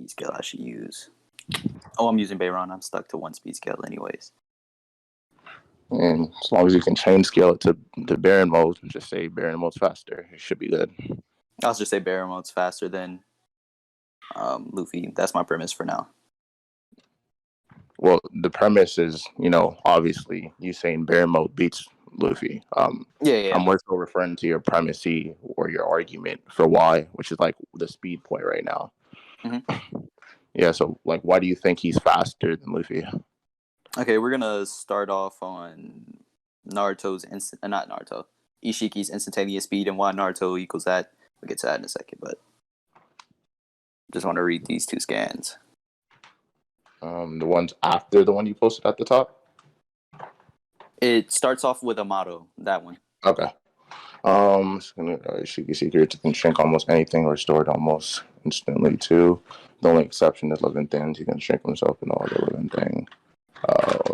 speed scale I should use? Oh, I'm using Baryon. I'm stuck to one speed scale anyways. And as long as you can chain scale it to Baryon mode, just say Baryon mode's faster. It should be good. I'll just say Baryon mode's faster than Luffy. That's my premise for now. Well, the premise is, obviously you saying Baryon mode beats Luffy. Yeah. I'm more so referring to your premise or your argument for why, which is like the speed point right now. Mm-hmm. Yeah, so like, why do you think he's faster than Luffy? Okay, we're gonna start off on Ishiki's instantaneous speed and why Naruto equals that. We'll get to that in a second, but just want to read these two scans. The ones after the one you posted at the top? It starts off with a motto, that one. Okay. Ishiki secrets can shrink almost anything or store it almost instantly too. The only exception is living things. He can shrink himself and all the living thing.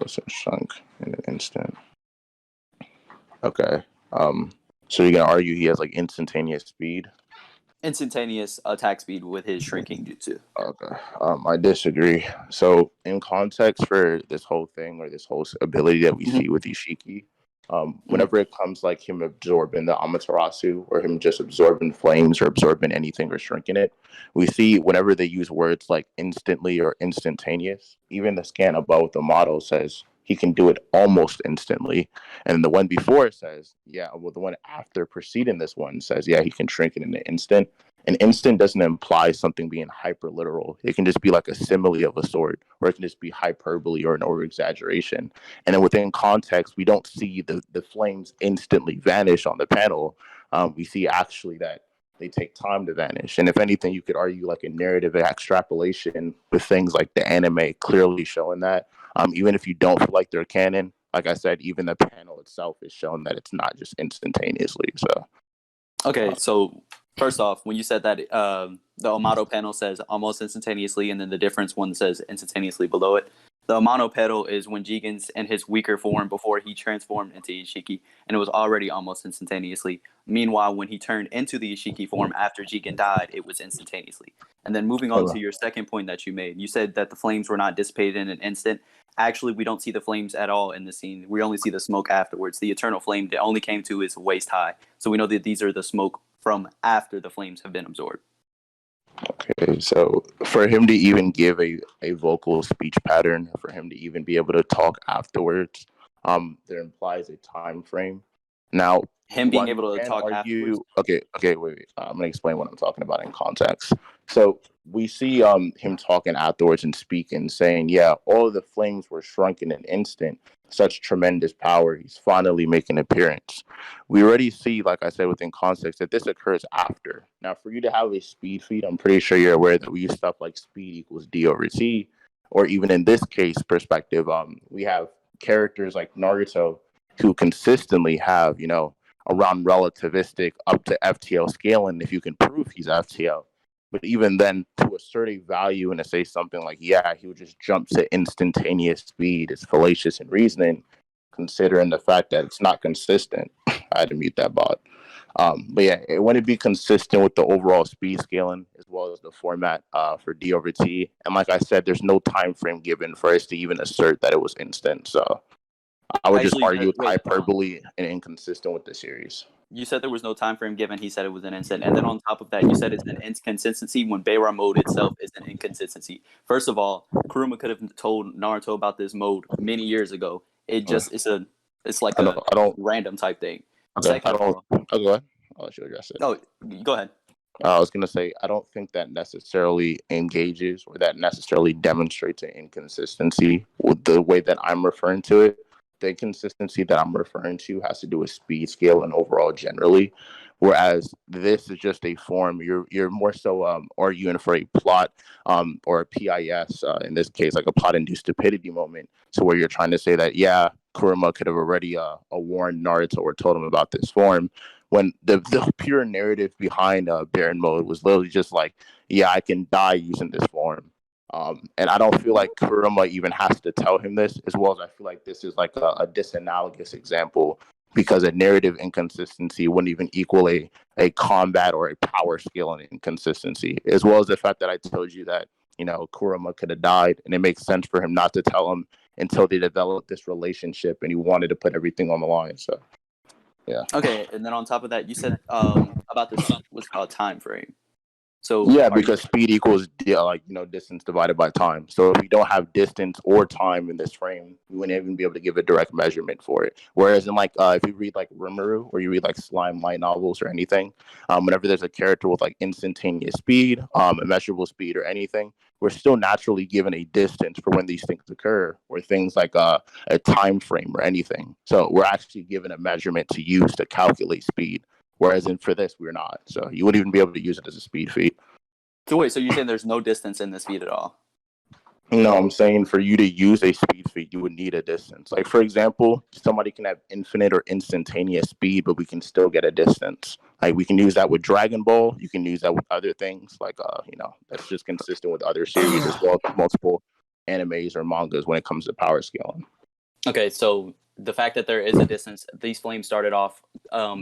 It's shrunk in an instant. Okay. So you're gonna argue he has like instantaneous speed? Instantaneous attack speed with his shrinking jutsu. Okay. I disagree. So in context for this whole thing or this whole ability that we see with Ishiki, whenever it comes like him absorbing the Amaterasu or him just absorbing flames or absorbing anything or shrinking it, we see whenever they use words like instantly or instantaneous, even the scan above the model says he can do it almost instantly. And the one before says, the one after preceding this one says, he can shrink it in an instant. An instant doesn't imply something being hyper literal. It can just be like a simile of a sort, or it can just be hyperbole or an over exaggeration. And then within context, we don't see the flames instantly vanish on the panel. We see actually that they take time to vanish. And if anything, you could argue like a narrative extrapolation with things like the anime clearly showing that. Even if you don't feel like they're canon, like I said, even the panel itself is showing that it's not just instantaneously. So, okay, so first off, when you said that the Amato panel says almost instantaneously, and then the difference one says instantaneously below it. The Amato panel is when Jigen's in his weaker form before he transformed into Ishiki, and it was already almost instantaneously. Meanwhile, when he turned into the Ishiki form after Jigen died, it was instantaneously. And then moving on to your second point that you made, you said that the flames were not dissipated in an instant. Actually, we don't see the flames at all in the scene. We only see the smoke afterwards. The eternal flame that only came to is waist high. So we know that these are the smoke from after the flames have been absorbed. Okay, so for him to even give a vocal speech pattern, for him to even be able to talk afterwards, there implies a time frame. Now, him being able to talk afterwards. Okay, wait. I'm gonna explain what I'm talking about in context. So we see him talking afterwards and speaking, saying, all of the flames were shrunk in an instant. Such tremendous power. He's finally making an appearance. We already see, like I said, within context, that this occurs after. Now, for you to have a speed feat, I'm pretty sure you're aware that we use stuff like speed equals D over T, or even in this case perspective, we have characters like Naruto who consistently have, around relativistic up to FTL scaling if you can prove he's FTL. But even then, to assert a value and to say something like, he would just jump to instantaneous speed is fallacious in reasoning, considering the fact that it's not consistent. I had to mute that bot. But it wouldn't be consistent with the overall speed scaling as well as the format for D over T. And like I said, there's no time frame given for us to even assert that it was instant. So I would just argue it's hyperbole and inconsistent with the series. You said there was no time frame given. He said it was an instant. And then on top of that, you said it's an inconsistency when Baryon mode itself is an inconsistency. First of all, Kuruma could have told Naruto about this mode many years ago. It just it's like a random type thing. Okay, go ahead. I'll let you address it. Oh, go ahead. I was gonna say I don't think that necessarily engages or that necessarily demonstrates an inconsistency with the way that I'm referring to it. The inconsistency that I'm referring to has to do with speed scale and overall generally, whereas this is just a form. You're more so arguing for a plot or a PIS in this case, like a plot-induced stupidity moment. So where you're trying to say that Kuruma could have already warned Naruto or told him about this form, when the pure narrative behind Baryon mode was literally just like, I can die using this form. And I don't feel like Kuruma even has to tell him this, as well as I feel like this is like a disanalogous example, because a narrative inconsistency wouldn't even equal a combat or a power scale inconsistency, as well as the fact that I told you that Kurama could have died, and it makes sense for him not to tell him until they developed this relationship, and he wanted to put everything on the line. So, yeah. Okay, and then on top of that, you said about this what's called time frame. So yeah, because speed equals distance divided by time. So if we don't have distance or time in this frame, we wouldn't even be able to give a direct measurement for it. Whereas in if you read like Rimuru or you read like slime light novels or anything, whenever there's a character with like instantaneous speed, immeasurable speed or anything, we're still naturally given a distance for when these things occur, or things like a time frame or anything. So we're actually given a measurement to use to calculate speed. Whereas for this, we're not. So you wouldn't even be able to use it as a speed feat. So wait, so you're saying there's no distance in this feat at all? No, I'm saying for you to use a speed feat, you would need a distance. Like, for example, somebody can have infinite or instantaneous speed, but we can still get a distance. Like, we can use that with Dragon Ball. You can use that with other things. Like, that's just consistent with other series as well as multiple animes or mangas when it comes to power scaling. Okay, so the fact that there is a distance, these flames started off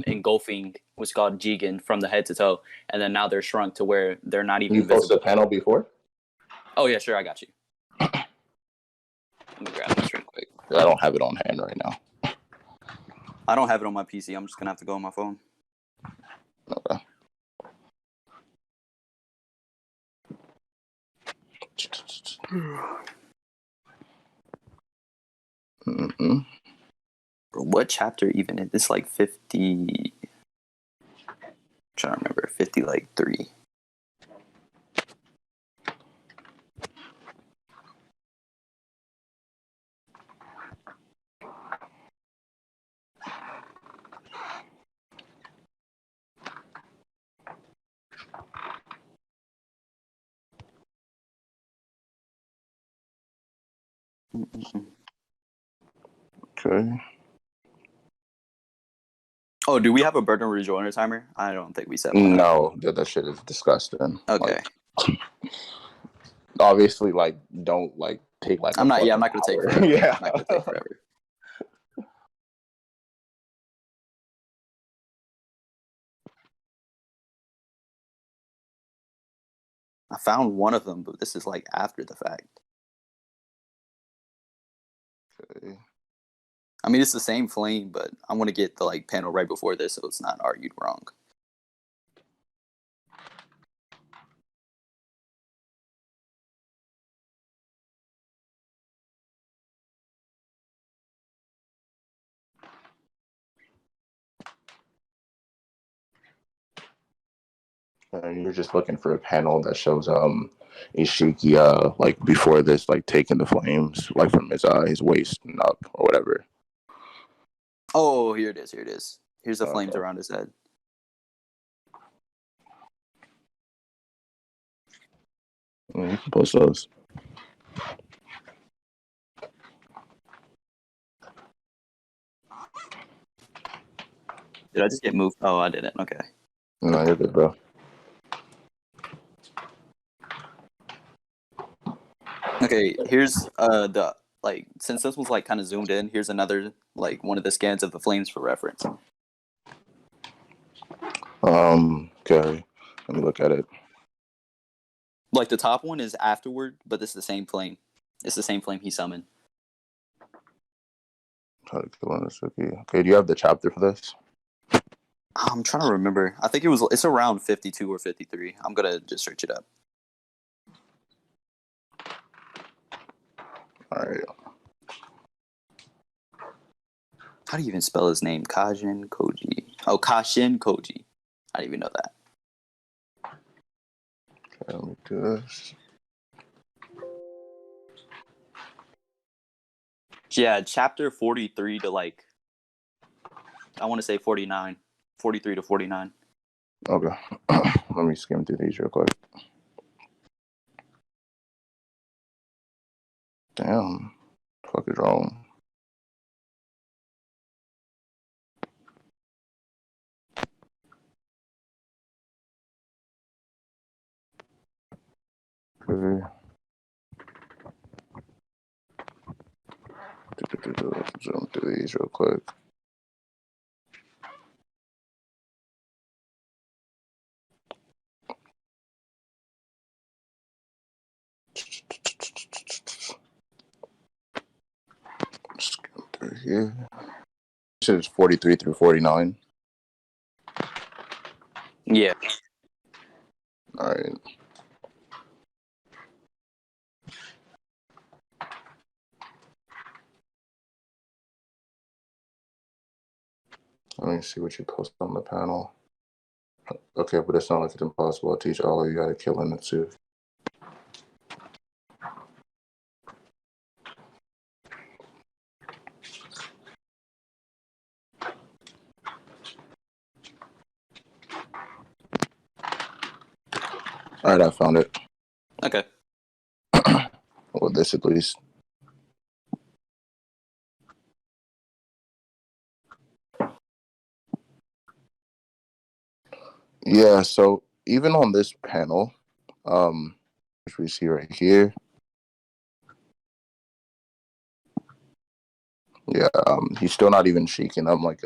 engulfing what's called Jigen from the head to toe, and then now they're shrunk to where they're not even visible. You posted a panel before? Oh, yeah, sure, I got you. Let me grab this real quick. I don't have it on hand right now. I don't have it on my PC. I'm just going to have to go on my phone. Okay. Mm-hmm. What chapter even is this? Like 50. I'm trying to remember. 50, like 3. Okay. Oh, do we have a burden rejoiner timer? I don't think we set one. No, that shit is disgusting. Okay. Obviously, don't take I'm not gonna take forever. Yeah. I'm not gonna take forever. I found one of them, but this is like after the fact. Okay. I mean, it's the same flame, but I want to get the panel right before this, so it's not argued wrong. And you're just looking for a panel that shows Ishiki before this taking the flames from his waist and up or whatever. Oh, here it is. Here's the flames around his head. You can post those. Did I just get moved? Oh, I didn't. Okay. No, you're good, bro. Okay, here's the since this was kind of zoomed in, here's another one of the scans of the flames for reference. Okay. Let me look at it. The top one is afterward, but this is the same flame. It's the same flame he summoned. Okay, do you have the chapter for this? I'm trying to remember. I think it's around 52 or 53. I'm gonna just search it up. All right. How do you even spell his name? Kajin Koji. Oh, Kashin Koji. I didn't even know that. Okay, let me do this. Yeah, chapter 43 to I want to say 49. 43 to 49. Okay. Let me skim through these real quick. Damn. Fuck is wrong? Okay. Zoom through these real quick. here. This is 43 through 49. Yeah. All right. Let me see what you posted on the panel. Okay, but it's not like it's impossible to teach all of you how to kill in it too. All right, I found it. Okay. Well, this at least. Yeah, so even on this panel, which we see right here, yeah, he's still not even shaking them like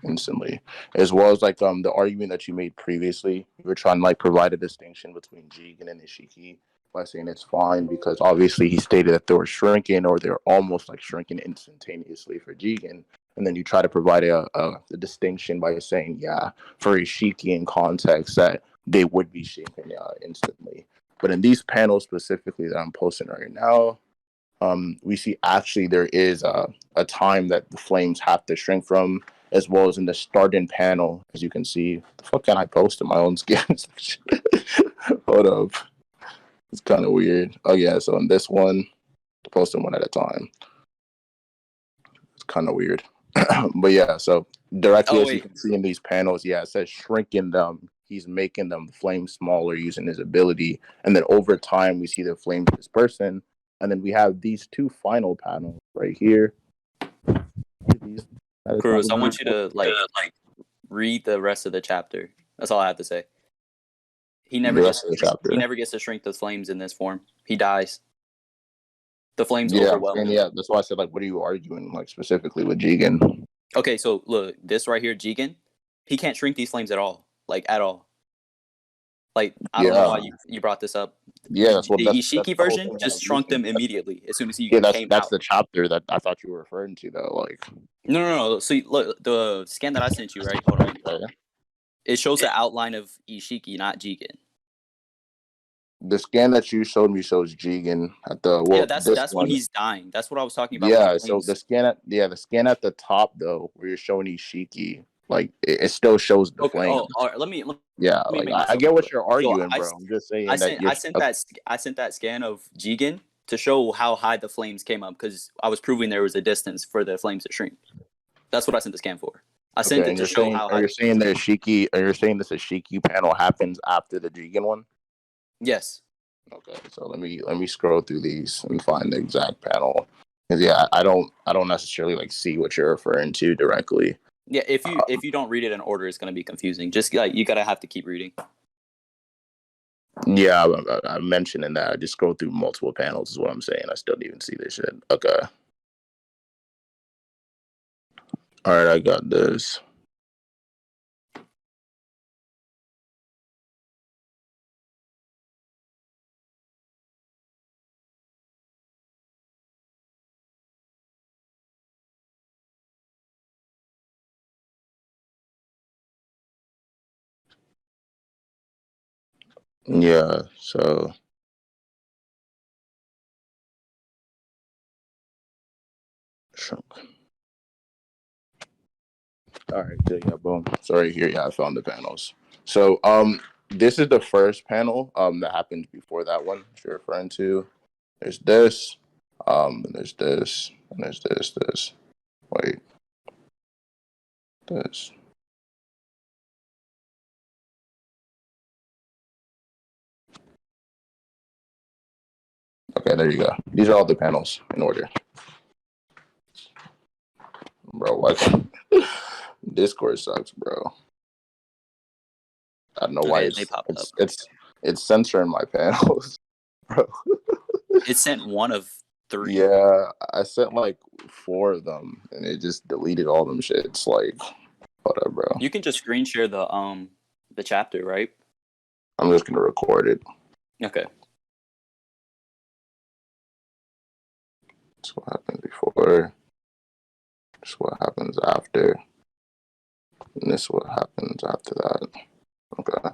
instantly. As well as like the argument that you made previously, you were trying to like provide a distinction between Jigen and Ishiki by saying it's fine because obviously he stated that they were shrinking or they're almost like shrinking instantaneously for Jigen. And then you try to provide a distinction by saying, yeah, for Ishiki in context that they would be shrinking instantly. But in these panels specifically that I'm posting right now, we see actually there is a time that the flames have to shrink from, as well as in the starting panel, as you can see. The fuck can I post in my own skin section? Hold up. It's kind of weird. Oh, yeah. So in this one, post them one at a time. It's kind of weird. But yeah, so directly as you can see in these panels, yeah, it says shrinking them. He's making them the flames smaller using his ability. And then over time, we see the flames dispersing. And then we have these two final panels right here. Kruos, I want you to like read the rest of the chapter. That's all I have to say. He never gets to shrink the flames in this form. He dies. The flames overwhelm him. Yeah, that's why I said like, what are you arguing like specifically with Jigen? Okay, so look, this right here, Jigen, he can't shrink these flames at all, like at all. Like I don't know why you brought this up. Yeah, that's what the Ishiki version just shrunk them immediately as soon as he came out. That's the chapter that I thought you were referring to, though. Like, no. So look, the scan that I sent you, right? Hold on. It shows the outline of Ishiki, not Jigen. The scan that you showed me shows Jigen at the that's when he's dying. That's what I was talking about. Yeah, so the scan at the top though, where you're showing Ishiki, like it still shows the flame. Oh, all right, let me I get what you're arguing, bro. I'm just saying I sent that scan of Jigen to show how high the flames came up because I was proving there was a distance for the flames to shrink. That's what I sent the scan for. I sent it to show how high. Are you saying this Ishiki panel happens after the Jigen one? Yes. Okay, so let me scroll through these and find the exact panel. Yeah, I don't necessarily like see what you're referring to directly. Yeah, if you don't read it in order, it's gonna be confusing. Just like you gotta have to keep reading. Yeah, I mentioned in that I just scroll through multiple panels is what I'm saying. I still didn't even see this shit. Okay. All right, I got this. Yeah, so all right, yeah, boom. Sorry, here, yeah, I found the panels. So, this is the first panel, that happened before that one you're referring to. There's this, and there's this, and there's this. Wait, this. Okay, there you go. These are all the panels in order. Bro, what? Discord sucks, bro. I don't know why it's censoring my panels, bro. It sent one of 3. Yeah, I sent like 4 of them, and it just deleted all them shits. Like, whatever, bro. You can just screen share the chapter, right? I'm just gonna record it. Okay. That's what happened before. This is what happens after. And this is what happens after that. Okay.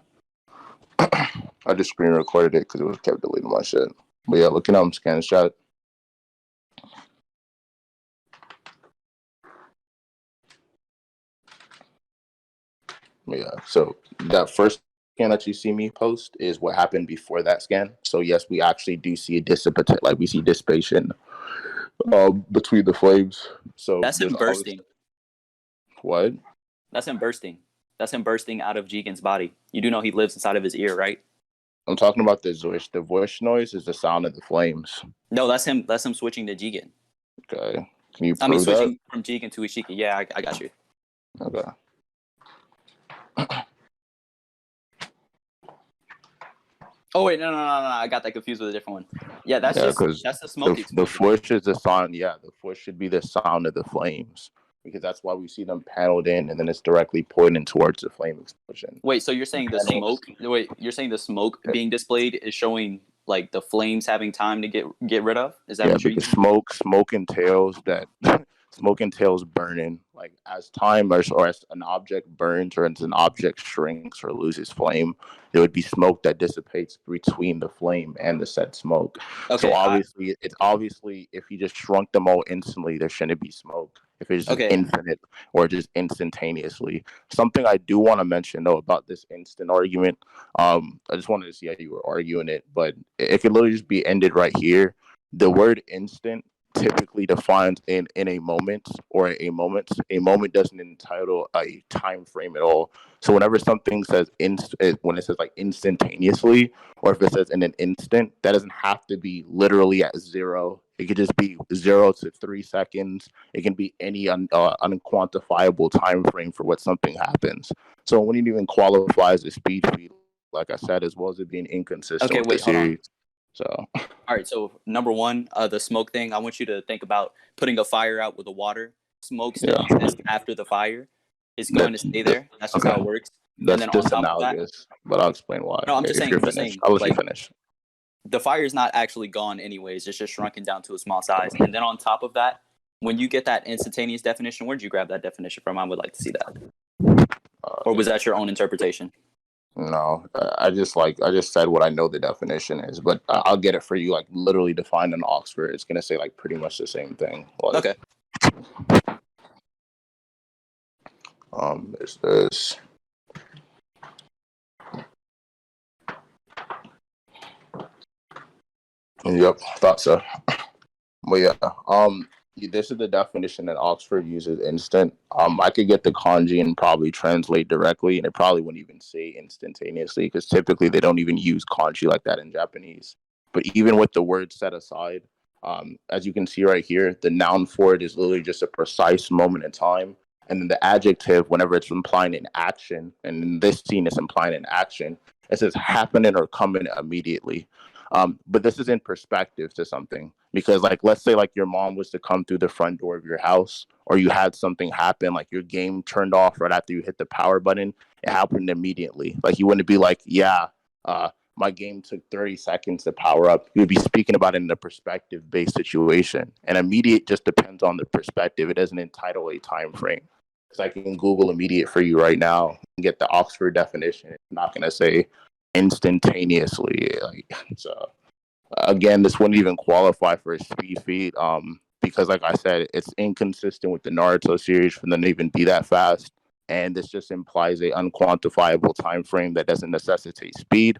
I just screen recorded it because it was kept deleting my shit. But yeah, looking at him scan shot. Yeah, so that first scan that you see me post is what happened before that scan. So yes, we actually do see a dissipation, like we see dissipation between the flames. So That's him bursting. What? That's him bursting. That's him bursting out of Jigen's body. You do know he lives inside of his ear, right? I'm talking about the voice. The voice noise is the sound of the flames. No, that's him. That's him switching to Jigen. Okay. Can you prove switching from Jigen to Ishiki. Yeah, I got you. Okay. Oh wait, no, I got that confused with a different one. Yeah, that's the smoke. The force is the sound. Yeah, the force should be the sound of the flames because that's why we see them paneled in, and then it's directly pointing towards the flame explosion. Wait, so you're saying the smoke? Wait, you're saying the smoke being displayed is showing like the flames having time to get rid of? Is that what you're saying? Smoke entails that. Smoke entails burning. Like as time or as an object burns or as an object shrinks or loses flame, there would be smoke that dissipates between the flame and the said smoke. Okay, so obviously, it's obviously if you just shrunk them all instantly, there shouldn't be smoke. If it's just infinite or just instantaneously. Something I do want to mention though about this instant argument, I just wanted to see how you were arguing it, but it could literally just be ended right here. The word instant typically defines in a moment or a moment. A moment doesn't entitle a time frame at all. So whenever something says when it says like instantaneously, or if it says in an instant, that doesn't have to be literally at 0. It could just be 0 to 3 seconds. It can be any unquantifiable time frame for what something happens. So when it even qualifies as speed feat, like I said, as well as it being inconsistent with the series. So, all right. So number one, the smoke thing. I want you to think about putting a fire out with the water. Smoke still exists after the fire. It's going to stay there. That's just how it works. That's and then on top of that, but I'll explain why. No, I'm just saying. I'll let you finish. The fire is not actually gone anyways. It's just shrunken down to a small size. And then on top of that, when you get that instantaneous definition, where'd you grab that definition from? I would like to see that. Or was that your own interpretation? No, I just said what I know the definition is, but I'll get it for you. Like literally defined in Oxford, it's gonna say like pretty much the same thing. Like, okay. There's this. Yep, thought so. But yeah, this is the definition that Oxford uses instant. I could get the kanji and probably translate directly, and it probably wouldn't even say instantaneously because typically they don't even use kanji like that in Japanese. But even with the word set aside, as you can see right here, the noun for it is literally just a precise moment in time. And then the adjective, whenever it's implying an action, and in this scene it's implying an action, it says happening or coming immediately. But this is in perspective to something because like, let's say like your mom was to come through the front door of your house or you had something happen, like your game turned off right after you hit the power button. It happened immediately. Like you wouldn't be like, my game took 30 seconds to power up. You'd be speaking about it in a perspective based situation, and immediate just depends on the perspective. It doesn't entitle a time frame. Because I can Google immediate for you right now and get the Oxford definition. It's not going to say instantaneously. So again, this wouldn't even qualify for a speed feat because like I said, it's inconsistent with the Naruto series for them to even be that fast, and this just implies a unquantifiable time frame that doesn't necessitate speed.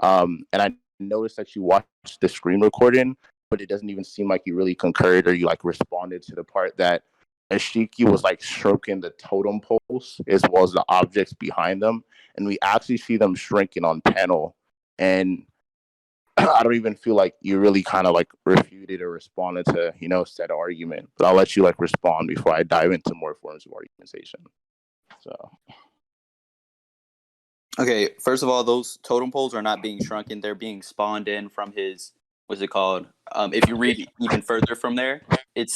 And I noticed that you watched the screen recording, but it doesn't even seem like you really concurred or you like responded to the part that Ishiki was like stroking the totem poles as well as the objects behind them, and we actually see them shrinking on panel. And I don't even feel like you really kind of like refuted or responded to said argument. But I'll let you like respond before I dive into more forms of argumentation. So. Okay, first of all, those totem poles are not being shrunken. They're being spawned in from his, what's it called? If you read even further from there,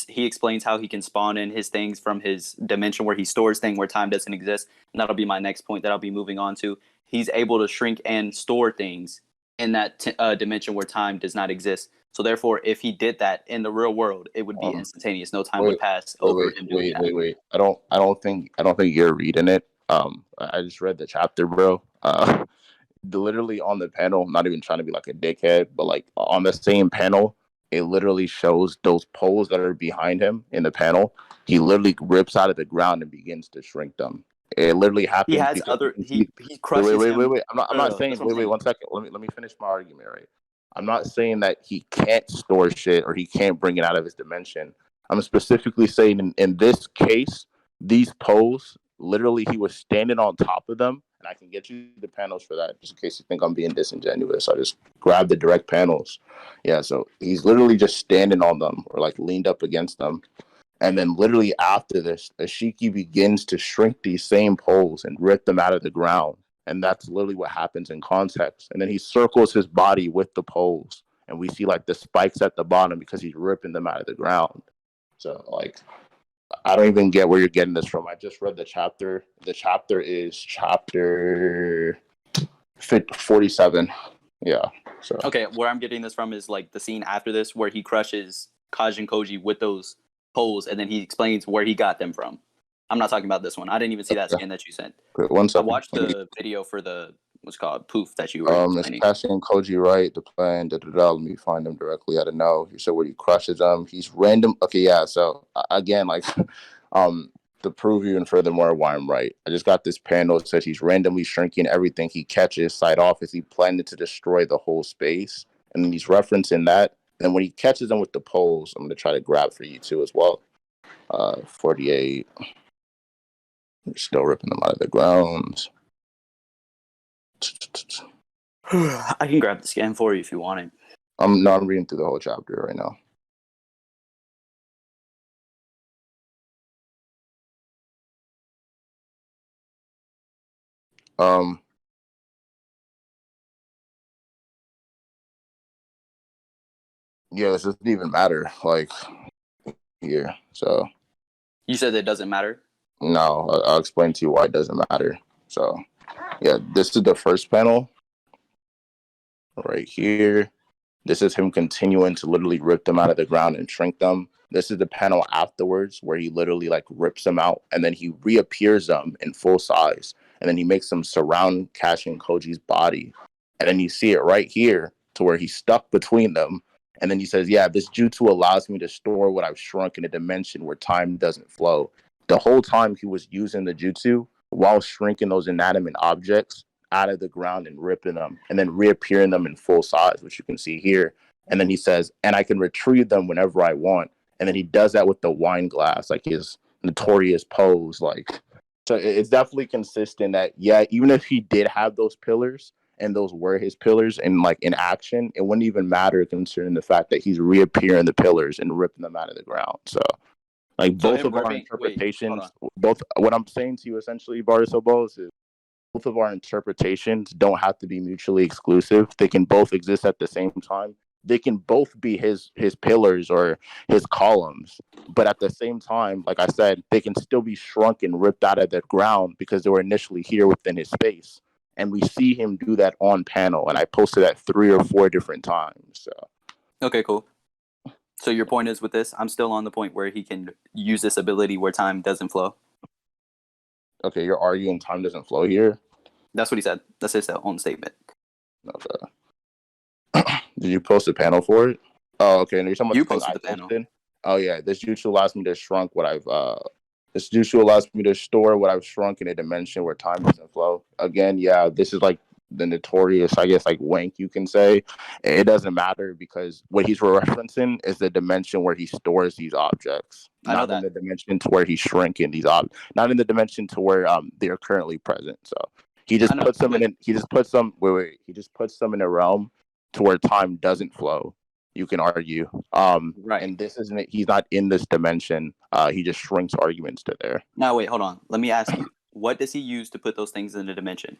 he explains how he can spawn in his things from his dimension where he stores things where time doesn't exist. And that'll be my next point that I'll be moving on to. He's able to shrink and store things in that dimension where time does not exist. So therefore, if he did that in the real world, it would be instantaneous. No time would pass over him doing that. Wait. I don't think you're reading it. I just read the chapter, bro. Literally on the panel, not even trying to be like a dickhead, but like on the same panel, it literally shows those poles that are behind him in the panel. He literally rips out of the ground and begins to shrink them. It literally happens. He has because he crushes him. Wait. I'm not saying. Wait. 1 second. Let me finish my argument. Right. I'm not saying that he can't store shit or he can't bring it out of his dimension. I'm specifically saying in this case, these poles, literally, he was standing on top of them. And I can get you the panels for that, just in case you think I'm being disingenuous. I just grab the direct panels. Yeah, so he's literally just standing on them or like leaned up against them. And then literally after this, Ashiki begins to shrink these same poles and rip them out of the ground. And that's literally what happens in context. And then he circles his body with the poles. And we see like the spikes at the bottom because he's ripping them out of the ground. So like, I don't even get where you're getting this from. I just read the chapter. The chapter is chapter 47. Yeah. So okay, where I'm getting this from is like the scene after this where he crushes Kaj and Koji with those poles, and then he explains where he got them from. I'm not talking about this one. I didn't even see that skin that you sent. Wait, 1 second. I watched the video for the what's called poof that you were explaining. It's Kashi and Koji, right? The plan. Let me find them directly. I don't know. You said where he crushes them. He's random. Okay, yeah. So again, like, to prove even furthermore why I'm right, I just got this panel that says he's randomly shrinking everything he catches sight off as he planned to destroy the whole space, and then he's referencing that. And when he catches them with the poles, I'm gonna try to grab for you too as well. 48. We're still ripping them out of the ground. I can grab the scan for you if you want it. I'm reading through the whole chapter right now. Yeah, this doesn't even matter. Like here, so you said it doesn't matter. No, I'll explain to you why it doesn't matter. So, yeah, this is the first panel right here. This is him continuing to literally rip them out of the ground and shrink them. This is the panel afterwards where he literally like rips them out and then he reappears them in full size. And then he makes them surround Kashi and Koji's body. And then you see it right here to where he's stuck between them. And then he says, yeah, this jutsu allows me to store what I've shrunk in a dimension where time doesn't flow. The whole time he was using the jutsu while shrinking those inanimate objects out of the ground and ripping them and then reappearing them in full size, which you can see here. And then he says, and I can retrieve them whenever I want. And then he does that with the wine glass, like his notorious pose. Like, so it's definitely consistent that, yeah, even if he did have those pillars and those were his pillars and like in action, it wouldn't even matter considering the fact that he's reappearing the pillars and ripping them out of the ground. So like both of our interpretations, both what I'm saying to you essentially, Barison, is both of our interpretations don't have to be mutually exclusive. They can both exist at the same time. They can both be his pillars or his columns. But at the same time, like I said, they can still be shrunk and ripped out of the ground because they were initially here within his space. And we see him do that on panel. And I posted that 3 or 4 different times. So. Okay, cool. So your point is with this, I'm still on the point where he can use this ability where time doesn't flow. Okay, you're arguing time doesn't flow here? That's what he said. That's his own statement. Okay. Did you post a panel for it? Oh, okay. And you're talking about you posted the panel. Oh yeah, this jutsu allows me to shrunk what I've this jutsu allows me to store what I've shrunk in a dimension where time doesn't flow. Again, yeah, this is like the notorious, I guess, like wank you can say. It doesn't matter because what he's referencing is the dimension where he stores these objects, not in the dimension to where he's shrinking these objects, not in the dimension to where they are currently present. So he just puts them in. He just puts them. He just puts them in a realm to where time doesn't flow. You can argue, right? And this isn't. He's not in this dimension. He just shrinks arguments to there. Now wait, hold on. Let me ask you. What does he use to put those things in the dimension?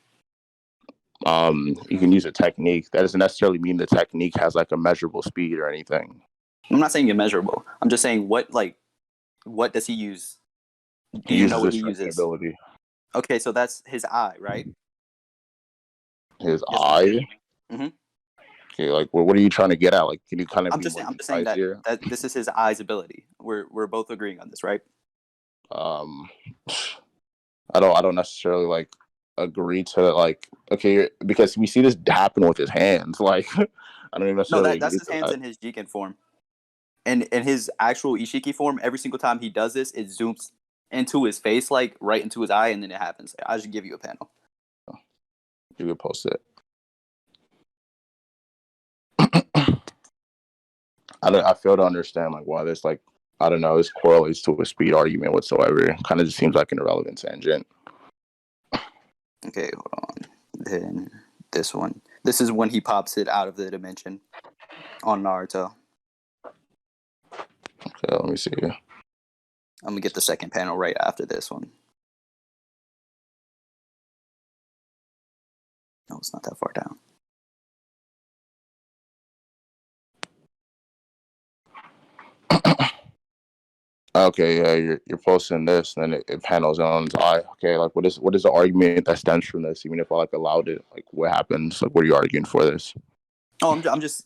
You can use a technique. That doesn't necessarily mean the technique has like a measurable speed or anything. I'm not saying immeasurable. I'm just saying what does he use? Do you know what he uses? Ability. Okay, so that's his eye, right? His eye? Mm-hmm. Okay, like what are you trying to get at? Like, can you kind of I'm be just more saying concise here? that this is his eye's ability. We're both agreeing on this, right? Um, I don't necessarily like agree to like okay because we see this happen with his hands. Like I don't even No, necessarily that's agree his to hands that. in his Jigen form. And in his actual Ishiki form, every single time he does this, it zooms into his face, like right into his eye, and then it happens. I should give you a panel. You could post it. I fail to understand like why this like I don't know this correlates to a speed argument whatsoever. Kind of just seems like an irrelevant tangent. Okay, hold on. Then this one. This is when he pops it out of the dimension on Naruto. Okay, let me see. I'm gonna get the second panel right after this one. No, it's not that far down. Okay, yeah, you're posting this, and then it panels on his eye. Okay, like what is the argument that stems from this? Even if I like allowed it, like what happens? Like what are you arguing for this? Oh, I'm just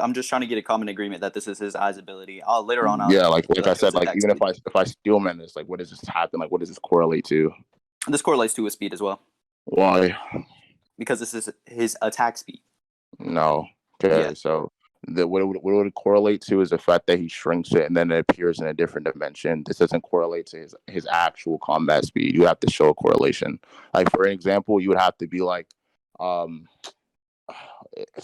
I'm just trying to get a common agreement that this is his eye's ability. Later on, Yeah, like I it was said, like attack even speed. if I steelman this, like what does this happen? Like what does this correlate to? This correlates to his speed as well Why? because this is his attack speed. No. Okay, Yeah. so what it would correlate to is the fact that he shrinks it and then it appears in a different dimension. This doesn't correlate to his actual combat speed. You have to show a correlation. Like for an example, you would have to be like, um,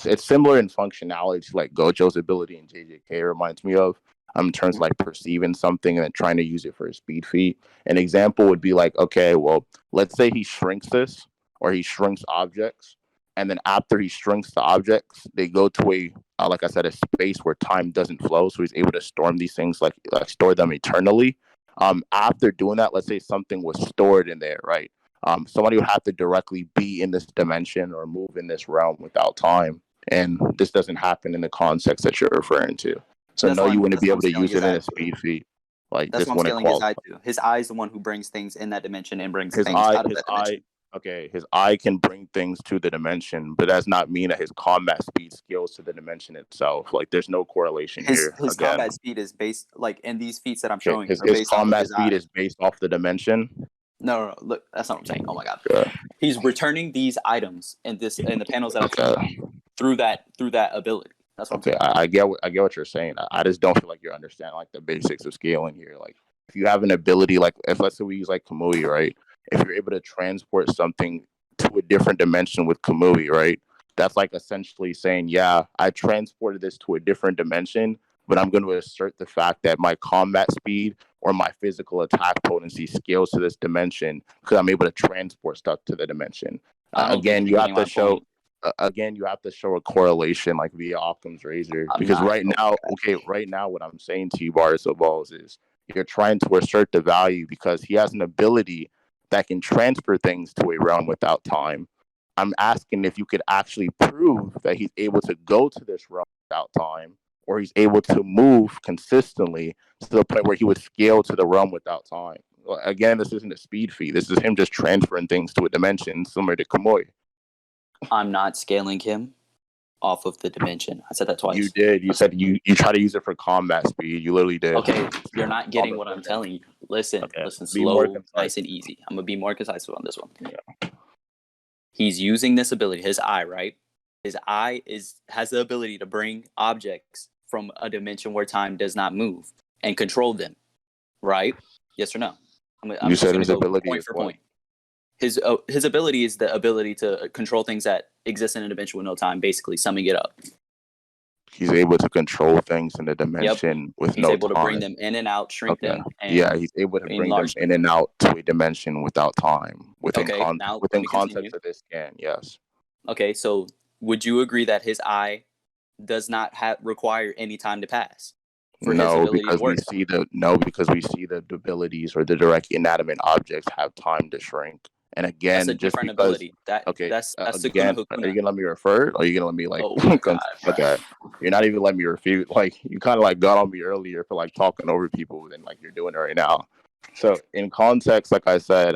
it's similar in functionality to like Gojo's ability in JJK reminds me of. In terms of like perceiving something and then trying to use it for a speed feat. An example would be like, okay, well, let's say he shrinks this or he shrinks objects, and then after he shrinks the objects, they go to a like I said, a space where time doesn't flow, so he's able to storm these things like store them eternally. After doing that, let's say something was stored in there, right? Somebody would have to directly be in this dimension or move in this realm without time, and this doesn't happen in the context that you're referring to. So no, you wouldn't be able to use it in a speed feat. Like That's this why I'm wouldn't scaling his qualify. eye to. His eye is the one who brings things in that dimension and brings His things eye, out of that dimension. okay, his eye can bring things to the dimension, but does not mean that his combat speed scales to the dimension itself. Like there's no correlation His here. his Again, combat speed is based like in these feats that I'm okay, showing are his based off of combat his speed eye. is based off the dimension. No, look, that's not what I'm saying. Oh my god, Yeah. he's returning these items in the panels that I've shown through that ability. That's what I'm saying. I get what you're saying. I just don't feel like you're understanding like the basics of scaling here. Like if you have an ability, like if let's say we use like Kamui, right? If you're able to transport something to a different dimension with Kamui, right? That's like essentially saying, yeah, I transported this to a different dimension, but I'm going to assert the fact that my combat speed or my physical attack potency scales to this dimension because I'm able to transport stuff to the dimension. I don't think Again, you're you have getting to my show. point. Again, you have to show a correlation like via Occam's razor I'm because not. right now, okay, right now, what I'm saying to you, Bars of Balls, is you're trying to assert the value because he has an ability that can transfer things to a realm without time. I'm asking if you could actually prove that he's able to go to this realm without time, or he's able to move consistently to the point where he would scale to the realm without time. Well, again, this isn't a speed feat. This is him just transferring things to a dimension similar to Kamui. I'm not scaling him off of the dimension. I said that twice. You did. You said you try to use it for combat speed. You literally did. Okay, you're not getting what I'm telling you. Listen, listen, Be more slow, concise. nice and easy. I'm gonna be more concise on this one. Yeah. He's using this ability, his eye, right? His eye has the ability to bring objects from a dimension where time does not move and control them, right? Yes or no? I'm You just said gonna his go ability point is for what? point. His ability is the ability to control things that exist in a dimension with no time. Basically, summing it up. He's able to control things in the dimension with He's no able time. to bring them in and out, shrink them. And yeah, he's able to bring them enlarge in and out to a dimension without time. Within now within let me context continue. of this scan, yes. Okay, so would you agree that his eye does not require any time to pass for his No, ability because to work? because we see the abilities or the direct inanimate objects have time to shrink. And That's a again, just different because ability. That's again, Sukuna are you Hakuna. gonna let me refer? Or are you gonna let me like Oh my god, okay? You're not even letting me refute. Like you kind of like got on me earlier for like talking over people, than like you're doing it right now. So in context, like I said,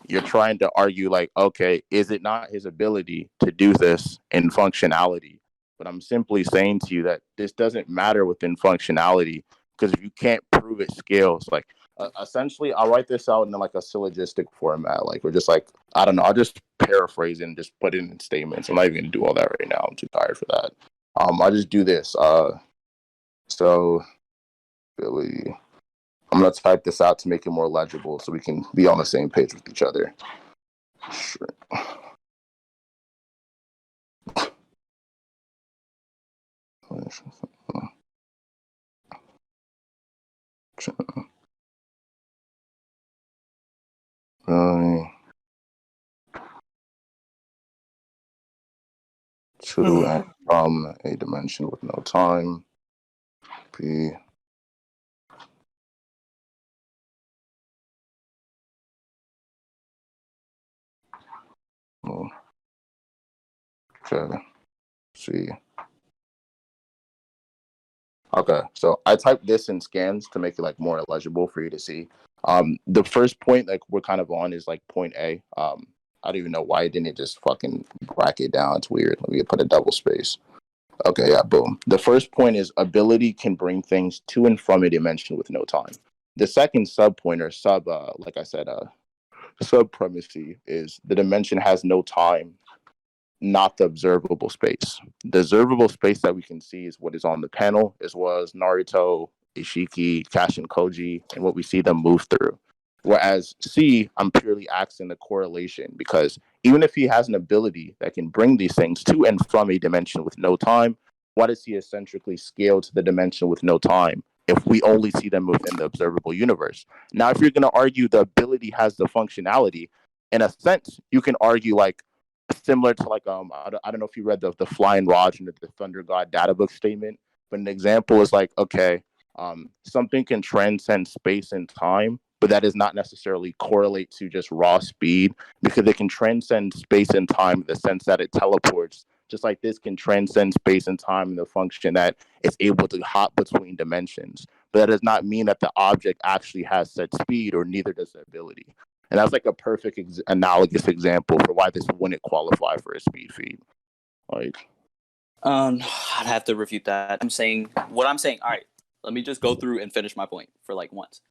you're trying to argue like, okay, is it not his ability to do this in functionality? But I'm simply saying to you that this doesn't matter within functionality, because if you can't prove it scales, like essentially, I'll write this out in like a syllogistic format, like we're just like, I don't know, I'll just paraphrase it and just put it in statements. I'm not even gonna do all that right now. I'm too tired for that. I'll just do this. So Billy, I'm gonna type this out to make it more legible so we can be on the same page with each other. Sure. To and from a dimension with no time. P. Okay. C. Okay, so I typed this in scans to make it like more legible for you to see. The first point like we're kind of on is like point A. I don't even know why it didn't just fucking bracket down. It's weird. Let me put a double space. Okay, yeah, boom. The first point is ability can bring things to and from a dimension with no time. The second sub point or sub, like I said, sub premise is the dimension has no time, not the observable space. The observable space that we can see is what is on the panel, as well as Naruto, Ishiki, Cash, and Koji, and what we see them move through. Whereas C, I'm purely asking the correlation because even if he has an ability that can bring these things to and from a dimension with no time, why does he eccentrically scale to the dimension with no time if we only see them within the observable universe? Now, if you're going to argue the ability has the functionality, in a sense, you can argue like similar to like I don't know if you read the Flying Raj and the Thunder God data book statement, but an example is like, okay, something can transcend space and time, but that does not necessarily correlate to just raw speed because it can transcend space and time in the sense that it teleports. Just like this can transcend space and time in the function that it's able to hop between dimensions. But that does not mean that the object actually has said speed, or neither does the ability. And that's like a perfect analogous example for why this wouldn't qualify for a speed feed. Like, I'd have to refute that. What I'm saying. All right, let me just go through and finish my point for like once.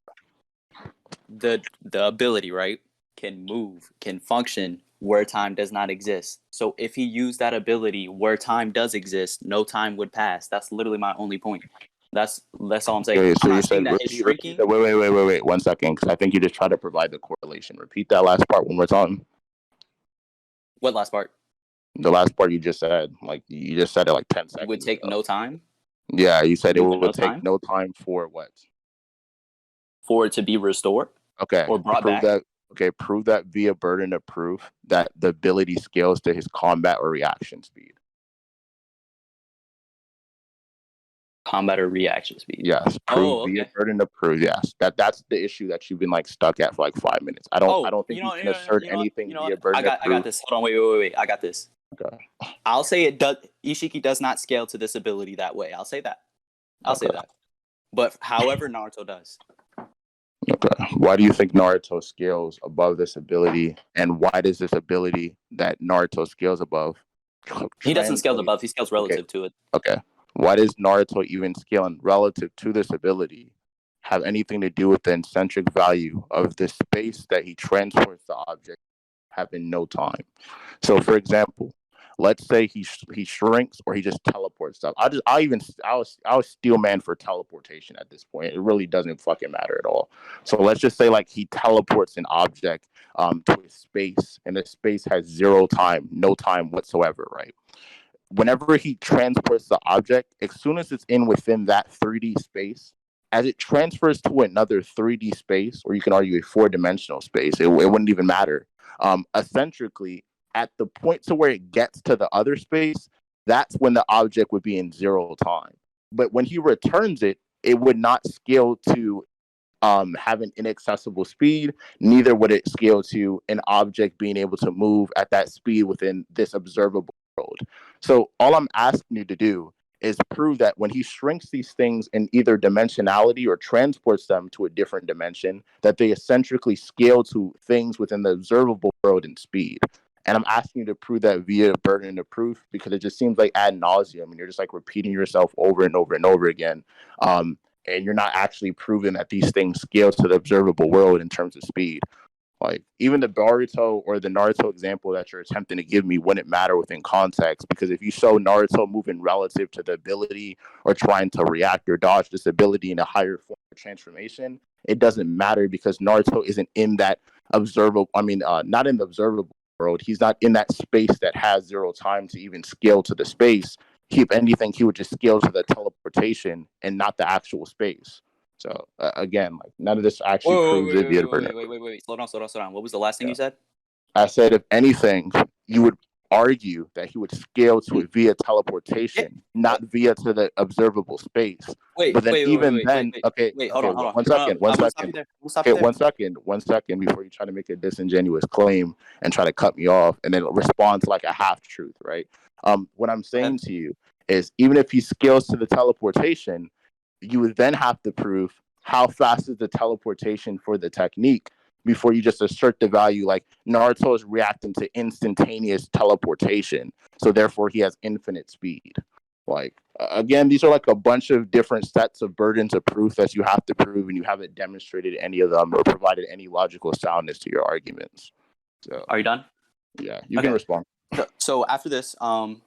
The ability, right, can move, can function where time does not exist. So if he used that ability where time does exist, no time would pass. That's literally my only point. That's all I'm saying. okay, so I'm you not saying said that his shrinking. wait 1 second, because I think you just tried to provide the correlation. Repeat that last part one more time. What last part? The last part you just said, like you just said it like 10 seconds. It would take no time. Yeah, you said it would take time? no time for what? For it to be restored. Okay. Or brought back. Prove that via burden of proof that the ability scales to his combat or reaction speed. Combat or reaction speed. Yes. Prove via burden of proof. Yes. That's the issue that you've been like stuck at for like 5 minutes. I don't think you can assert anything via burden of proof. I got this. Hold on, wait. I got this. Okay. I'll say it does. Ishiki does not scale to this ability that way. I'll say that. Say that. But however, Naruto does. Okay. Why do you think Naruto scales above this ability? And why does this ability that Naruto scales above? He doesn't scale above. He scales relative to it. Okay. Why does Naruto even scaling relative to this ability have anything to do with the eccentric value of the space that he transports the object having no time? So, for example, let's say he shrinks or he just teleports stuff. I'll steel man for teleportation at this point. It really doesn't fucking matter at all. So let's just say like he teleports an object to a space, and the space has zero time, no time whatsoever, right? Whenever he transports the object, as soon as it's within that 3D space, as it transfers to another 3D space, or you can argue a 4-dimensional space, it wouldn't even matter. Eccentrically, at the point to where it gets to the other space, that's when the object would be in zero time. But when he returns it, it would not scale to have an inaccessible speed, neither would it scale to an object being able to move at that speed within this observable world. So all I'm asking you to do is prove that when he shrinks these things in either dimensionality or transports them to a different dimension, that they eccentrically scale to things within the observable world in speed. And I'm asking you to prove that via burden of proof because it just seems like ad nauseum and you're just like repeating yourself over and over and over again. And you're not actually proving that these things scale to the observable world in terms of speed. Like even the Boruto or the Naruto example that you're attempting to give me wouldn't matter within context because if you show Naruto moving relative to the ability or trying to react or dodge this ability in a higher form of transformation, it doesn't matter because Naruto isn't in that observable. Not in the observable world. He's not in that space that has zero time to even scale to the space. If anything, he would just scale to the teleportation and not the actual space. So again, like none of this actually proves it via burden. Wait. Slow down. What was the last thing you said? I said, if anything, you would argue that he would scale to it via teleportation, not via to the observable space. But then hold on. One second before you try to make a disingenuous claim and try to cut me off and then respond to like a half truth, right? What I'm saying to you is even if he scales to the teleportation, you would then have to prove how fast is the teleportation for the technique before you just assert the value like Naruto is reacting to instantaneous teleportation. So therefore he has infinite speed. Like, again, these are like a bunch of different sets of burdens of proof that you have to prove and you haven't demonstrated any of them or provided any logical soundness to your arguments. So, are you done? Yeah, you can respond. So after this, I'll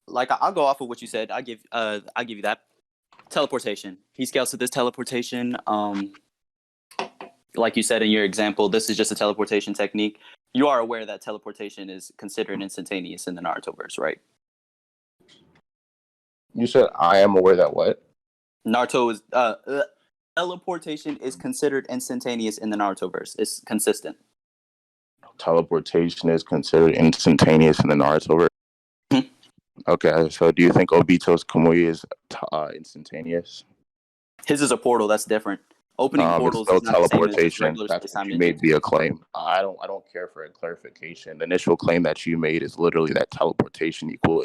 go off of what you said. I give you that. Teleportation. He scales to this teleportation. Like you said in your example, this is just a teleportation technique. You are aware that teleportation is considered instantaneous in the Narutoverse, right? You said I am aware that what? Naruto is teleportation is considered instantaneous in the Narutoverse. It's consistent. Teleportation is considered instantaneous in the Narutoverse. Okay, so do you think Obito's Kamui is instantaneous? His is a portal. That's different. Opening portals is not teleportation. The same as That's what you made via claim. I don't care for a clarification. The initial claim that you made is literally that teleportation equals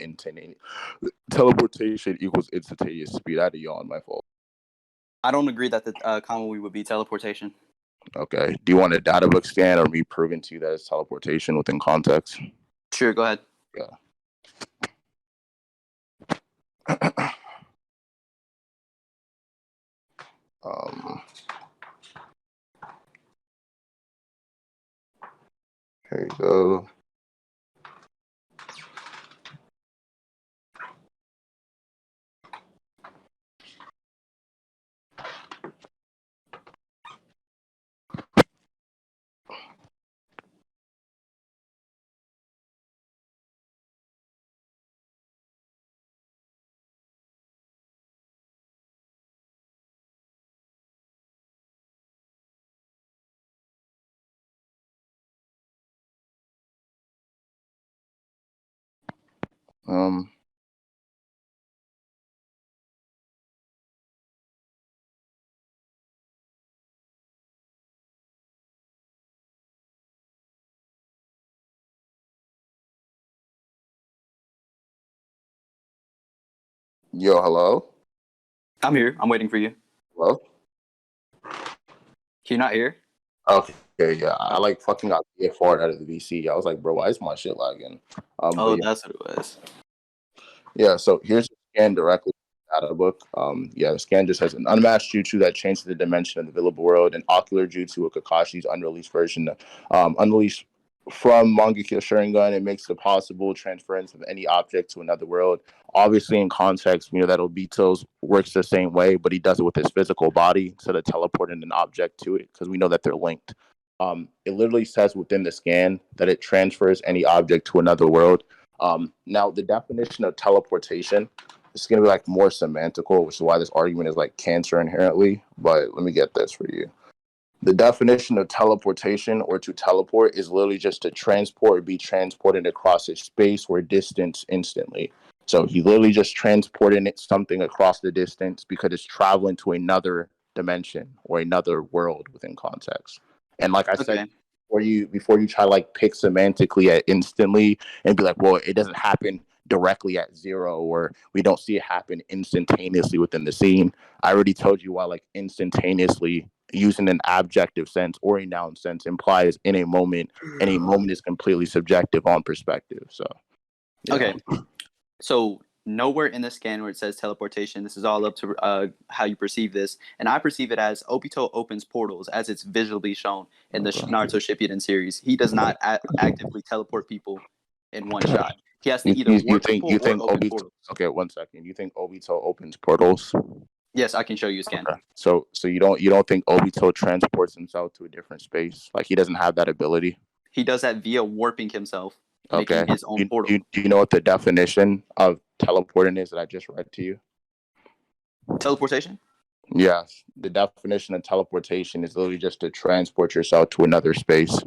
instantaneous speed. I had to yawn, my fault. I don't agree that the Kamui would be teleportation. Okay. Do you want a data book scan or me proving to you that it's teleportation within context? Sure, go ahead. Yeah. Here you go. Yo, hello? I'm here. I'm waiting for you. Hello? Can you not hear? Okay, yeah. I like fucking got BFR out of the VC. I was like, bro, why is my shit lagging? That's what it was. Yeah, so here's the scan directly out of the book. The scan just has an unmatched jutsu that changes the dimension of the available world, an ocular jutsu of Kakashi's unreleased version, unreleased from Mangekyo Sharingan. It makes the possible transference of any object to another world. Obviously, in context, we know that Obito's works the same way, but he does it with his physical body instead of teleporting an object to it because we know that they're linked. It literally says within the scan that it transfers any object to another world. Now, the definition of teleportation is going to be like more semantical, which is why this argument is like cancer inherently. But let me get this for you. The definition of teleportation or to teleport is literally just to transport or be transported across a space or distance instantly. So he literally just transporting something across the distance because it's traveling to another dimension or another world within context. And like I said, before you try to like pick semantically at instantly and be like, well, it doesn't happen directly at zero or we don't see it happen instantaneously within the scene. I already told you why like instantaneously using an objective sense or a noun sense implies in a moment, and a moment is completely subjective on perspective. So, yeah. Okay. So nowhere in the scan where it says teleportation, this is all up to how you perceive this. And I perceive it as Obito opens portals as it's visually shown in the Naruto Shippuden series. He does not actively teleport people in one shot. He has to either warp people or open Obito, portals. Okay, 1 second. You think Obito opens portals? Yes, I can show you a scan. Okay. So you don't think Obito transports himself to a different space? Like he doesn't have that ability? He does that via warping himself, Okay. making his own portal. Do you know what the definition of teleporting is that I just read to you? Teleportation? Yes. The definition of teleportation is literally just to transport yourself to another space.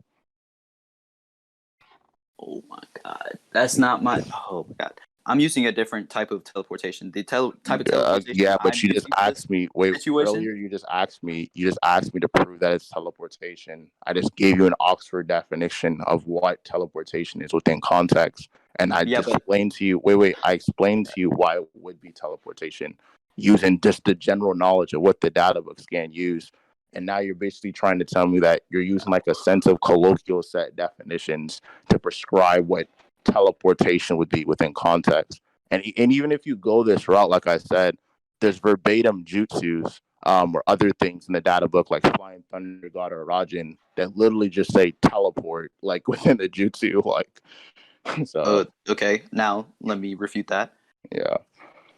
Oh my god. That's not my... Oh my god. I'm using a different type of teleportation. The type of teleportation... Yeah, but you just asked me... Wait, situation? earlier you just asked me to prove that it's teleportation. I just gave you an Oxford definition of what teleportation is within context. And I explained to you... Wait. I explained to you why it would be teleportation using just the general knowledge of what the data books can use. And now you're basically trying to tell me that you're using like a sense of colloquial set definitions to prescribe what teleportation would be within context. And even if you go this route, like I said, there's verbatim jutsus or other things in the data book like Flying Thunder God or Rajin that literally just say teleport like within the jutsu. Like, so okay, now let me refute that. Yeah.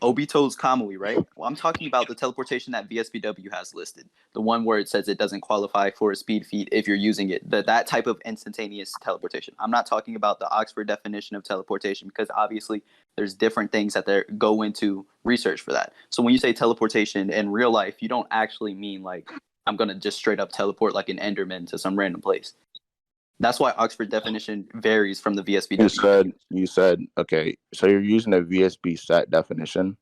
Obito's Kamui, right? Well, I'm talking about the teleportation that VSBW has listed. The one where it says it doesn't qualify for a speed feat if you're using it. That type of instantaneous teleportation. I'm not talking about the Oxford definition of teleportation because obviously there's different things that go into research for that. So when you say teleportation in real life, you don't actually mean like I'm going to just straight up teleport like an Enderman to some random place. That's why Oxford definition varies from the VSBW. You said, okay, so you're using a VSB set definition?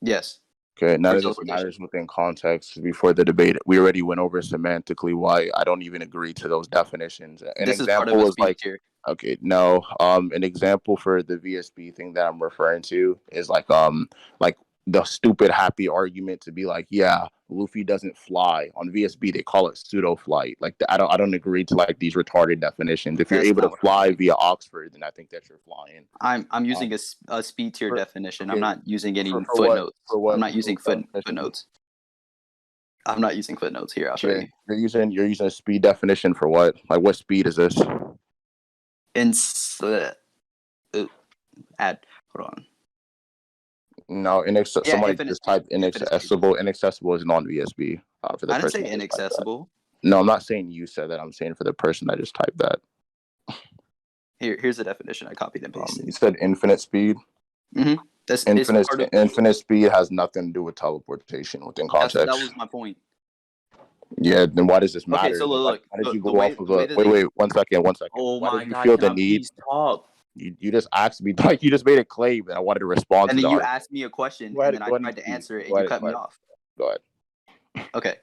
Yes. Okay, none of this matters within context. Before the debate, we already went over semantically why I don't even agree to those definitions. An example was like, okay, no, an example for the VSB thing that I'm referring to is like the stupid happy argument to be like, yeah, Luffy doesn't fly. On VSB, they call it pseudo flight. Like I don't agree to like these retarded definitions. If you're able to fly via Oxford, then I think that you're flying. I'm using a speed tier definition. Okay. I'm not using any footnotes. I'm not using footnotes. I'm not using footnotes here. I'll show you. You're using a speed definition for what? Like what speed is this? Hold on. No, somebody just typed inaccessible. Inaccessible is non-VSB. For the I didn't person say inaccessible. No, I'm not saying you said that. I'm saying for the person that just typed that. Here's the definition I copied and pasted. You said infinite speed. Mm-hmm. Infinite speed has nothing to do with teleportation within context. That was my point. Yeah, then why does this matter? Okay, so look. Why did you go off of wait, 1 second. Oh why my did you feel the need? Please talk. You just asked me, like you just made a claim, and I wanted to respond. And then you asked me a question, and then I tried to answer it, and you cut me off. Go ahead. Okay,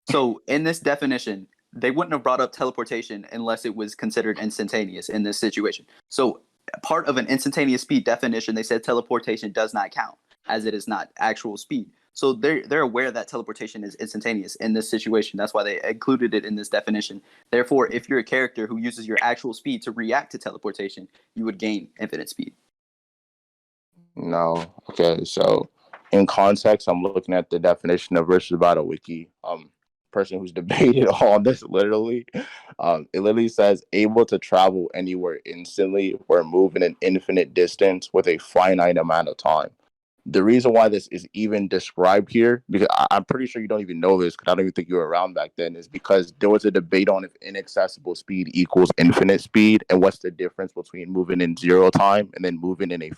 so in this definition, they wouldn't have brought up teleportation unless it was considered instantaneous in this situation. So part of an instantaneous speed definition, they said teleportation does not count as it is not actual speed. So they're aware that teleportation is instantaneous in this situation. That's why they included it in this definition. Therefore, if you're a character who uses your actual speed to react to teleportation, you would gain infinite speed. No. Okay, so in context, I'm looking at the definition of versus Battle Wiki. Person who's debated on this literally. It literally says able to travel anywhere instantly or move in an infinite distance with a finite amount of time. The reason why this is even described here, because I'm pretty sure you don't even know this, because I don't even think you were around back then, is because there was a debate on if inaccessible speed equals infinite speed, and what's the difference between moving in 0 time and then moving in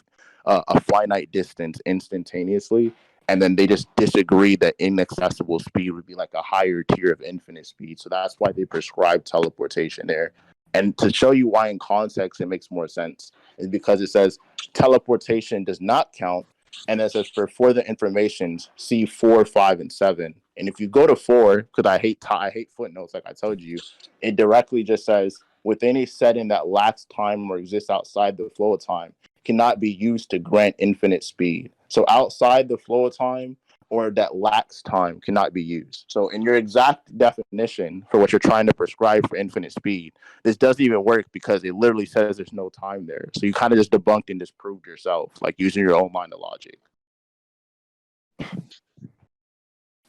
a finite distance instantaneously. And then they just disagreed that inaccessible speed would be like a higher tier of infinite speed. So that's why they prescribed teleportation there. And to show you why in context it makes more sense is because it says teleportation does not count. And it says for further information, see 4, 5, and 7. And if you go to 4, because I hate footnotes, like I told you, it directly just says within a setting that lacks time or exists outside the flow of time, cannot be used to grant infinite speed. So outside the flow of time, or that lacks time cannot be used. So in your exact definition for what you're trying to prescribe for infinite speed, this doesn't even work because it literally says there's no time there. So you kind of just debunked and disproved yourself, like using your own line of logic.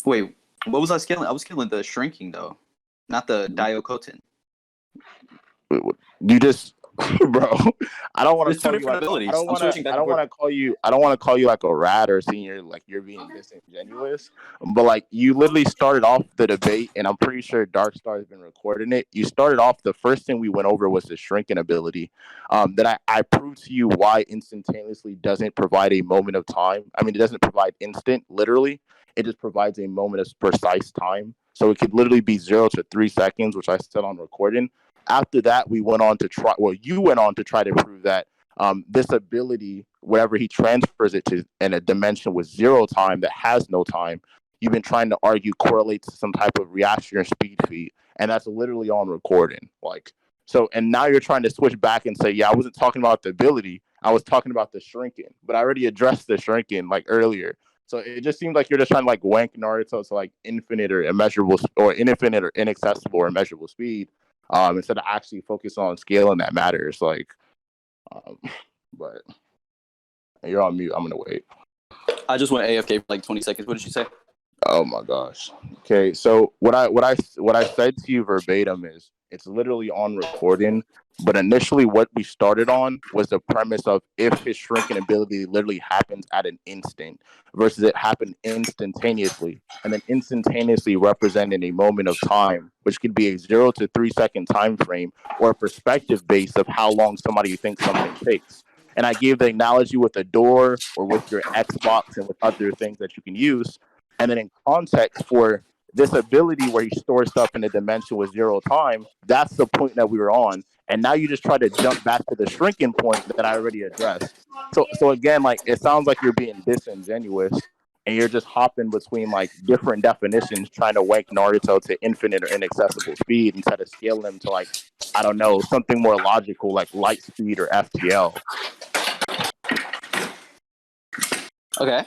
Wait, what was I scaling? I was scaling the shrinking though, not the Diokoten. You just, bro. I don't want There's to two call you different like. abilities. I don't want to. I don't want to call you. I don't want to call you like a rat or senior. Like you're being disingenuous. But like you literally started off the debate, and I'm pretty sure Dark Star has been recording it. You started off. The first thing we went over was the shrinking ability. That I proved to you why instantaneously doesn't provide a moment of time. I mean, it doesn't provide instant. Literally, it just provides a moment of precise time. So it could literally be 0 to 3 seconds, which I said on recording. After that, we went on to try. Well, you went on to try to prove that this ability, whatever he transfers it to, in a dimension with 0 time that has no time, you've been trying to argue correlates to some type of reaction or speed feat, and that's literally on recording. Like so, and now you're trying to switch back and say, yeah, I wasn't talking about the ability, I was talking about the shrinking, but I already addressed the shrinking like earlier. So it just seems like you're just trying to like wank Naruto to like infinite or immeasurable or infinite or inaccessible or immeasurable speed. Instead of actually focus on scaling that matters. Like, but you're on mute. I'm gonna wait. I just went AFK for like 20 seconds. What did you say? Oh my gosh. Okay, so what I said to you verbatim is it's literally on recording. But initially, what we started on was the premise of if his shrinking ability literally happens at an instant versus it happened instantaneously, and then instantaneously representing a moment of time, which could be a 0 to 3 second time frame or a perspective base of how long somebody thinks something takes. And I gave the analogy with a door or with your Xbox and with other things that you can use. And then in context for this ability where he stores stuff in a dimension with 0 time, that's the point that we were on. And now you just try to jump back to the shrinking point that I already addressed. So again, like it sounds like you're being disingenuous and you're just hopping between like different definitions, trying to wank Naruto to infinite or inaccessible speed instead of scaling him to like, I don't know, something more logical like light speed or FTL. Okay.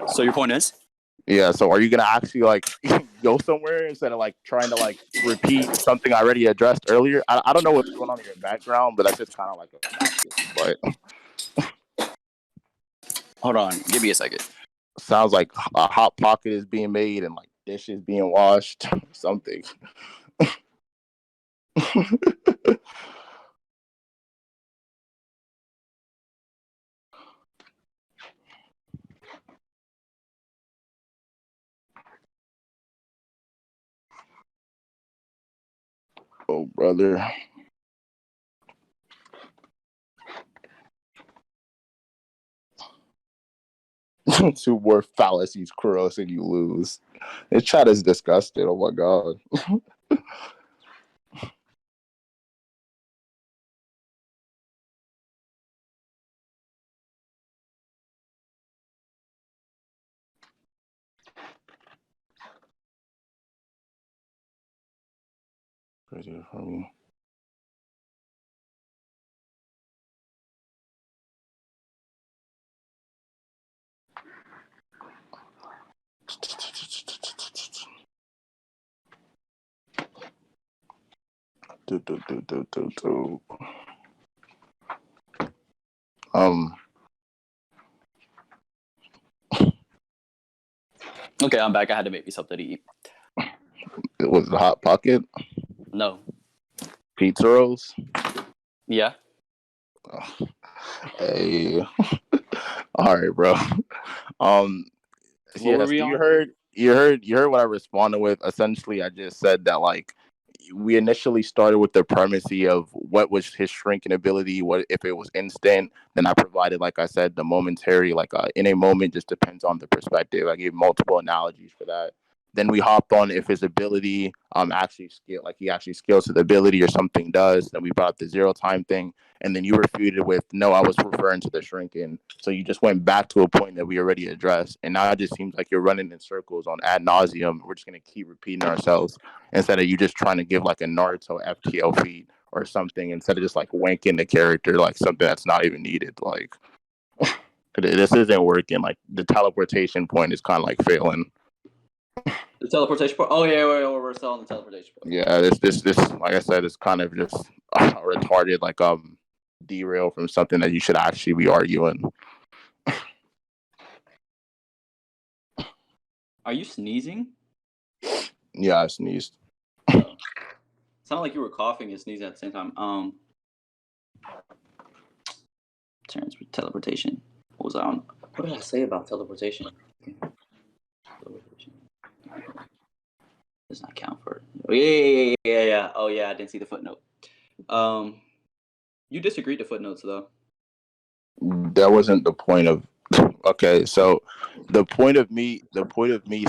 So your point is? Yeah, so are you gonna actually like go somewhere instead of like trying to like repeat something I already addressed earlier? I don't know what's going on in your background, but that's just kind of like a vacuum. But Hold on, give me a second. sounds like a hot pocket is being made and like dishes being washed, something. Oh, brother. Two more fallacies, Kruos, and you lose. This chat is disgusting. Oh my god. Crazy for me. Do. Okay, I'm back. I had to make me something to eat. It was the hot pocket. No. Pizza rolls. Yeah. Oh. Hey. All right, bro. What were we on? You heard what I responded with. Essentially, I just said that like we initially started with the premise of what was his shrinking ability, what if it was instant. Then I provided, like I said, the momentary, like in a moment, just depends on the perspective. I gave multiple analogies for that. Then we hopped on if his ability actually scale, like he actually scales to the ability or something does. Then we brought up the 0 time thing, and then you refuted with no, I was referring to the shrinking. So you just went back to a point that we already addressed, and now it just seems like you're running in circles on ad nauseum. We're just gonna keep repeating ourselves instead of you just trying to give like a Naruto FTL feat or something instead of just like wanking the character like something that's not even needed. Like This isn't working. Like the teleportation point is kind of like failing. The teleportation point. Oh yeah, we're still on the teleportation point. Yeah, this like I said, it's kind of just retarded. Like derail from something that you should actually be arguing. Are you sneezing? Yeah, I sneezed. Sounded like you were coughing and sneezing at the same time. Turns with teleportation. What was I on? What did I say about teleportation? Teleportation. Does not count for. Oh, yeah. Oh yeah, I didn't see the footnote. You disagreed to footnotes though. That wasn't the point of. Okay, so the point of me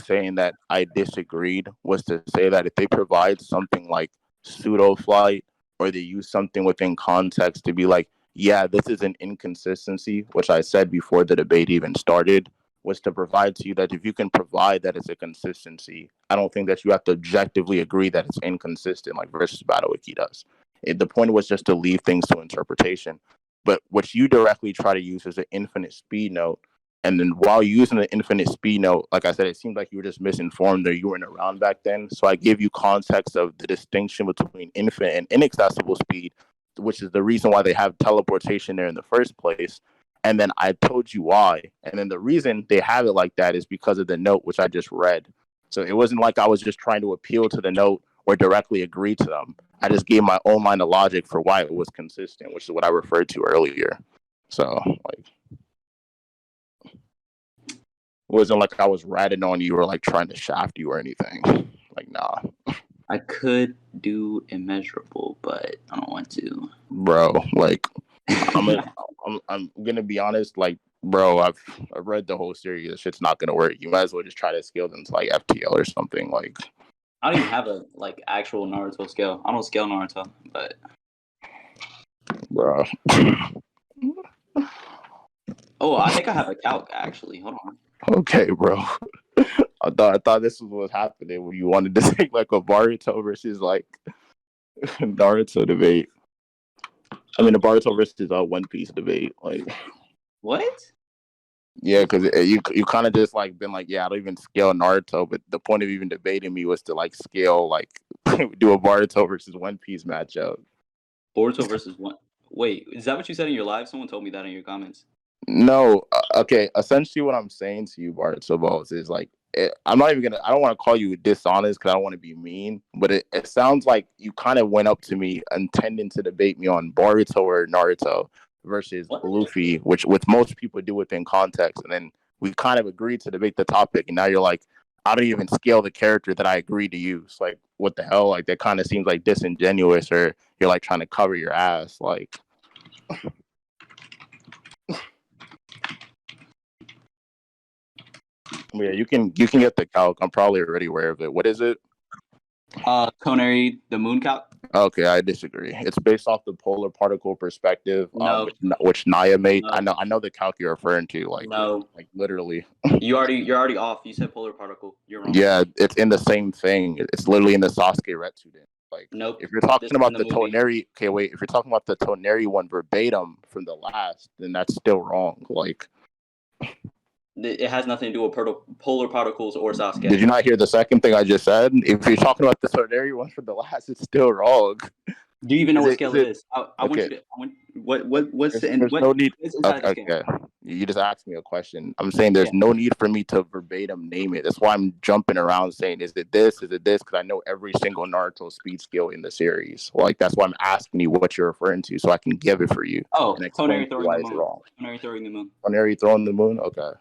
saying that I disagreed was to say that if they provide something like pseudo flight, or they use something within context to be like, yeah, this is an inconsistency, which I said before the debate even started, was to provide to you that if you can provide that it's a consistency, I don't think that you have to objectively agree that it's inconsistent, like versus Battle Wiki does. The point was just to leave things to interpretation. But what you directly try to use is an infinite speed note. And then while using the infinite speed note, like I said, it seemed like you were just misinformed or you weren't around back then. So I give you context of the distinction between infinite and inaccessible speed, which is the reason why they have teleportation there in the first place. And then I told you why. And then the reason they have it like that is because of the note, which I just read. So it wasn't like I was just trying to appeal to the note or directly agree to them. I just gave my own line of logic for why it was consistent, which is what I referred to earlier. So, like, it wasn't like I was ratting on you or like trying to shaft you or anything. Like, nah. I could do immeasurable, but I don't want to. Bro, like, I'm gonna be honest. Like, bro, I've read the whole series. This shit's not gonna work. You might as well just try to scale them to like FTL or something. Like, I don't even have a like actual Naruto scale. I don't scale Naruto, but bro. Oh, I think I have a calc actually. Hold on. Okay, bro. I thought this was what happening when you wanted to take like a Boruto versus like Naruto debate. I mean, a Boruto versus One Piece debate. Like, what? Yeah, because you kind of just like been like, yeah, I don't even scale Naruto, but the point of even debating me was to like scale like do a Boruto versus One Piece matchup. Boruto versus one. Wait, is that what you said in your live? Someone told me that in your comments. No, okay. Essentially, what I'm saying to you, Boruto, is like I'm not even gonna. I don't want to call you dishonest because I don't want to be mean, but it sounds like you kind of went up to me intending to debate me on Boruto or Naruto versus Luffy, which with most people do within context, and then we kind of agreed to debate the topic, and now you're like, I don't even scale the character that I agreed to use. Like, what the hell? Like, that kind of seems like disingenuous, or you're like trying to cover your ass, like. Yeah, you can get the calc. I'm probably already aware of it. What is it? Conary, the moon calc. Okay, I disagree. It's based off the polar particle perspective, No. which Naya made. No. I know the calc you're referring to. Like, no, like literally. You're already off. You said polar particle. You're wrong. Yeah, it's in the same thing. It's literally in the Sasuke Retsuden. Like, nope. If you're talking about the Toneri, okay, wait. If you're talking about the Toneri one verbatim from the last, then that's still wrong. Like. It has nothing to do with polar particles or Sasuke. Did you not hear the second thing I just said? If you're talking about the Toneri one from the last, it's still wrong. Do you even know what scale it is? I want you to. What's the end? There's no need. Okay. You just asked me a question. I'm saying there's no need for me to verbatim name it. That's why I'm jumping around saying, is it this? Is it this? Because I know every single Naruto speed skill in the series. Like, that's why I'm asking you what you're referring to, so I can give it for you. Oh, Toneri throwing the moon. Toneri throwing the moon. Toneri throwing the moon. Okay.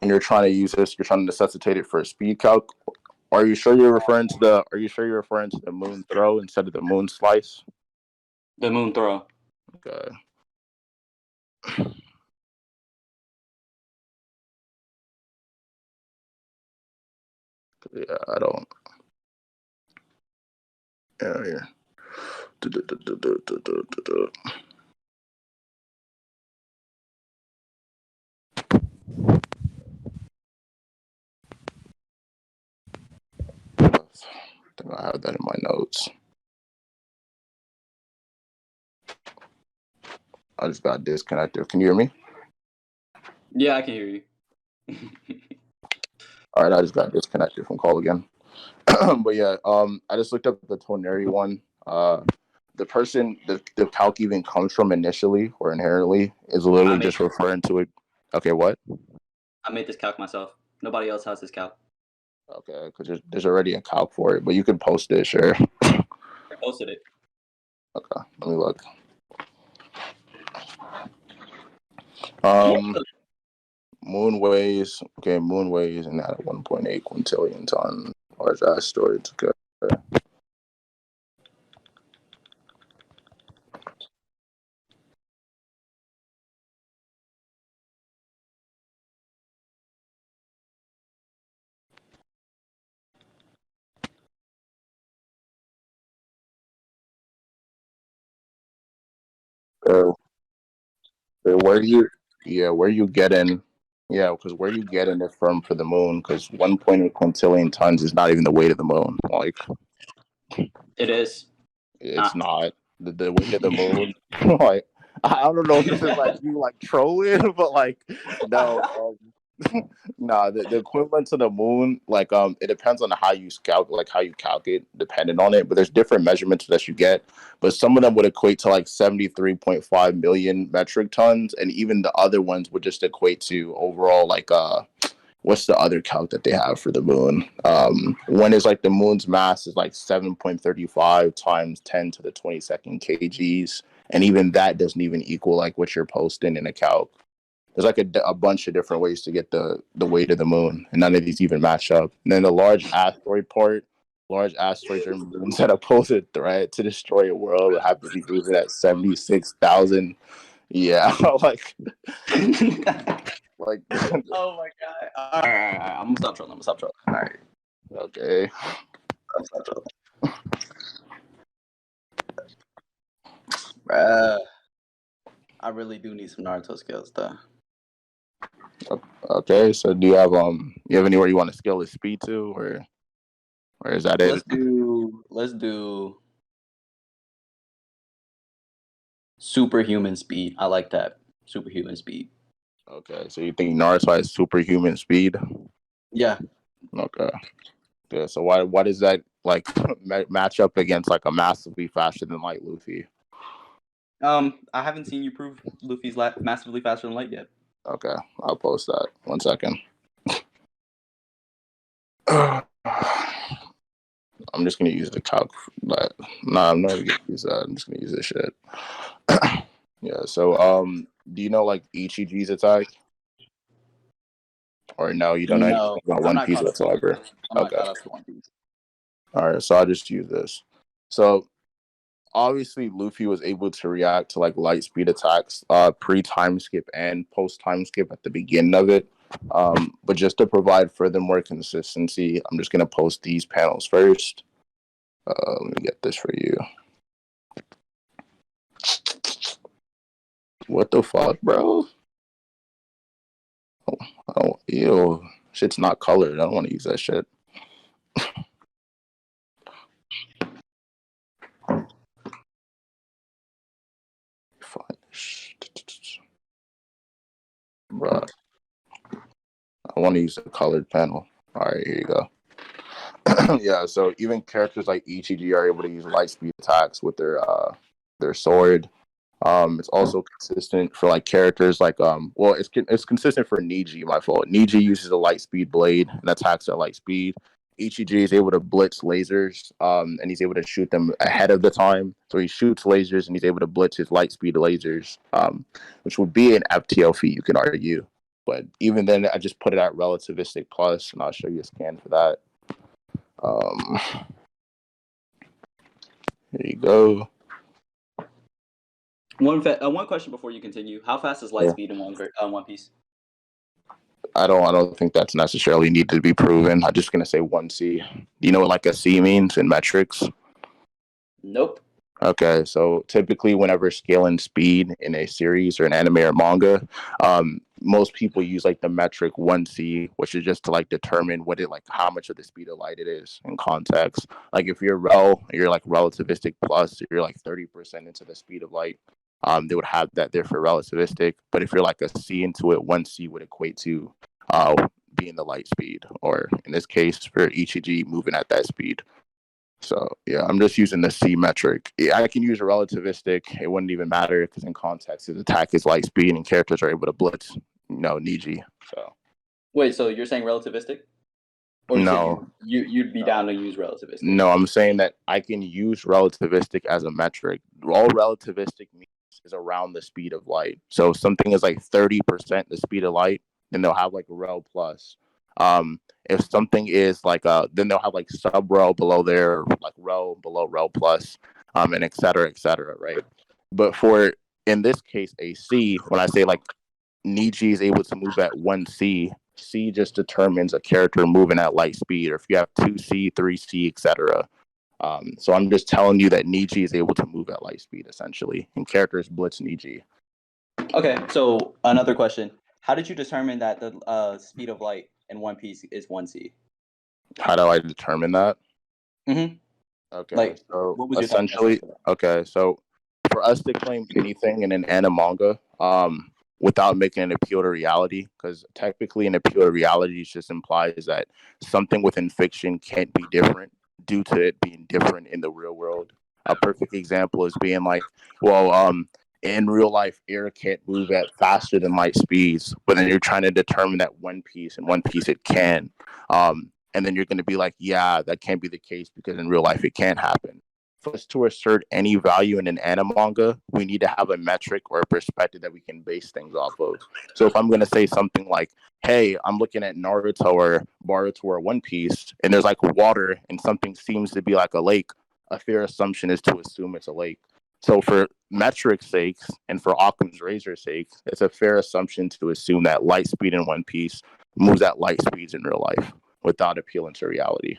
And you're trying to use this. You're trying to necessitate it for a speed calc. Are you sure you're referring to the moon throw instead of the moon slice? The moon throw. Okay. Yeah, I don't. Yeah. I think I have that in my notes. I just got disconnected. Can you hear me? Yeah, I can hear you. All right, I just got disconnected from call again. But yeah, I just looked up the Toneri one. The person the calc even comes from initially or inherently is literally just referring to it. Okay, what? I made this calc myself. Nobody else has this calc. Okay, because there's already a calc for it, but you can post it, sure. I posted it. Okay, let me look. Moonways. Okay, moonways and at 1.8 quintillion ton large asteroids. Okay. Where you getting? Yeah, because where you getting it from for the moon? Because 1.8 quintillion tons is not even the weight of the moon. Like, it is. It's not the weight of the moon. Like, I don't know if this is like you like trolling, but like, no. Nah, the equivalent to the moon, like it depends on how you calculate, depending on it. But there's different measurements that you get. But some of them would equate to like 73.5 million metric tons, and even the other ones would just equate to overall like what's the other calc that they have for the moon? One is like the moon's mass is like 7.35 times 10 to the 22nd kgs, and even that doesn't even equal like what you're posting in a calc. There's like a bunch of different ways to get the weight of the moon, and none of these even match up. And then the large asteroid part, large asteroids are moons that pose a threat to destroy a world would have to be moving at 76,000. Yeah, like, like. Oh my god! All right. I'm gonna stop trolling. All right. Okay. I'm stop trolling. Bruh. I really do need some Naruto skills though. Okay, so do you have anywhere you want to scale his speed to, or is that it? Let's do superhuman speed. I like that. Superhuman speed. Okay, so you think Naruto has superhuman speed? Yeah. Okay. Yeah. So why does that like match up against like a massively faster than light Luffy? I haven't seen you prove Luffy's massively faster than light yet. Okay, I'll post that. 1 second. I'm just gonna use the calc. But I'm not gonna use that. I'm just gonna use this shit. Yeah. So do you know like Ichiji's attack? Or no, you don't know anything about One Piece whatsoever. I'm not caught up to One Piece. All right, so I'll just use this. So obviously Luffy was able to react to like light speed attacks pre-time skip and post-time skip at the beginning of it. But just to provide further more consistency, I'm just gonna post these panels first. Let me get this for you. What the fuck, bro? Oh, ew. Shit's not colored. I don't want to use that shit. Fine. Bruh. I want to use a colored panel. All right, here you go. Yeah, so even characters like Ichiji are able to use light speed attacks with their sword. It's also consistent for like characters like it's consistent for Niji. My fault. Niji uses a light speed blade and attacks at light speed. Ichiji is able to blitz lasers, and he's able to shoot them ahead of the time. So he shoots lasers and he's able to blitz his light speed lasers, which would be an FTL feat, you can argue. But even then, I just put it at relativistic plus, and I'll show you a scan for that. Here you go. One question before you continue: how fast is light speed in One Piece? I don't think that's necessarily needed to be proven. I'm just gonna say 1C. Do you know what like a C means in metrics? Nope. Okay, so typically whenever scaling speed in a series or an anime or manga, most people use like the metric 1C, which is just to like determine what it like how much of the speed of light it is in context. Like if you're like relativistic plus, you're like 30% into the speed of light. they would have that there for relativistic. But if you're like a C into it, 1C would equate to being the light speed, or in this case for Ichiji moving at that speed. So yeah, I'm just using the C metric. Yeah, I can use a relativistic. It wouldn't even matter because in context, his attack is light speed and characters are able to blitz, Niji. So Wait, so you're saying relativistic? Or no, you'd be down to use relativistic? no, I'm saying that I can use relativistic as a metric. All relativistic means is around the speed of light. So if something is like 30% the speed of light, then they'll have like rel plus. If something is like then they'll have like sub rel below there, like rel below rel plus, and et cetera, right? But for in this case a C, when I say like Niji is able to move at 1C, C just determines a character moving at light speed, or if you have 2C, 3C, etc. So I'm just telling you that Niji is able to move at light speed, essentially, and characters blitz Niji. Okay, so another question. How did you determine that the speed of light in One Piece is 1C? How do I determine that? Mm-hmm. Okay, like, so what was your essentially, okay, so for us to claim anything in an anime manga, without making an appeal to reality, because technically an appeal to reality just implies that something within fiction can't be different due to it being different in the real world. A perfect example is being like, well, in real life, air can't move at faster than light speeds, but then you're trying to determine that One Piece it can. And then you're going to be like, yeah, that can't be the case because in real life it can't happen. For us to assert any value in an anime manga, we need to have a metric or a perspective that we can base things off of. So if I'm going to say something like, hey, I'm looking at Naruto or Boruto or One Piece, and there's like water and something seems to be like a lake, a fair assumption is to assume it's a lake. So for metric sakes and for Occam's razor's sake, it's a fair assumption to assume that light speed in One Piece moves at light speeds in real life without appealing to reality.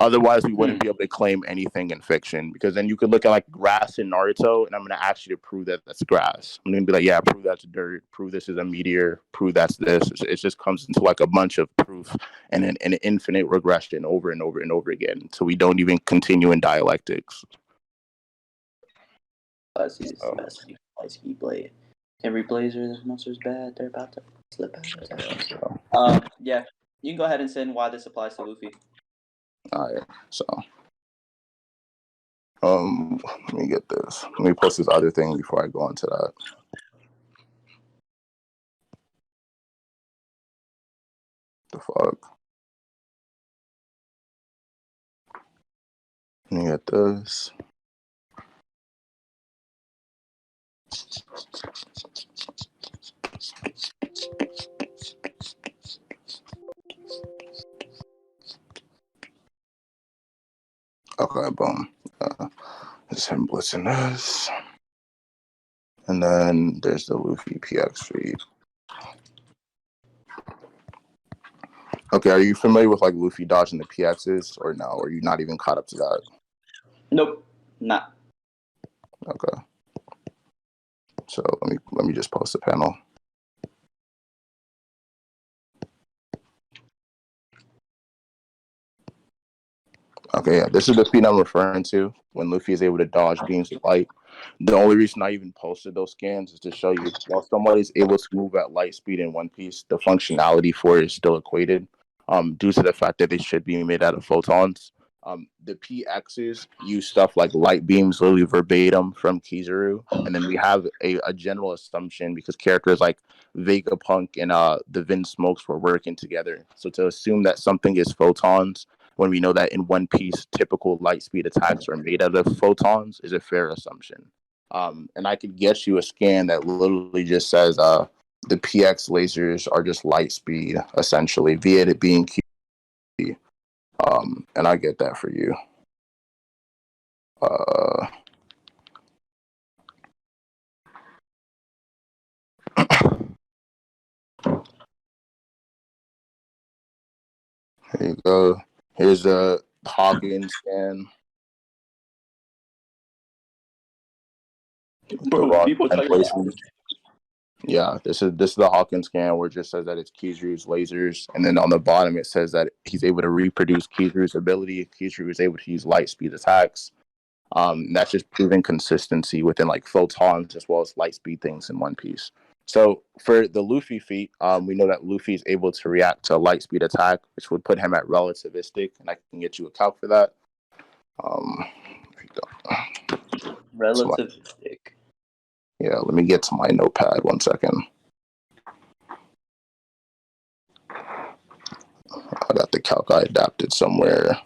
Otherwise, we wouldn't be able to claim anything in fiction, because then you could look at like grass in Naruto, and I'm going to ask you to prove that that's grass. I'm going to be like, yeah, prove that's dirt, prove this is a meteor, prove that's this. It just comes into like a bunch of proof and an infinite regression over and over and over again. So we don't even continue in dialectics. Spicy blade. Every blazer this monster's bad. They're about to slip out. Yeah, you can go ahead and send why this applies to Luffy. All right, so let me get this. Let me post this other thing before I go into that. The fuck? Let me get this. Okay, boom. It's him blitzing this. And then there's the Luffy PX feed. Okay, are you familiar with like Luffy dodging the PXs or no? Or are you not even caught up to that? Nope, not. Okay. So let me just post the panel. Okay, yeah, this is the feat I'm referring to when Luffy is able to dodge beams of light. The only reason I even posted those scans is to show you while somebody is able to move at light speed in One Piece, the functionality for it is still equated due to the fact that they should be made out of photons. The PXs use stuff like light beams, literally verbatim from Kizaru, and then we have a general assumption because characters like Vegapunk and the Vin Smokes were working together. So to assume that something is photons when we know that in One Piece, typical light speed attacks are made out of photons is a fair assumption. And I could get you a scan that literally just says the PX lasers are just light speed, essentially, via it being Q. And I get that for you. Here you go. Here's a Hawkins scan. Bro, people yeah, this is the Hawkins scan where it just says that it's Kizaru's lasers, and then on the bottom it says that he's able to reproduce Kizaru's ability. Kizaru is able to use light speed attacks. That's just proving consistency within like photons as well as light speed things in One Piece. So for the Luffy feat, we know that Luffy is able to react to a light speed attack, which would put him at relativistic, and I can get you a calc for that. Here you go. Relativistic. Yeah, let me get to my notepad 1 second. I got the calc I adapted somewhere.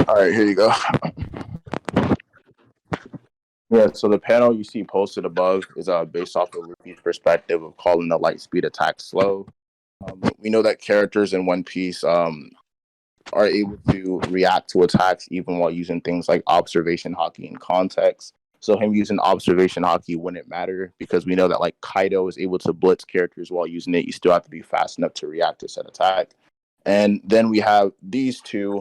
All right, here you go. Yeah, so the panel you see posted above is based off of Luffy's perspective of calling the light speed attack slow. We know that characters in One Piece are able to react to attacks even while using things like observation hockey and context. So him using observation hockey wouldn't matter because we know that like Kaido is able to blitz characters while using it. You still have to be fast enough to react to said attack. And then we have these two,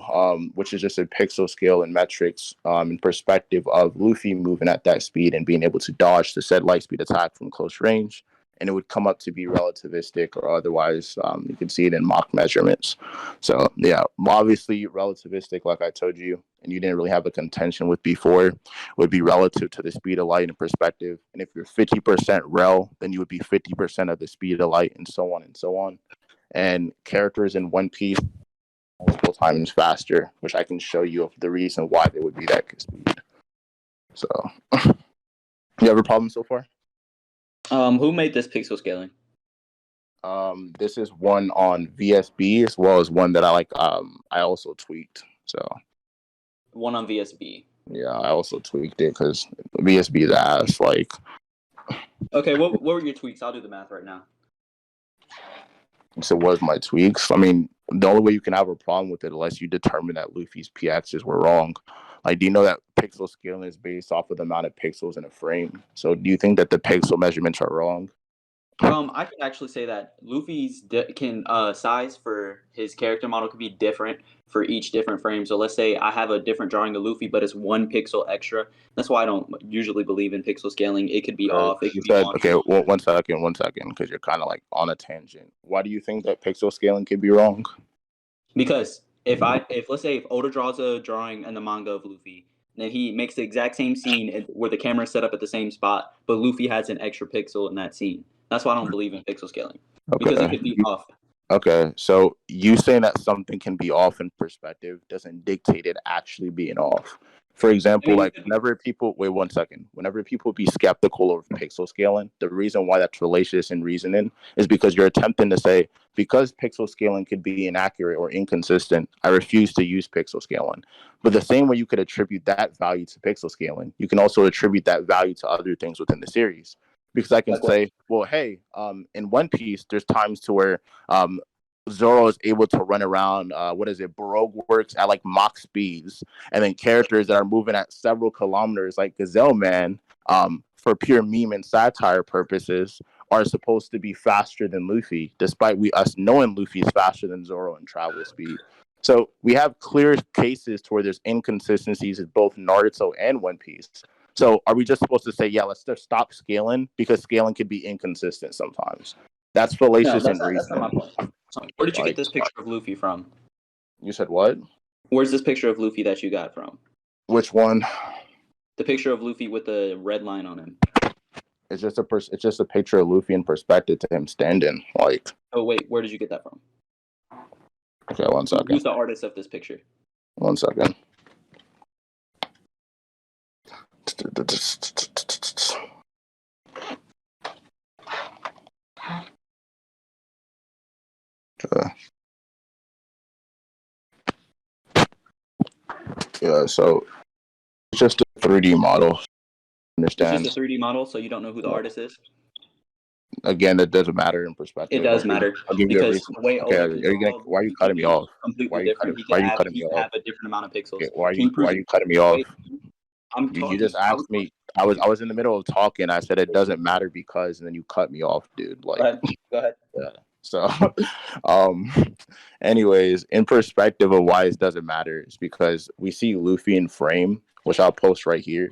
which is just a pixel scale and metrics in perspective of Luffy moving at that speed and being able to dodge the said light speed attack from close range. And it would come up to be relativistic, or otherwise you can see it in mock measurements. So yeah, obviously relativistic, like I told you, and you didn't really have a contention with before, would be relative to the speed of light in perspective. And if you're 50% rel, then you would be 50% of the speed of light, and so on and so on. And characters in One Piece multiple times faster, which I can show you of the reason why they would be that speed. So, you have a problem so far? Who made this pixel scaling? This is one on VSB as well as one that I also tweaked. So, one on VSB. Yeah, I also tweaked it because VSB is ass. Like, okay, what were your tweaks? I'll do the math right now. So was my tweaks. I mean, the only way you can have a problem with it unless you determine that Luffy's PXs were wrong. Like, do you know that pixel scaling is based off of the amount of pixels in a frame? So do you think that the pixel measurements are wrong? I can actually say that Luffy's size for his character model could be different for each different frame. So let's say I have a different drawing of Luffy, but it's 1 pixel extra. That's why I don't usually believe in pixel scaling. It could be off. It could be on. Okay, well, 1 second, because you're kind of like on a tangent. Why do you think that pixel scaling could be wrong? Because if let's say if Oda draws a drawing in the manga of Luffy, then he makes the exact same scene where the camera is set up at the same spot, but Luffy has an extra pixel in that scene. That's why I don't believe in pixel scaling. Okay. Because it could be off. Okay, so you saying that something can be off in perspective doesn't dictate it actually being off. For example, whenever people be skeptical of pixel scaling, the reason why that's fallacious in reasoning is because you're attempting to say, because pixel scaling could be inaccurate or inconsistent, I refuse to use pixel scaling. But the same way you could attribute that value to pixel scaling, you can also attribute that value to other things within the series. Because I can say, well, hey, in One Piece, there's times to where Zoro is able to run around, Baroque works at like Mach speeds. And then characters that are moving at several kilometers, like Gazelle Man, for pure meme and satire purposes, are supposed to be faster than Luffy, despite us knowing Luffy is faster than Zoro in travel speed. So we have clear cases to where there's inconsistencies in both Naruto and One Piece. So are we just supposed to say, yeah, let's just stop scaling because scaling could be inconsistent sometimes? That's fallacious and reason. That's not my point. Where did you get this picture of Luffy from? You said what? Where's this picture of Luffy that you got from? Which one? The picture of Luffy with the red line on him. It's just a picture of Luffy in perspective to him standing. Like. Oh wait, where did you get that from? Okay, 1 second. Who's the artist of this picture? 1 second. Yeah, so it's just a 3D model. Understand? It's just a 3D model, so you don't know who the artist is? Again, it doesn't matter in perspective. It does matter. I'll give you a reason. Why are you cutting me off? Why are you cutting me off? Have a different amount of pixels. Okay, why are you cutting me off? You just asked me. I was in the middle of talking. I said it doesn't matter because, and then you cut me off, dude. Like, Go ahead. yeah. So, um, anyways, in perspective of why it doesn't matter is because we see Luffy in frame, which I'll post right here.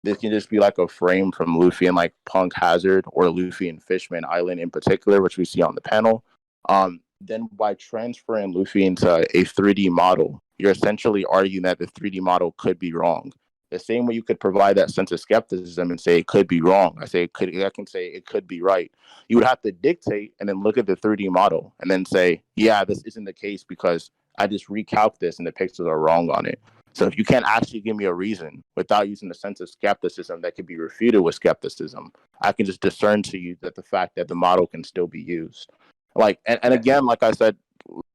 This can just be like a frame from Luffy and like Punk Hazard or Luffy and Fishman Island in particular, which we see on the panel. Then by transferring Luffy into a 3D model, you're essentially arguing that the 3D model could be wrong. The same way you could provide that sense of skepticism and say it could be wrong. I can say it could be right. You would have to dictate and then look at the 3D model and then say, yeah, this isn't the case because I just recalc this and the pixels are wrong on it. So if you can't actually give me a reason without using the sense of skepticism that could be refuted with skepticism, I can just discern to you that the fact that the model can still be used. Like, and again, like I said,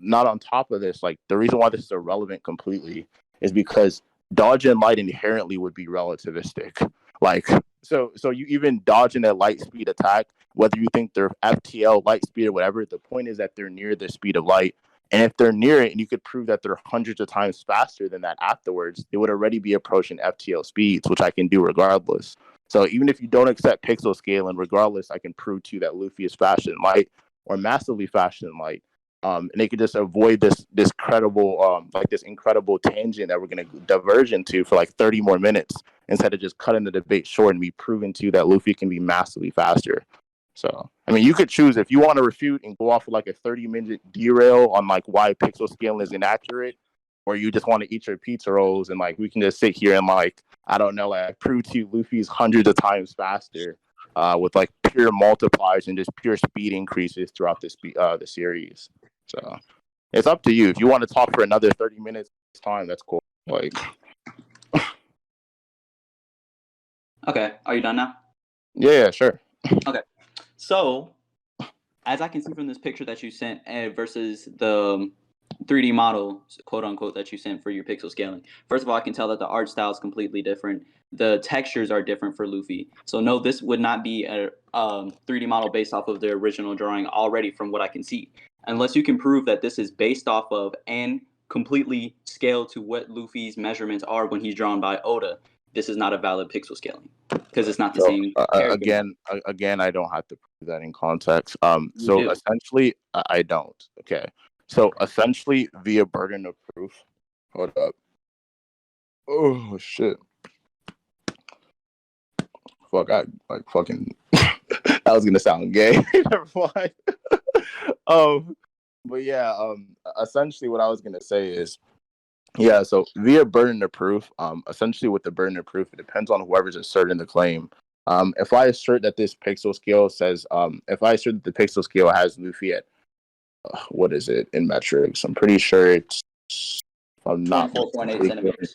not on top of this, like the reason why this is irrelevant completely is because dodge and light inherently would be relativistic. Like, so you even dodging a light speed attack, whether you think they're FTL, light speed, or whatever, the point is that they're near the speed of light. And if they're near it and you could prove that they're hundreds of times faster than that afterwards, they would already be approaching FTL speeds, which I can do regardless. So even if you don't accept pixel scaling, regardless, I can prove to you that Luffy is faster than light or massively faster than light. And they could just avoid this credible, this incredible tangent that we're going to diverge into for like 30 more minutes instead of just cutting the debate short and be proven to you that Luffy can be massively faster. So, I mean, you could choose if you want to refute and go off with like a 30-minute derail on like why pixel scaling is inaccurate, or you just want to eat your pizza rolls and like we can just sit here and like, I don't know, like prove to you Luffy's hundreds of times faster with like pure multipliers and just pure speed increases throughout the series. So it's up to you. If you want to talk for another 30 minutes time, that's cool. Like, Okay, are you done now? Yeah, sure. Okay, so as I can see from this picture that you sent versus the 3D model, quote unquote, that you sent for your pixel scaling. First of all, I can tell that the art style is completely different. The textures are different for Luffy. So no, this would not be a 3D model based off of the original drawing already from what I can see. Unless you can prove that this is based off of and completely scaled to what Luffy's measurements are when he's drawn by Oda, this is not a valid pixel scaling because it's not the same character. Again, I don't have to prove that in context. So essentially, I don't. Okay. So essentially, via burden of proof. Hold up. Oh shit. Fuck, I like fucking. That was gonna sound gay. Never mind. But yeah. Essentially, what I was gonna say is, yeah. So via burden of proof. Essentially, with the burden of proof, it depends on whoever's asserting the claim. If I assert that this pixel scale says, if I assert that the pixel scale has Luffy at what is it in metrics? I'm pretty sure it's. I'm not 4.8 centimeters.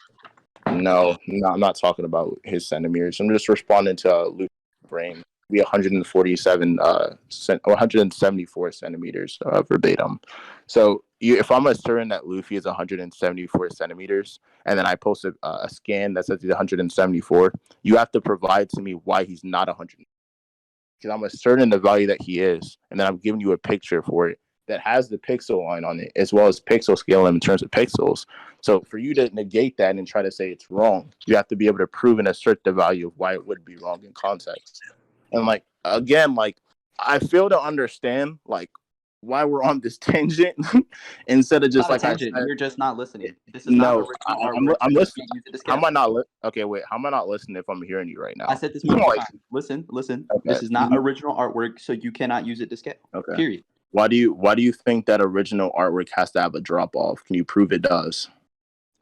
No, I'm not talking about his centimeters. I'm just responding to Luffy's brain. Be 174 centimeters verbatim. So if I'm asserting that Luffy is 174 centimeters, and then I post a scan that says he's 174, you have to provide to me why he's not 100. Because I'm asserting the value that he is, and then I'm giving you a picture for it that has the pixel line on it, as well as pixel scale in terms of pixels. So for you to negate that and try to say it's wrong, you have to be able to prove and assert the value of why it would be wrong in context. And like, again, like I fail to understand like why we're on this tangent instead of just Not like a tangent. You're just not listening. This is no, not original artwork. I'm listening. How am I not okay, wait. How am I not listening if I'm hearing you right now? I said this multiple times. Listen. Okay. This is not original artwork, so you cannot use it to scale. Okay. Period. Why do you think that original artwork has to have a drop off? Can you prove it does?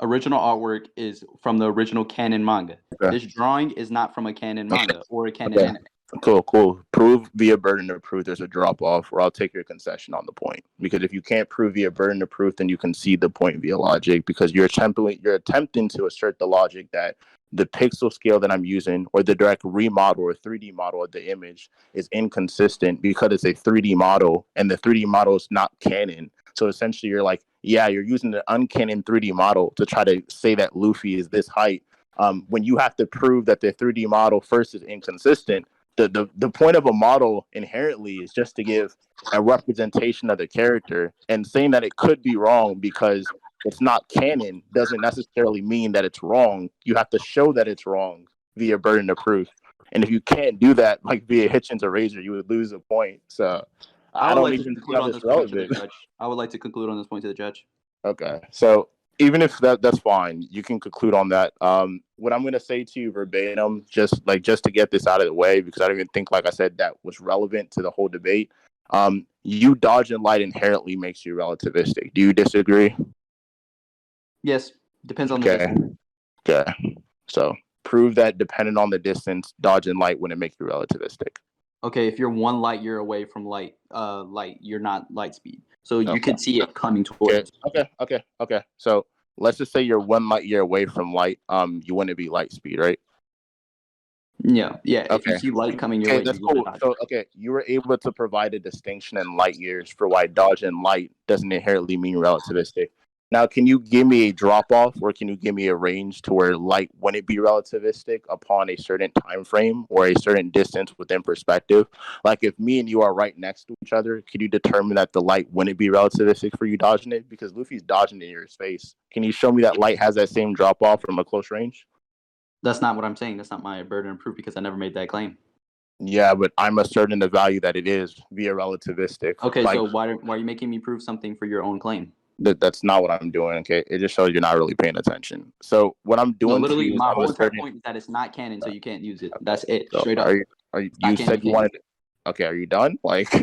Original artwork is from the original Canon manga. Okay. This drawing is not from a Canon manga or a Canon anime. Cool. Prove via burden of proof there's a drop off, or I'll take your concession on the point. Because if you can't prove via burden of proof, then you concede the point via logic. Because you're attempting to assert the logic that the pixel scale that I'm using, or the direct remodel or 3D model of the image, is inconsistent because it's a 3D model, and the 3D model is not canon. So essentially, you're like, yeah, you're using the uncanon 3D model to try to say that Luffy is this height. When you have to prove that the 3D model first is inconsistent. The point of a model inherently is just to give a representation of the character, and saying that it could be wrong because it's not canon doesn't necessarily mean that it's wrong. You have to show that it's wrong via burden of proof. And if you can't do that, like via Hitchens or Razor, you would lose a point. So I I would don't like to even see conclude how on this this point to the relevant. judge. I would like to conclude on this point to the judge. Okay, so even if that's fine, you can conclude on that. What I'm gonna say to you verbatim, just to get this out of the way, because I don't even think, like I said, that was relevant to the whole debate. You dodging light inherently makes you relativistic. Do you disagree? Yes, depends on the Okay. distance. Okay. So prove that depending on the distance, dodging light wouldn't make you relativistic. Okay, if you're 1 light year away from light, you're not light speed, so you could see it coming towards. Okay. So let's just say you're 1 light year away from light. You wouldn't be light speed, right? Yeah. Okay. If you see light coming your way, That's you cool. dodge. So you were able to provide a distinction in light years for why dodging light doesn't inherently mean relativistic. Now, can you give me a drop off, or can you give me a range to where light wouldn't be relativistic upon a certain time frame or a certain distance within perspective? Like if me and you are right next to each other, can you determine that the light wouldn't be relativistic for you dodging it? Because Luffy's dodging in your space. Can you show me that light has that same drop off from a close range? That's not what I'm saying. That's not my burden of proof because I never made that claim. Yeah, but I'm asserting the value that it is via relativistic. Okay, so why are you making me prove something for your own claim? That's not what I'm doing. Okay, it just shows you're not really paying attention. So what I'm doing, literally, my whole entire asserting. point is that it's not canon, so you can't use it. That's it, So straight up. You said you wanted. Okay, are you done? Like,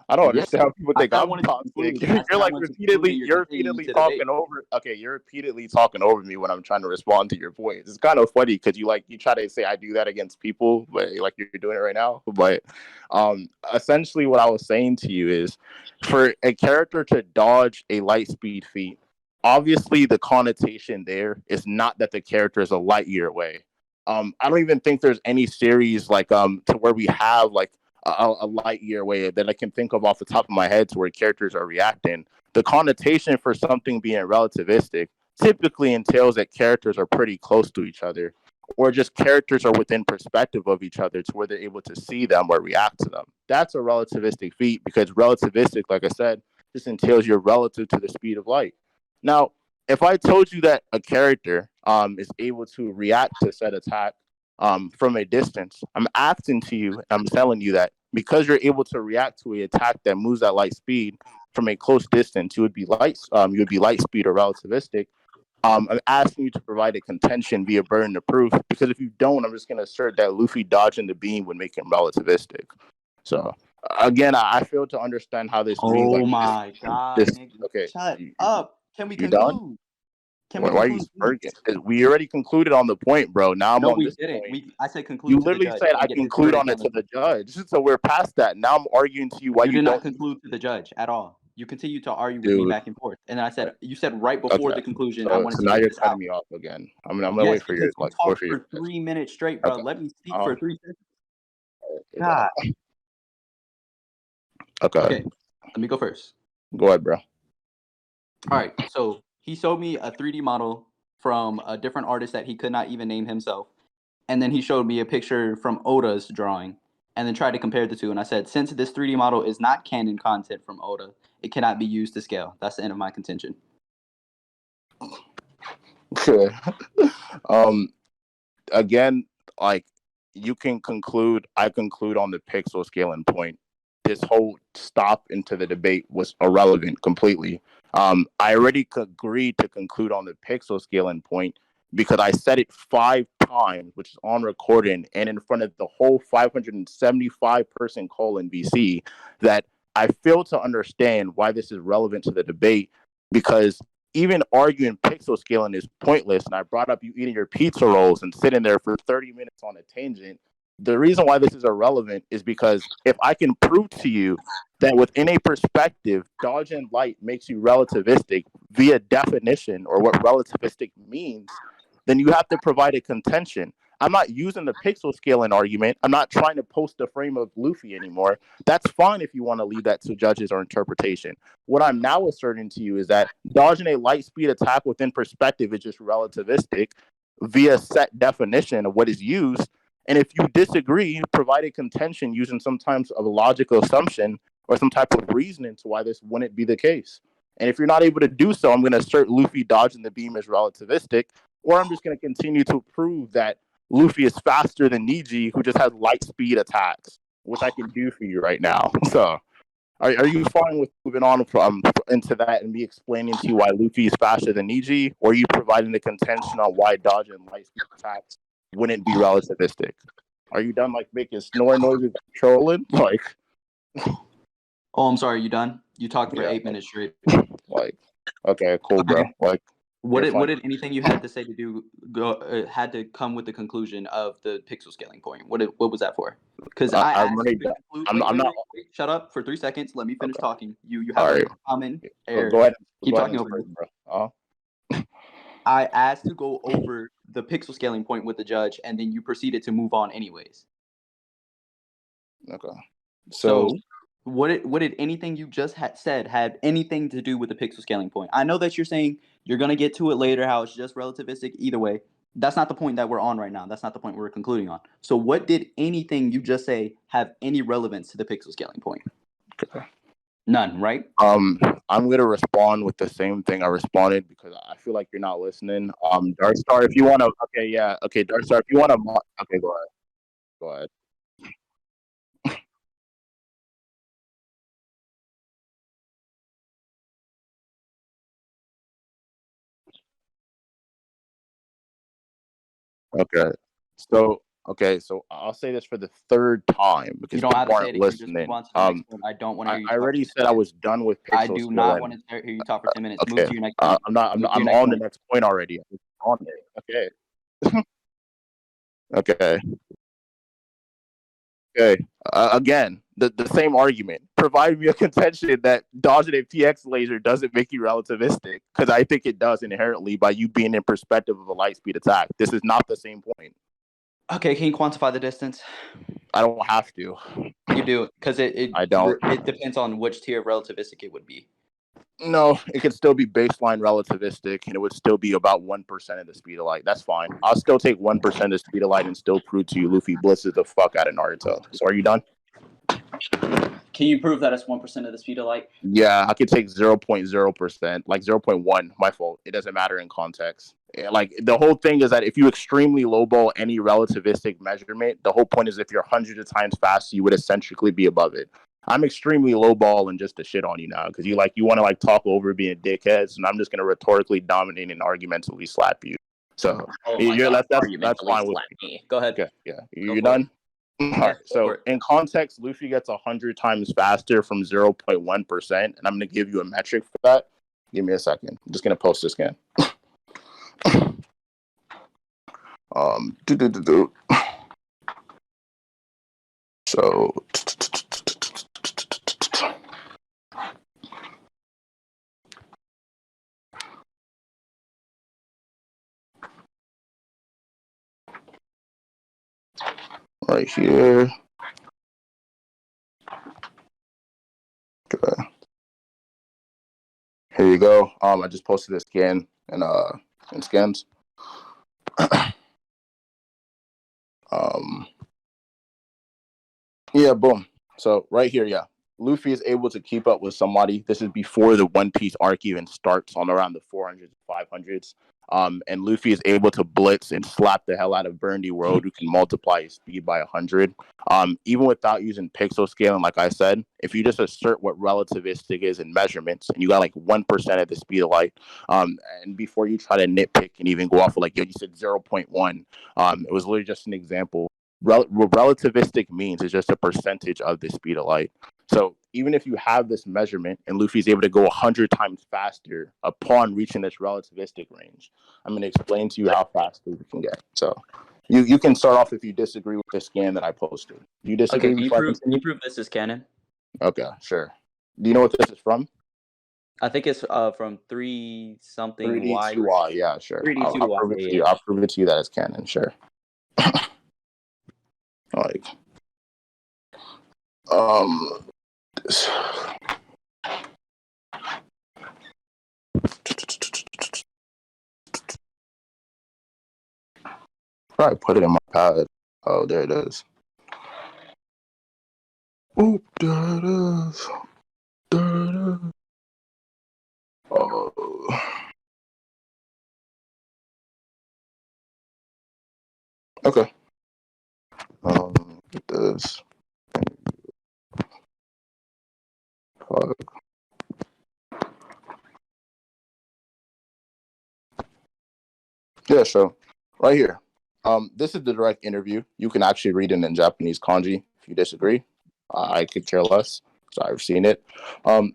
I don't understand how people think I'm toxic. You're like you're repeatedly talking over. Okay, you're repeatedly talking over me when I'm trying to respond to your point. It's kind of funny because you try to say I do that against people, but like you're doing it right now. But essentially, what I was saying to you is, for a character to dodge a light speed feat, obviously the connotation there is not that the character is a light year away. I don't even think there's any series like to where we have like a light year away that I can think of off the top of my head to where characters are reacting. The connotation for something being relativistic typically entails that characters are pretty close to each other, or just characters are within perspective of each other to where they're able to see them or react to them. That's a relativistic feat because relativistic, like I said, just entails you're relative to the speed of light. Now, if I told you that a character is able to react to said attack from a distance, I'm asking to you, I'm telling you that because you're able to react to an attack that moves at light speed from a close distance, you would be light speed or relativistic. I'm asking you to provide a contention via burden of proof, because if you don't, I'm just going to assert that Luffy dodging the beam would make him relativistic. So again, I fail to understand how this means. Oh my god, nigga. Okay, Shut up. Can we you done? conclude? Can we Why are you conclude? smirking? Because we already concluded on the point, bro. Now I'm No, on we this didn't. point. I said You conclude to the literally judge said I and get his conclude on verdict it on to it. the judge. So we're past that. Now I'm arguing to you why You you did not don't conclude to the judge at all. You continue to argue with me Dude. back and forth. And then I said, you said right before the conclusion, I wanted So to now get you're this cutting out. me off again. I'm gonna Yes, wait for your because you like wait talked for your for 3 minutes straight, bro. Okay. Let me speak for 3 seconds. God. Okay, let me go first. Go ahead, bro. All right, so he showed me a 3D model from a different artist that he could not even name himself. And then he showed me a picture from Oda's drawing and then tried to compare the two. And I said, since this 3D model is not canon content from Oda, it cannot be used to scale. That's the end of my contention. Again, like you can conclude, I conclude on the pixel scaling point. This whole stop into the debate was irrelevant completely. I already agreed to conclude on the pixel scaling point because I said it 5 times, which is on recording and in front of the whole 575 person call in VC, that I fail to understand why this is relevant to the debate, because even arguing pixel scaling is pointless. And I brought up you eating your pizza rolls and sitting there for 30 minutes on a tangent. The reason why this is irrelevant is because if I can prove to you that within a perspective, dodging light makes you relativistic via definition or what relativistic means, then you have to provide a contention. I'm not using the pixel scaling argument. I'm not trying to post the frame of Luffy anymore. That's fine if you want to leave that to judges or interpretation. What I'm now asserting to you is that dodging a light speed attack within perspective is just relativistic via set definition of what is used. And if you disagree, provide a contention using sometimes a logical assumption or some type of reasoning to why this wouldn't be the case. And if you're not able to do so, I'm going to assert Luffy dodging the beam is relativistic, or I'm just going to continue to prove that Luffy is faster than Niji, who just has light speed attacks, which I can do for you right now. So, are you fine with moving on into that and me explaining to you why Luffy is faster than Niji, or are you providing the contention on why dodge and light speed attacks wouldn't be relativistic? Are you done like making snore noises, trolling? Like, oh, I'm sorry. You done? You talked for 8 minutes straight. Like, okay, cool, bro. Like, what did anything you had to say to do had to come with the conclusion of the pixel scaling point? What was that for? Because I asked you to conclude. Wait, shut up for 3 seconds. Let me finish talking. You have a common error. Go ahead. Keep talking over me, bro. I asked to go over the pixel scaling point with the judge, and then you proceeded to move on anyways. Okay. So what did anything you just said had anything to do with the pixel scaling point? I know that you're saying you're going to get to it later, how it's just relativistic. Either way, that's not the point that we're on right now. That's not the point we're concluding on. So what did anything you just say have any relevance to the pixel scaling point? Okay. None, right? I'm gonna respond with the same thing I responded because I feel like you're not listening. Darkstar, if you wanna, Darkstar, if you wanna, okay, go ahead. So I'll say this for the third time because you don't have to say it. Listening. I don't want to hear you. I already said I was done with pixel I do not want to hear you talk for 10 minutes. Move to your next point. I'm on the next point already. I'm on it. Okay. Okay. Again, the same argument. Provide me a contention that dodging a PX laser doesn't make you relativistic, because I think it does inherently by you being in perspective of a light speed attack. This is not the same point. Okay, can you quantify the distance? I don't have to. You do, because I don't. It depends on which tier of relativistic it would be. No, it could still be baseline relativistic, and it would still be about 1% of the speed of light. That's fine. I'll still take 1% of the speed of light and still prove to you Luffy blitzes the fuck out of Naruto. So are you done? Can you prove that it's 1% of the speed of light? Yeah, I could take 0.0%, like 0.1. My fault. It doesn't matter in context. Like, the whole thing is that if you extremely lowball any relativistic measurement, the whole point is if you're hundreds of times faster, you would eccentrically be above it. I'm extremely lowballing just to shit on you now because you want to talk over being dickheads, and I'm just gonna rhetorically dominate and argumentatively slap you. So that's fine with me. Go ahead. Okay, yeah, you're done. All right. So in context, Luffy gets 100 times faster from 0.1%, and I'm gonna give you a metric for that. Give me a second. I'm just gonna post this again. So right here. Okay. Here you go. I just posted a scan in scans. Yeah, boom. So right here, yeah. Luffy is able to keep up with somebody. This is before the One Piece arc even starts on around the 400s, 500s. And Luffy is able to blitz and slap the hell out of Burndy World, who can multiply his speed by 100. Even without using pixel scaling, like I said, if you just assert what relativistic is in measurements, and you got 1% of the speed of light, and before you try to nitpick and even go off of you said 0.1, it was literally just an example. What relativistic means is just a percentage of the speed of light. So even if you have this measurement and Luffy's able to go 100 times faster upon reaching this relativistic range, I'm going to explain to you how fast Luffy can get. So you can start off if you disagree with the scan that I posted. You disagree? Okay, can you prove this is canon? Okay, sure. Do you know what this is from? I think it's from 3 something 3D2Y. Yeah, sure. 3D2Y. I'll prove it to you. I'll prove it to you that it's canon. Sure. Probably put it in my pad. Oh, there it is. Oop, there it is. There it is. Oh. Okay. Get this. Yeah, so right here. This is the direct interview. You can actually read it in Japanese kanji if you disagree. I could care less. So I've seen it.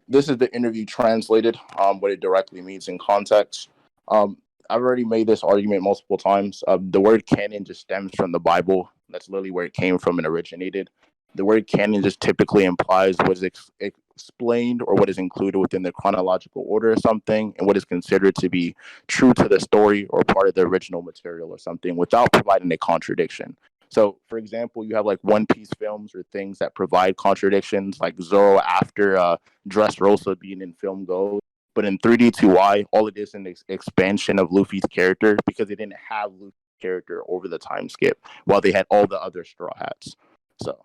This is the interview translated, what it directly means in context. I've already made this argument multiple times. The word canon just stems from the Bible. That's literally where it came from and originated. The word canon just typically implies what is explained or what is included within the chronological order of something and what is considered to be true to the story or part of the original material or something without providing a contradiction. So, for example, you have like One Piece films or things that provide contradictions, like Zoro after Dressrosa being in film Go. But in 3D2Y, all it is an expansion of Luffy's character because they didn't have Luffy's character over the time skip while they had all the other Straw Hats. So,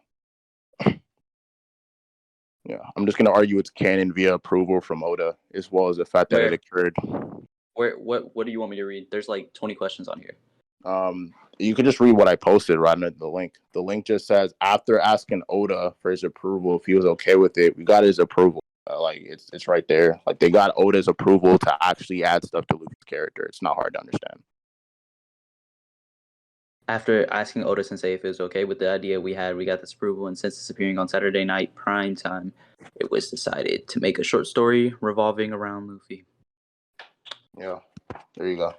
yeah, I'm just going to argue it's canon via approval from Oda, as well as the fact that it occurred. What do you want me to read? There's like 20 questions on here. You can just read what I posted right under the link. The link just says, after asking Oda for his approval, if he was okay with it, we got his approval. Like it's right there. Like they got Oda's approval to actually add stuff to Luffy's character. It's not hard to understand. After asking Oda Sensei if it was okay with the idea we got this approval, and since it's appearing on Saturday night prime time, it was decided to make a short story revolving around Luffy. Yeah, there you go.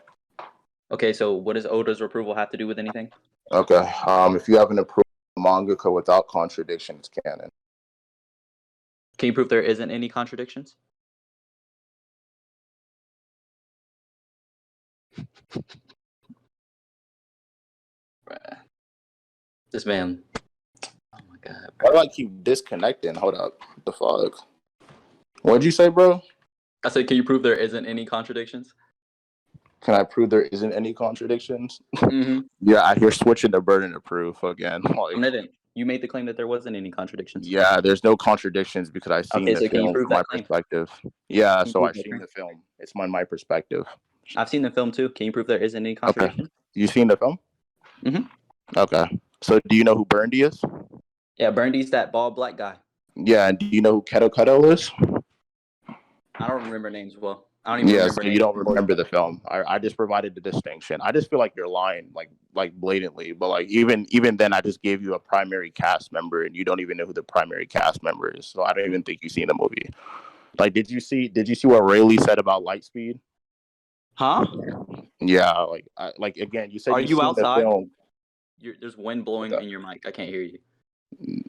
Okay, so what does Oda's approval have to do with anything? Okay, if you have an approval mangaka without contradiction, it's canon. Can you prove there isn't any contradictions? This man. Oh my god. Why do I keep disconnecting? Hold up. What the fuck? What'd you say, bro? I said, can you prove there isn't any contradictions? Can I prove there isn't any contradictions? Mm-hmm. Yeah, I hear switching the burden of proof again. Like, I didn't. You made the claim that there wasn't any contradictions. Yeah, there's no contradictions because I've seen the film from my perspective. Yeah, so I've seen the film. It's my perspective. I've seen the film too. Can you prove there isn't any contradiction? Okay. You seen the film? Mm-hmm. Okay. So do you know who Burndy is? Yeah, Burndy's that bald black guy. Yeah, and do you know who Keto is? I don't remember names well. I don't even remember. So you don't remember the film. I just provided the distinction. I just feel like you're lying, like blatantly. But like even then, I just gave you a primary cast member, and you don't even know who the primary cast member is. So I don't even think you've seen the movie. Like, did you see what Rayleigh said about Lightspeed? Huh? Yeah, like again, you said you've seen outside? The film. There's wind blowing in your mic. I can't hear you.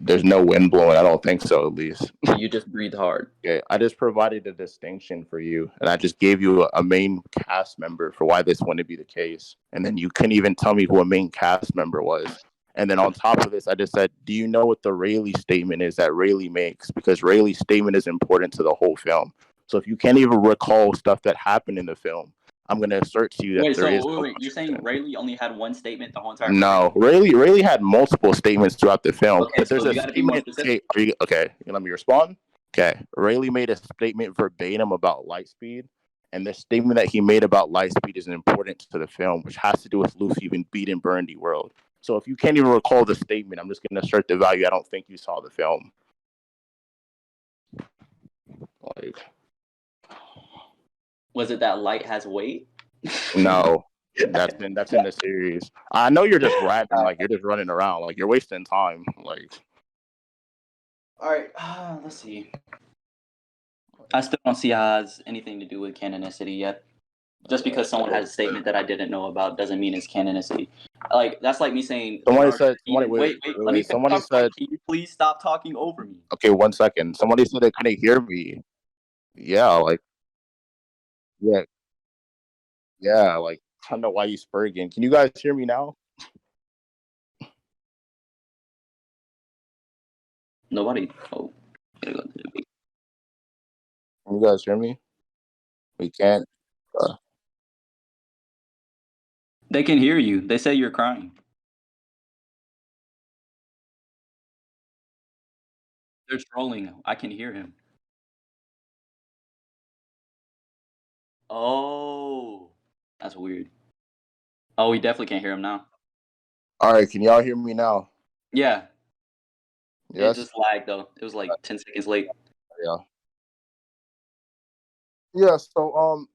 There's no wind blowing. I don't think so, at least. You just breathe hard. Okay, I just provided a distinction for you, and I just gave you a main cast member for why this wouldn't be the case. And then you couldn't even tell me who a main cast member was. And then on top of this, I just said, do you know what the Rayleigh statement is that Rayleigh makes? Because Rayleigh's statement is important to the whole film. So if you can't even recall stuff that happened in the film, I'm going to assert to you that wait. You're saying Rayleigh only had one statement the whole entire film? No, Rayleigh had multiple statements throughout the film. Okay, but there's a statement. Okay, let me respond. Okay, Rayleigh made a statement verbatim about Lightspeed, and the statement that he made about Lightspeed is important to the film, which has to do with Luffy being beaten Burndy World. So if you can't even recall the statement, I'm just going to assert the value. I don't think you saw the film. Like, was it that light has weight? No. That's in the series. I know you're just rapping, like you're just running around, like you're wasting time. Like, all right, let's see. I still don't see how it has anything to do with canonicity yet. Just because someone has a statement that I didn't know about doesn't mean it's canonicity. Like that's like me saying. Somebody said. Wait. Let me. Somebody said. Can you please stop talking over me? Okay, 1 second. Somebody said they couldn't hear me. Yeah, like. Yeah, like I don't know why you spurging. Can you guys hear me now? Nobody. Oh, gotta go to the beat. Can you guys hear me? We can't. They can hear you. They say you're crying. They're trolling. I can hear him. Oh, that's weird. Oh, we definitely can't hear him now. All right, can y'all hear me now? Yeah, it Yes. just lagged though. It was like 10 seconds late. Yeah. Yeah. So,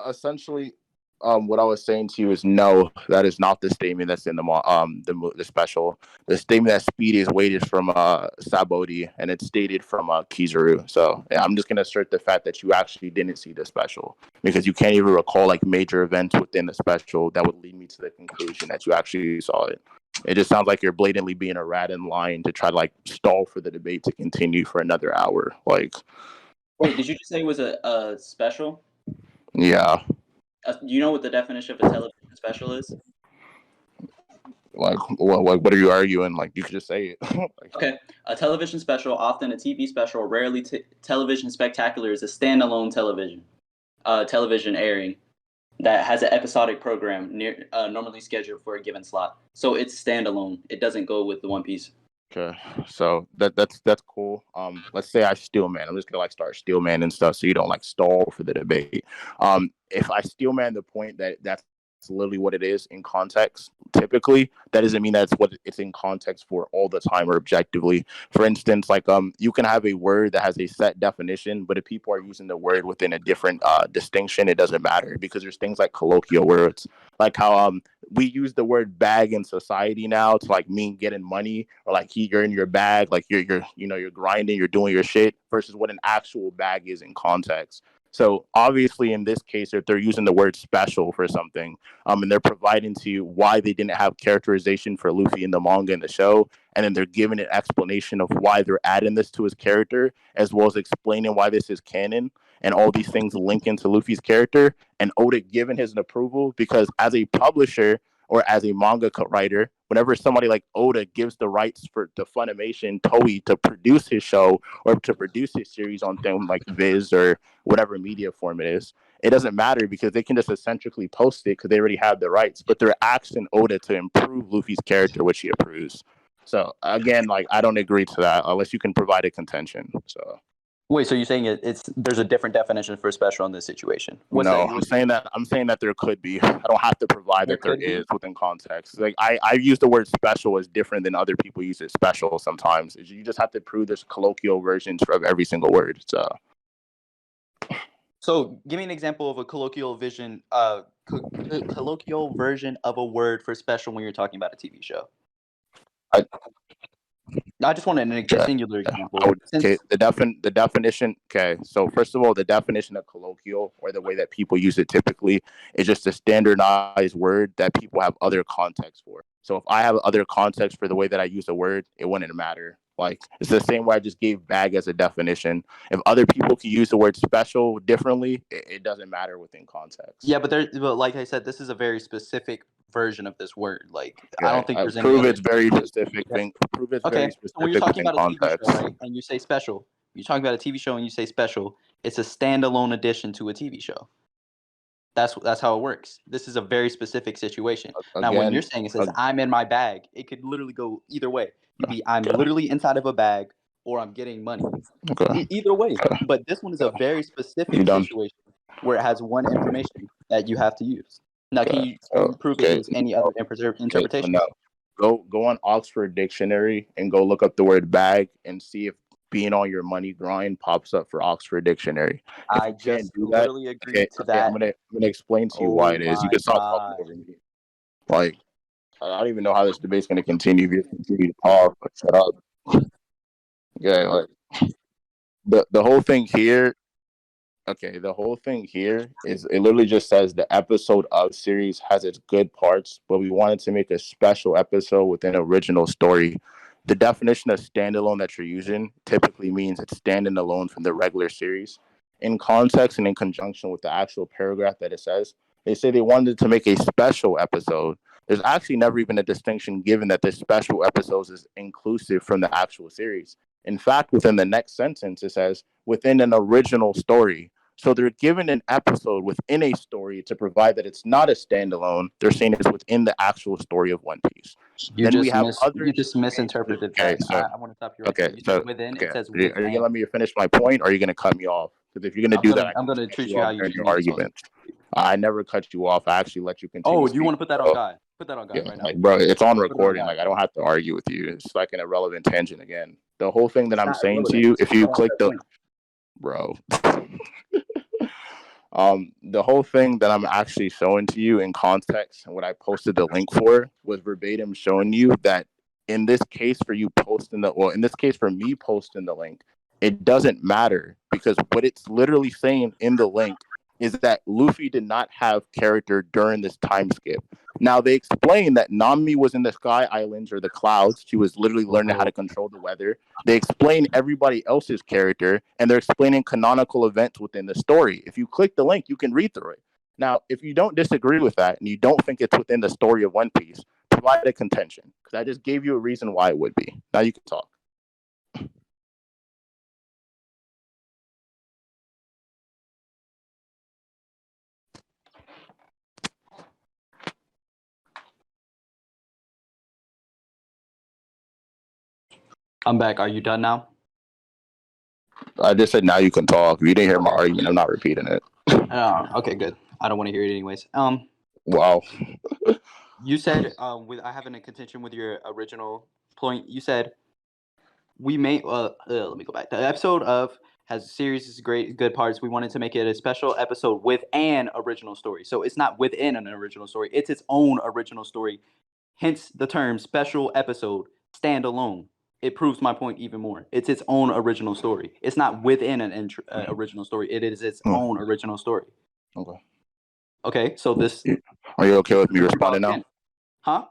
essentially, what I was saying to you is no, that is not the statement that's in the special. The statement that speed is weighted from Sabodi, and it's stated from Kizaru. So yeah, I'm just gonna assert the fact that you actually didn't see the special because you can't even recall like major events within the special that would lead me to the conclusion that you actually saw it. It just sounds like you're blatantly being a rat in line to try to like stall for the debate to continue for another hour. Like, Wait, did you just say it was a special? yeah. Do you know what the definition of a television special is? Like, what are you arguing? Like, you could just say it. Like, Okay, a television special, often a TV special, rarely television spectacular, is a standalone television airing that has an episodic program normally scheduled for a given slot. So it's standalone. It doesn't go with the One Piece. okay, so that's cool. Let's say I steel man. I'm just gonna like start steel man and stuff, so you don't like stall for the debate. If I steel man the point that's literally what it is in context. Typically, that doesn't mean that's what it's in context for all the time or objectively. For instance, like you can have a word that has a set definition, but if people are using the word within a different distinction, it doesn't matter because there's things like colloquial words, like how we use the word bag in society now to like mean getting money or like you're in your bag, like you're grinding, you're doing your shit versus what an actual bag is in context. So obviously, in this case, if they're using the word special for something, and they're providing to you why they didn't have characterization for Luffy in the manga and the show, and then they're giving an explanation of why they're adding this to his character, as well as explaining why this is canon, and all these things link into Luffy's character, and Oda giving his approval because as a publisher or as a manga writer, whenever somebody like Oda gives the rights for the Funimation Toei to produce his show or to produce his series on things like Viz or whatever media form it is, it doesn't matter because they can just eccentrically post it because they already have the rights. But they're asking Oda to improve Luffy's character, which he approves. So again, like I don't agree to that unless you can provide a contention. So. Wait, so you're saying there's a different definition for special in this situation? What's No, that? I'm saying that there could be. I don't have to provide There that there could be? is within context. Like I use the word special as different than other people use it special sometimes. You just have to prove there's colloquial versions of every single word. So give me an example of a colloquial version of a word for special when you're talking about a TV show. I, I just want a singular example. Okay, the definition. Okay, so first of all, the definition of colloquial or the way that people use it typically is just a standardized word that people have other context for. So if I have other context for the way that I use a word, it wouldn't matter. Like it's the same way I just gave bag as a definition. If other people can use the word special differently, it doesn't matter within context. Yeah, but like I said, this is a very specific version of this word. Like okay. I don't think there's any prove other. It's very specific thing. Prove it's okay. very specific. So when you're talking about a context. TV show, right, and you say special, you're talking about a TV show and you say special, it's a standalone addition to a TV show. That's how it works. This is a very specific situation. Now, when you're saying it says I'm in my bag, it could literally go either way. It could be I'm literally inside of a bag or I'm getting money. Okay. Either way. But this one is a very specific situation where it has one information that you have to use. Now, can you prove it using any other interpretation? No. Go on Oxford Dictionary and go look up the word bag and see if being on your money grind pops up for Oxford Dictionary. If I just literally agree to that. that. I'm gonna explain to you why it is. You can stop talking over me. Like I don't even know how this debate's gonna continue. If you continue to talk, but shut up. Okay, like the whole thing here. Okay, the whole thing here is it literally just says the episode of series has its good parts, but we wanted to make a special episode with an original story. The definition of standalone that you're using typically means it's standing alone from the regular series. In context and in conjunction with the actual paragraph that it says, they say they wanted to make a special episode. There's actually never even a distinction given that this special episode is inclusive from the actual series. In fact, within the next sentence, it says within an original story. So they're given an episode within a story to provide that it's not a standalone. They're saying it's within the actual story of One Piece. You just misinterpreted that. So, I want to stop you right there. You said within, it says within. Are you going to let me finish my point or are you going to cut me off? Because if you're going to do that, I'm going to treat you how you treat me. argument. I never cut you off. I actually let you continue. Oh, do you want to put that on God? Put that on God right now. Like, bro, it's on recording. Like, I don't have to argue with you. It's like an irrelevant tangent again. The whole thing that I'm saying to you, if you click the, bro, the whole thing that I'm actually showing to you in context and what I posted the link for was verbatim showing you that in this case for you posting in this case for me posting the link, it doesn't matter because what it's literally saying in the link is that Luffy did not have character during this time skip. Now, they explain that Nami was in the Sky Islands or the clouds. She was literally learning how to control the weather. They explain everybody else's character, and they're explaining canonical events within the story. If you click the link, you can read through it. Now, if you don't disagree with that and you don't think it's within the story of One Piece, provide a contention, because I just gave you a reason why it would be. Now you can talk. I'm back. Are you done now? I just said now you can talk. If you didn't hear my argument, I'm not repeating it. Okay, good. I don't want to hear it anyways. Wow. You said I have a contention with your original point. You said we may let me go back. The episode of has a series of good parts. We wanted to make it a special episode with an original story. So it's not within an original story. It's its own original story. Hence the term special episode, standalone. It proves my point even more. It's its own original story. It's not within an original story. It is its own original story. Okay. Okay, so this... Are you okay with me responding now? Huh?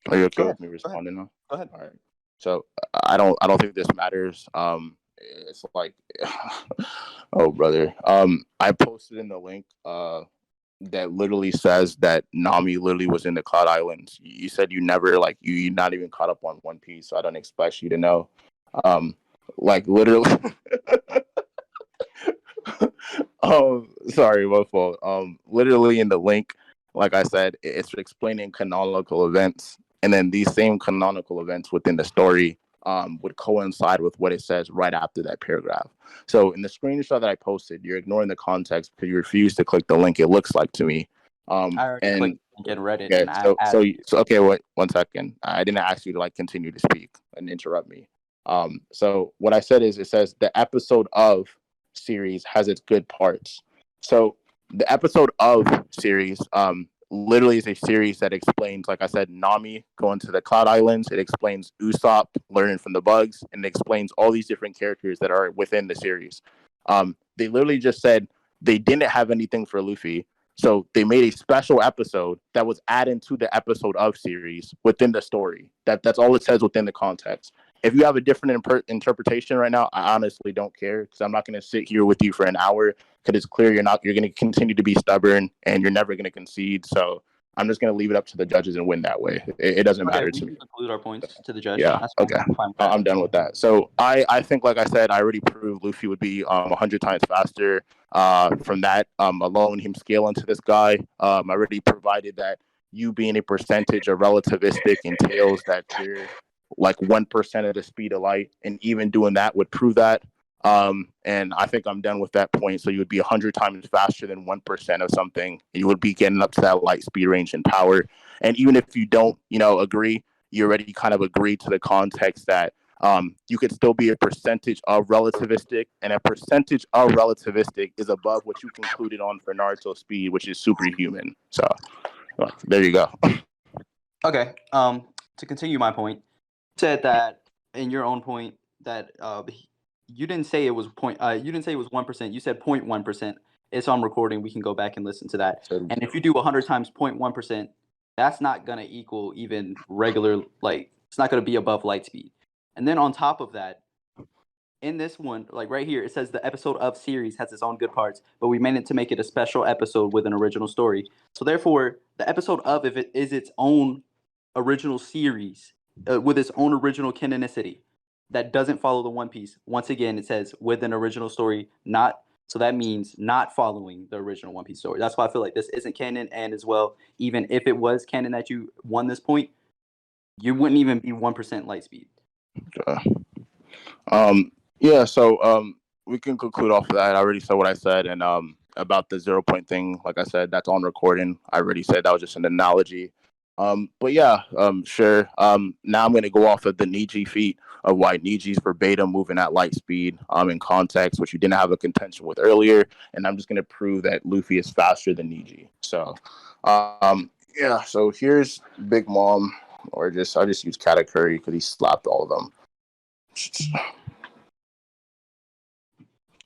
Are you okay with me responding now? Go ahead. All right. So I don't think this matters. It's like, oh brother. I posted in the link that literally says that Nami literally was in the Cloud Islands. You said you never you're not even caught up on One Piece, so I don't expect you to know. Like literally. Sorry, my fault. Literally in the link, like I said, it's explaining canonical events, and then these same canonical events within the story would coincide with what it says right after that paragraph. So in the screenshot that I posted, you're ignoring the context because you refuse to click the link. It looks like to me. I already clicked and read it. Okay, and so okay, wait 1 second. I didn't ask you to continue to speak and interrupt me. So what I said is it says the episode of series has its good parts. So the episode of series literally is a series that explains, like I said, Nami going to the Cloud Islands. It explains Usopp learning from the bugs, and it explains all these different characters that are within the series. They literally just said they didn't have anything for Luffy, so they made a special episode that was added to the episode of series within the story. That's all it says within the context. If you have a different interpretation right now, I honestly don't care, because I'm not going to sit here with you for an hour, because it's clear you're going to continue to be stubborn and you're never going to concede. So I'm just going to leave it up to the judges and win that way. It doesn't matter to me. We can conclude our points to the judge. Yeah. Okay. I'm done with that. So I think, like I said, I already proved Luffy would be 100 times faster. From that alone, him scaling to this guy, I already provided that you being a percentage of relativistic entails that you're like 1% of the speed of light, and even doing that would prove that. And I think I'm done with that point. So you would be 100 times faster than 1% of something. You would be getting up to that light speed range and power. And even if you don't, agree, you already kind of agree to the context that you could still be a percentage of relativistic, and a percentage of relativistic is above what you concluded on for Naruto speed, which is superhuman. So there you go. Okay. To continue my point, said that in your own point that you didn't say it was you didn't say it was 1%. You said 0.1%. It's on recording. We can go back and listen to that. And if you do 100 times 0.1%, that's not gonna equal even regular light. It's not gonna be above light speed. And then on top of that, in this one, like right here, it says the episode of series has its own good parts, but we made it to make it a special episode with an original story. So therefore, the episode of, if it is its own original series, with its own original canonicity that doesn't follow the One Piece. Once again, it says with an original story, not, so that means not following the original One Piece story. That's why I feel like this isn't canon, and as well, even if it was canon that you won this point, you wouldn't even be 1% light speed. Yeah, so we can conclude off of that. I already said what I said, and about the 0 point thing. Like I said, that's on recording. I already said that was just an analogy. But yeah, sure. Now I'm going to go off of the Niji feat of why Niji's verbatim moving at light speed in context, which you didn't have a contention with earlier. And I'm just going to prove that Luffy is faster than Niji. So, yeah, so here's Big Mom, or I'll just use Katakuri because he slapped all of them.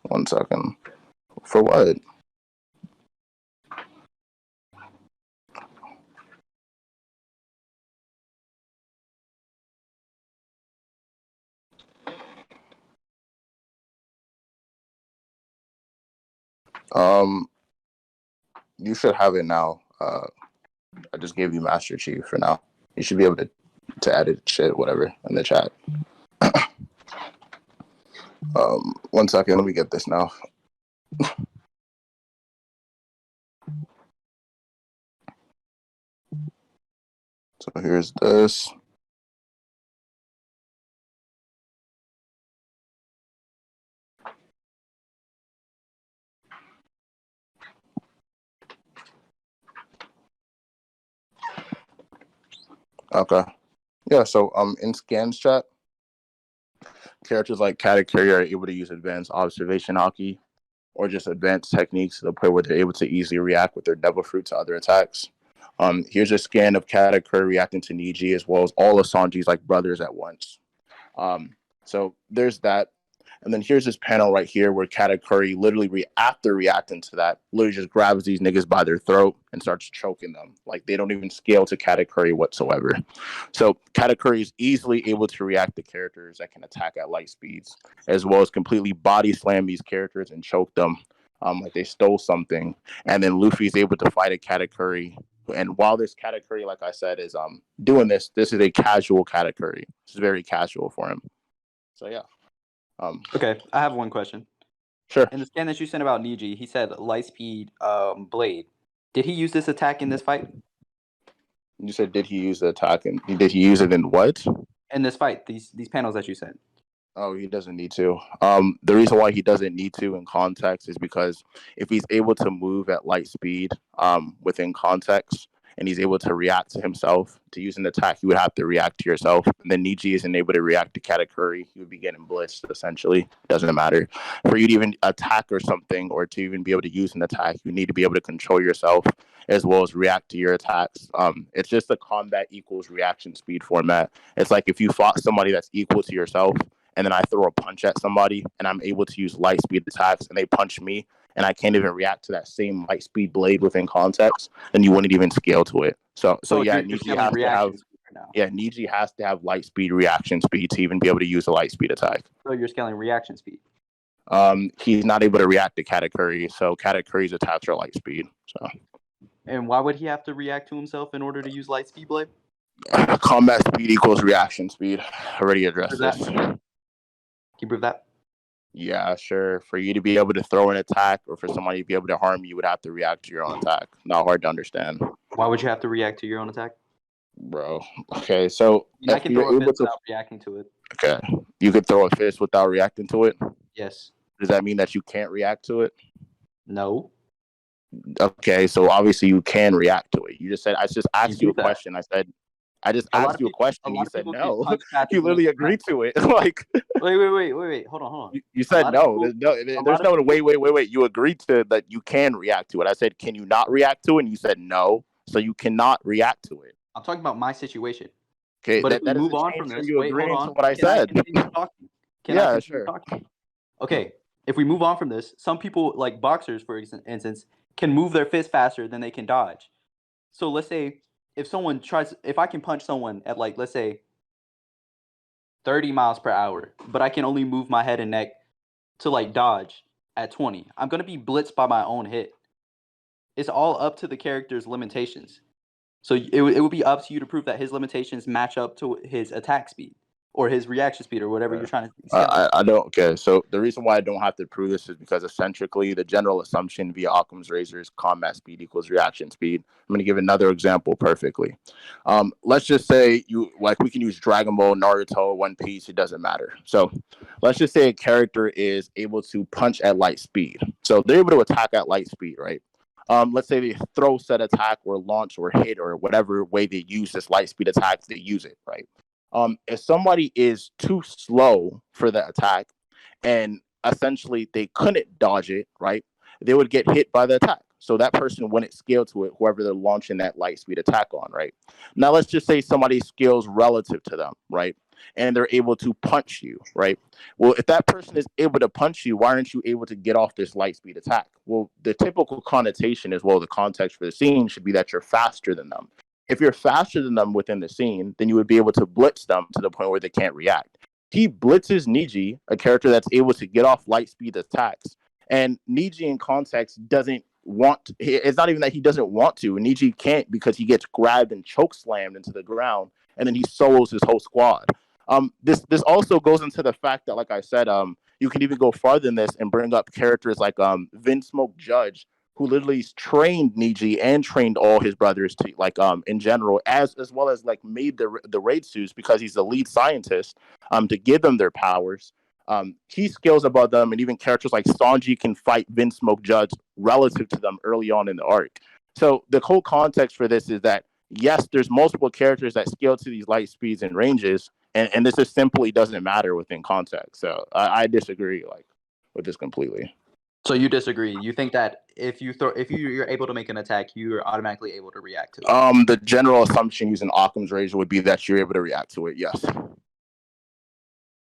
1 second. For what? You should have it now. I just gave you Master Chief for now. You should be able to edit shit, whatever, in the chat. 1 second, let me get this now. So here's this. Okay. Yeah, so in scans chat, characters like Katakuri are able to use advanced observation hockey or just advanced techniques to the point where they're able to easily react with their devil fruit to other attacks. Here's a scan of Katakuri reacting to Niji as well as all of Sanji's like brothers at once. So there's that. And then here's this panel right here where Katakuri literally after reacting to that, literally just grabs these niggas by their throat and starts choking them. Like they don't even scale to Katakuri whatsoever. So Katakuri is easily able to react to characters that can attack at light speeds, as well as completely body slam these characters and choke them like they stole something. And then Luffy is able to fight a Katakuri. And while this Katakuri, like I said, is doing this is a casual Katakuri. This is very casual for him. So yeah. Okay, I have one question. Sure. In the scan that you sent about Niji, he said light speed blade. Did he use this attack in this fight? You said did he use the attack and did he use it in what? In this fight, these panels that you sent. Oh, he doesn't need to. The reason why he doesn't need to in context is because if he's able to move at light speed within context, and he's able to react to himself to use an attack, you would have to react to yourself. And then Niji isn't able to react to Katakuri. You would be getting blitzed, essentially. Doesn't matter. For you to even attack or something, or to even be able to use an attack, you need to be able to control yourself as well as react to your attacks. It's just a combat equals reaction speed format. It's like if you fought somebody that's equal to yourself, and then I throw a punch at somebody, and I'm able to use light speed attacks, and they punch me, and I can't even react to that same light speed blade within context, then you wouldn't even scale to it. So yeah, Niji has to have Niji has to have light speed reaction speed to even be able to use a light speed attack. So you're scaling reaction speed. He's not able to react to Katakuri, so Katakuri's attacks are light speed. So. And why would he have to react to himself in order to use light speed blade? Combat speed equals reaction speed. Already addressed this. Can you prove that? Yeah, sure. For you to be able to throw an attack or for somebody to be able to harm you, you would have to react to your own attack. Not hard to understand. Why would you have to react to your own attack? Bro. Okay, so I can throw a fist without reacting to it. Okay. You could throw a fist without reacting to it? Yes. Does that mean that you can't react to it? No. Okay, so obviously you can react to it. You just said I just asked you a question. I just asked you a question. You said no. You literally agreed to it. Like, wait. Hold on. You said no. There's no wait. You agreed to that. You can react to it. I said, can you not react to it? And you said no. So you cannot react to it. I'm talking about my situation. Okay, but if we move on from this, you agreeing to what I said. Yeah, sure. Okay, if we move on from this, some people like boxers, for instance, can move their fist faster than they can dodge. So let's say if I can punch someone at like, let's say 30 miles per hour, but I can only move my head and neck to like dodge at 20, I'm going to be blitzed by my own hit. It's all up to the character's limitations. So it would be up to you to prove that his limitations match up to his attack speed or his reaction speed or whatever you're trying to scale. I don't. Okay, so the reason why I don't have to prove this is because essentially the general assumption via Occam's razor is combat speed equals reaction speed. I'm going to give another example perfectly. Let's just say we can use Dragon Ball, Naruto, One Piece. It doesn't matter. So let's just say a character is able to punch at light speed. So they're able to attack at light speed, right? Let's say they throw, set attack, or launch, or hit, or whatever way they use this light speed attack, they use it, right? If somebody is too slow for the attack and essentially they couldn't dodge it, right, they would get hit by the attack. So that person wouldn't scale to it, whoever they're launching that light speed attack on, right? Now, let's just say somebody scales relative to them, right? And they're able to punch you, right? Well, if that person is able to punch you, why aren't you able to get off this light speed attack? Well, the typical connotation as well, the context for the scene should be that you're faster than them. If you're faster than them within the scene, then you would be able to blitz them to the point where they can't react. He blitzes Niji, a character that's able to get off light speed attacks. And Niji in context doesn't want, it's not even that he doesn't want to. Niji can't because he gets grabbed and choke slammed into the ground, and then he solos his whole squad. This also goes into the fact that, like I said, you can even go farther than this and bring up characters like Vince Smoke Judge, who literally trained Niji and trained all his brothers to in general, as well as like made the raid suits because he's the lead scientist to give them their powers. He scales above them, and even characters like Sanji can fight Vince Smoke Judge relative to them early on in the arc. So the whole context for this is that yes, there's multiple characters that scale to these light speeds and ranges, and this just simply doesn't matter within context. So I disagree with this completely. So you disagree? You think that if you're able to make an attack, you're automatically able to react to it? The general assumption using Occam's razor would be that you're able to react to it. Yes.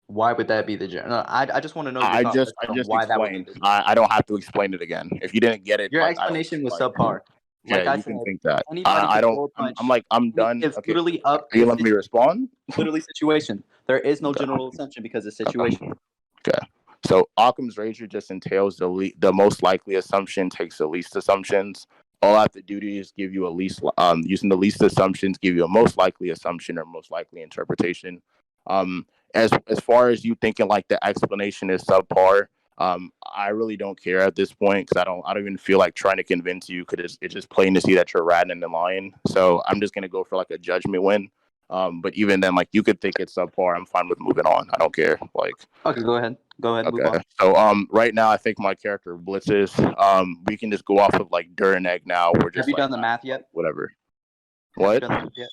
Why would that be the general? No, I just want to know. I just why explained. I don't have to explain it again. If you didn't get it, your explanation was subpar. Yeah, you can think that. I don't. I'm done. It's okay. literally up. Are you letting me respond? Literally situation. There is no general assumption because it's situation. Okay. So Occam's razor just entails the most likely assumption takes the least assumptions. All I have to do is give you a least using the least assumptions, give you a most likely assumption or most likely interpretation. As far as you thinking like the explanation is subpar, I really don't care at this point because I don't even feel like trying to convince you because it's just plain to see that you're ratting and lying. So I'm just gonna go for like a judgment win. But even then, like you could think it's subpar. I'm fine with moving on. I don't care. Like okay, go ahead. Okay. Move on. So right now I think my character blitzes. We can just go off of like Durineg now. We're just have you done the math yet? Whatever. Have what? You done the math yet?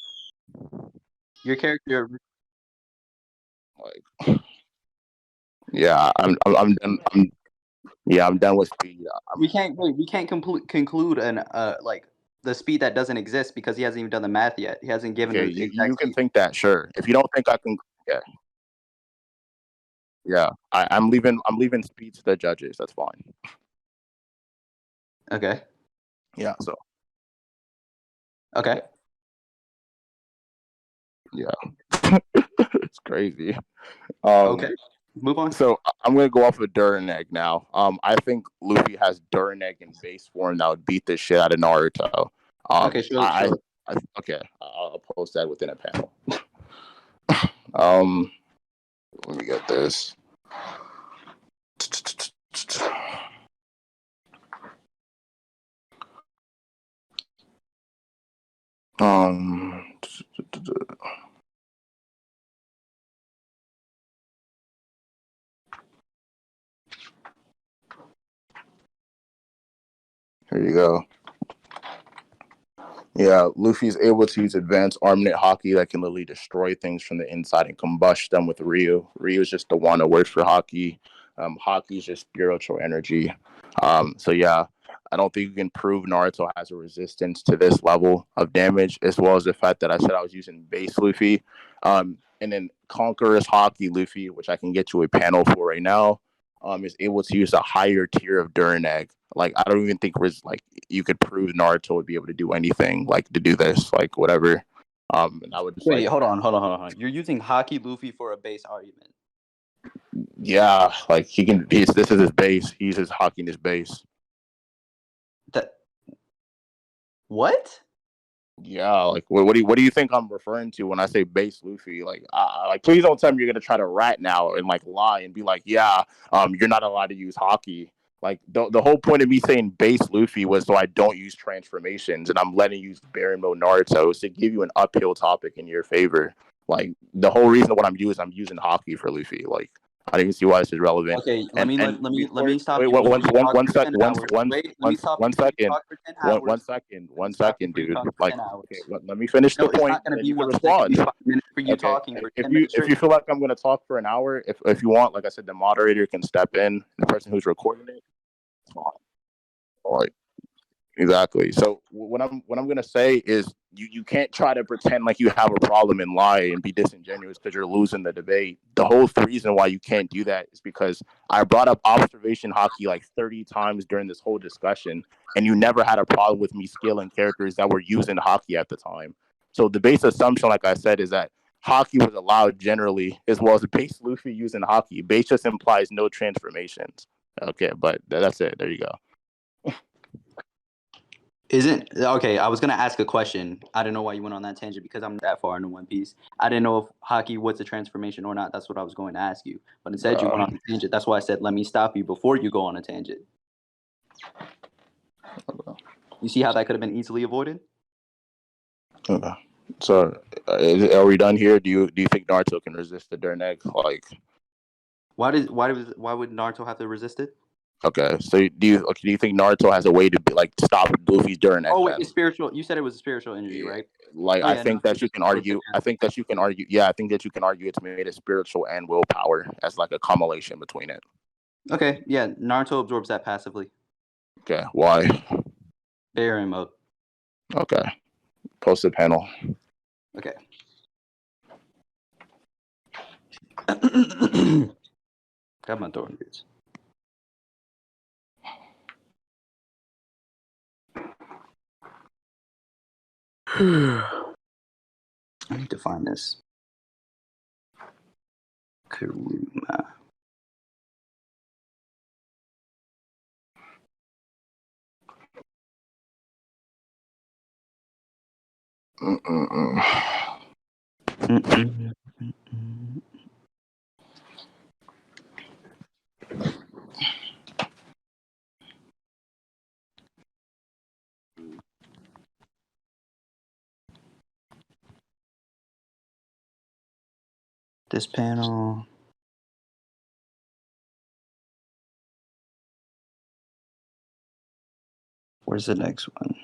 Your character. Like, yeah, I'm done. I'm done with speed. We can't conclude an like the speed that doesn't exist because he hasn't even done the math yet. He hasn't given. Okay, you can think that, sure. If you don't think I can, yeah. I'm leaving speed to the judges. That's fine. Okay. Yeah. So. Okay. Yeah. It's crazy. Okay. Move on. So I'm gonna go off of Durineg now. I think Luffy has Durineg in base form that would beat the shit out of Naruto. Okay, sure. Okay, I'll post that within a panel. Let me get this. Here you go. Yeah, Luffy's able to use advanced armament hockey that can literally destroy things from the inside and combust them with Ryu. Ryu is just the one that works for hockey. Hockey is just spiritual energy. So yeah, I don't think you can prove Naruto has a resistance to this level of damage, as well as the fact that I said I was using base Luffy. And then Conqueror's Hockey Luffy, which I can get you a panel for right now, is able to use a higher tier of Durineg. Like, I don't even think like you could prove Naruto would be able to do anything, like to do this, like whatever. And I would just wait, hold on. You're using Hockey Luffy for a base argument. Yeah, like this is his base. He uses hockey in his base. What? Yeah, like what do you think I'm referring to when I say base Luffy? Like please don't tell me you're gonna try to rat now and like lie and be like, yeah, you're not allowed to use hockey. Like the whole point of me saying base Luffy was so I don't use transformations and I'm letting you use Baryon mode Naruto is to give you an uphill topic in your favor. Like the whole reason what I'm using hockey for Luffy. Like I don't even see why this is relevant. Okay, let me stop wait you before you talk one for sec 10 one hours. one Wait, let one me stop you one before you second talk for 10 hours. Let me one stop you second, before you dude. talk for Like 10 hours. okay, let me finish the No, it's point not going and to then be you can 1 second. It's respond. 5 minutes for you Okay, talking for 10 minutes if straight. you feel like I'm gonna talk for an hour, if you want, like I said, the moderator can step in. The person who's recording it, it's fine. All right. Exactly. So what I'm gonna say is you can't try to pretend like you have a problem and lie and be disingenuous because you're losing the debate. The whole reason why you can't do that is because I brought up observation hockey like 30 times during this whole discussion, and you never had a problem with me scaling characters that were using hockey at the time. So the base assumption, like I said, is that hockey was allowed generally, as well as base Luffy using hockey. Base just implies no transformations. Okay, but that's it. There you go. Isn't okay? I was gonna ask a question. I didn't know why you went on that tangent because I'm that far into One Piece. I didn't know if hockey was a transformation or not. That's what I was going to ask you. But instead, you went on a tangent. That's why I said let me stop you before you go on a tangent. You see how that could have been easily avoided? So, are we done here? Do you think Naruto can resist the Dirt Egg? Like, why would Naruto have to resist it? okay, so do you think Naruto has a way to stop Luffy's Dirt Egg? Oh wait, it's spiritual. You said it was a spiritual energy, Yeah. right? Like, Oh I yeah, no, think that you can argue. I think that you can argue. Yeah, I think that you can argue it's made of spiritual and willpower as like a culmination between it. Okay, yeah, Naruto absorbs that passively. Okay, why? Baryon mode. Okay, post the panel. Okay. Got my thorn boots. I need to find this. Kuruma. This panel. Where's the next one?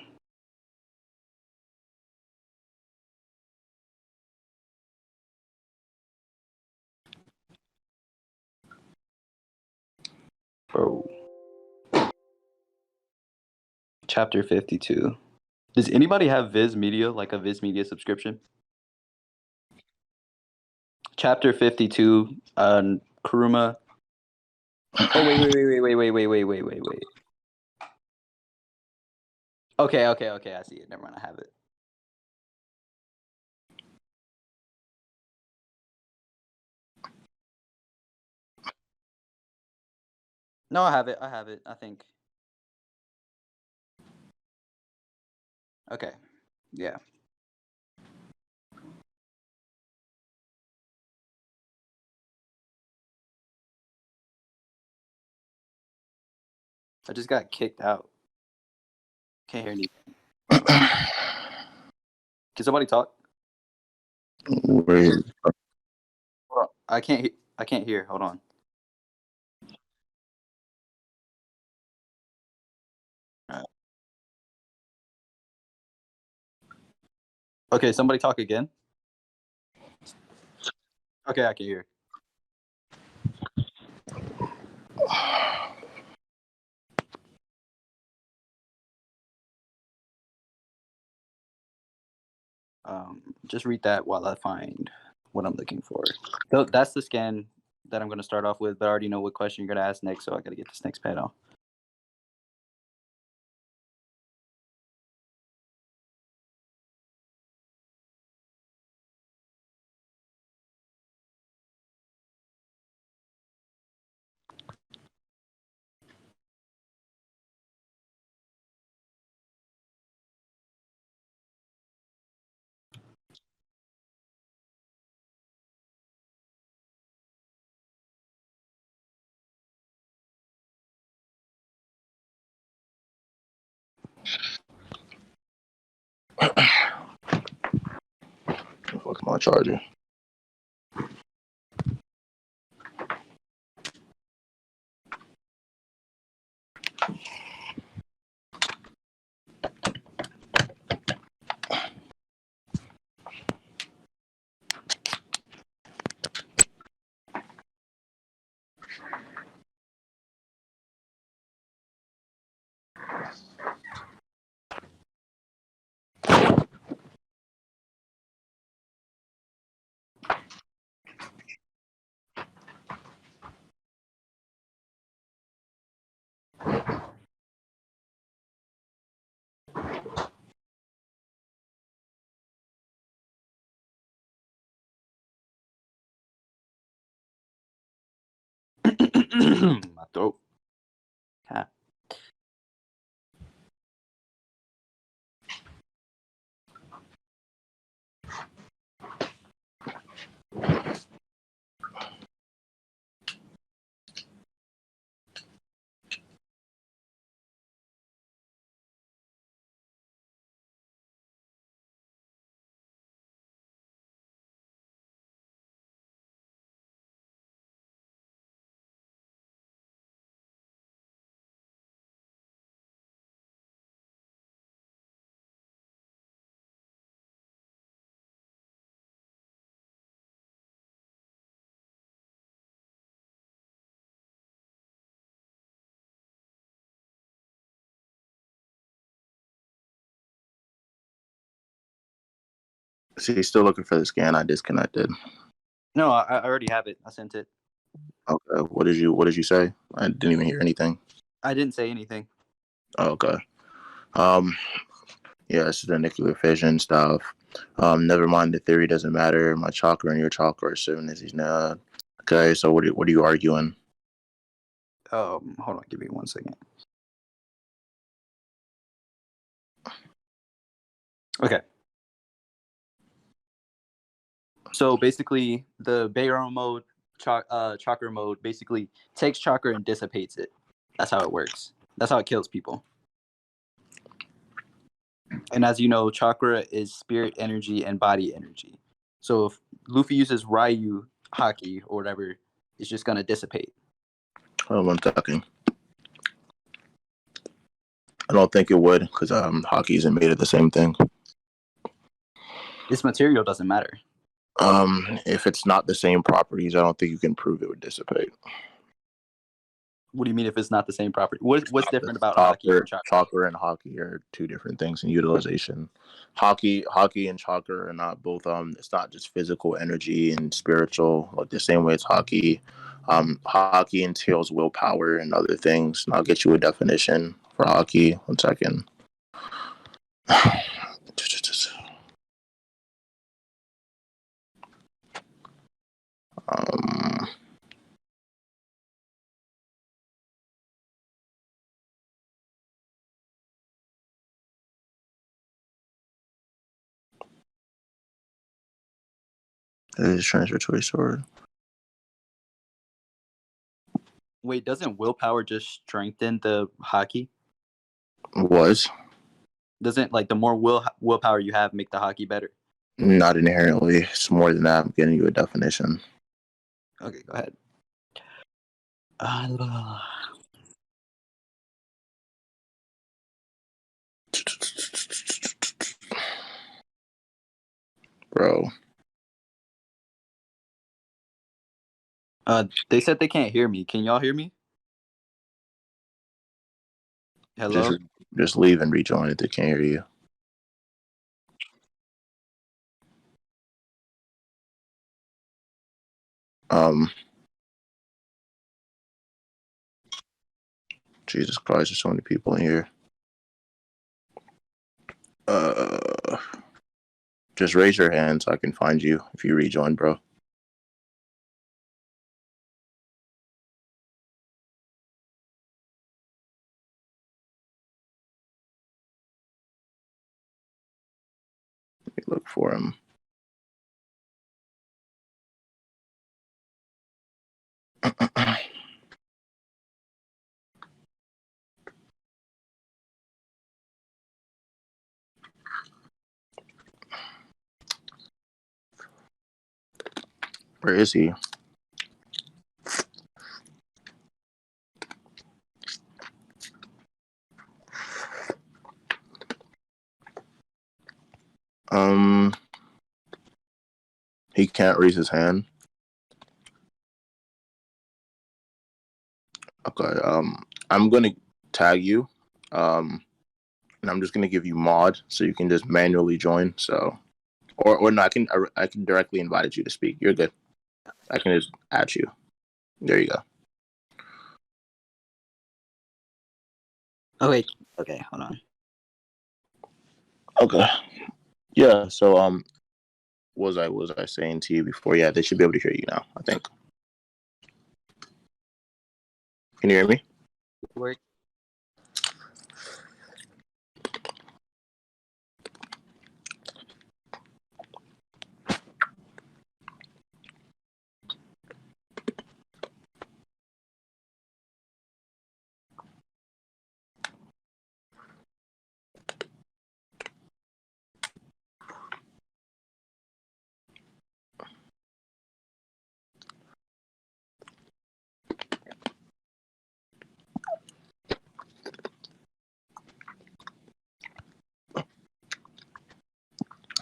Bro. Chapter 52. Does anybody have Viz Media, like a Viz Media subscription? Chapter 52, Kuruma. Oh, wait. Okay, I see it. Never mind, I have it. No, I have it, I think. Okay, yeah. I just got kicked out. Can't hear anything. Can somebody talk? Wait. I can't hear. Hold on. Alright. Okay, somebody talk again. Okay, I can hear. Just read that while I find what I'm looking for. So that's the scan that I'm going to start off with, but I already know what question you're going to ask next, so I got to get this next panel. my charger. My throat. Ha. So you're still looking for the scan? I disconnected. No, I already have it. I sent it. Okay. What did you say? I didn't even hear anything. I didn't say anything. Oh, okay. Yeah, this is the nuclear fission stuff. Never mind, the theory doesn't matter. My chakra and your chakra are synchronicities now. Okay, so what are you arguing? Hold on, give me 1 second. Okay. So basically, the Baryon mode, chakra mode, basically takes chakra and dissipates it. That's how it works. That's how it kills people. And as you know, chakra is spirit energy and body energy. So if Luffy uses Ryu haki or whatever, it's just gonna dissipate. Hold on 1 second. I don't think it would, because hockey isn't made of the same thing. Its material doesn't matter. If it's not the same properties, I don't think you can prove it would dissipate. What do you mean if it's not the same property? What's different about hockey and chakra? Chakra and hockey are two different things in utilization. Hockey and chakra are not both. It's not just physical energy and spiritual, like the same way as hockey. Hockey entails willpower and other things. And I'll get you a definition for hockey. 1 second. It is transferatory sword. Wait, doesn't willpower just strengthen the hockey? Was Doesn't like the more willpower you have make the hockey better? not inherently. It's more than that. I'm getting you a definition. Okay, go ahead. Bro. They said they can't hear me. Can y'all hear me? Hello? Just leave and rejoin if they can't hear you. Jesus Christ, there's so many people in here. Just raise your hand so I can find you if you rejoin, bro. Let me look for him. Where is he? He can't raise his hand. Okay. I'm gonna tag you. And I'm just gonna give you mod so you can just manually join. So, or no, I can directly invite you to speak. You're good. I can just add you. There you go. Oh wait. Okay, hold on. Okay. Yeah. So what was I saying to you before? Yeah, they should be able to hear you now, I think. Can you hear me? Work.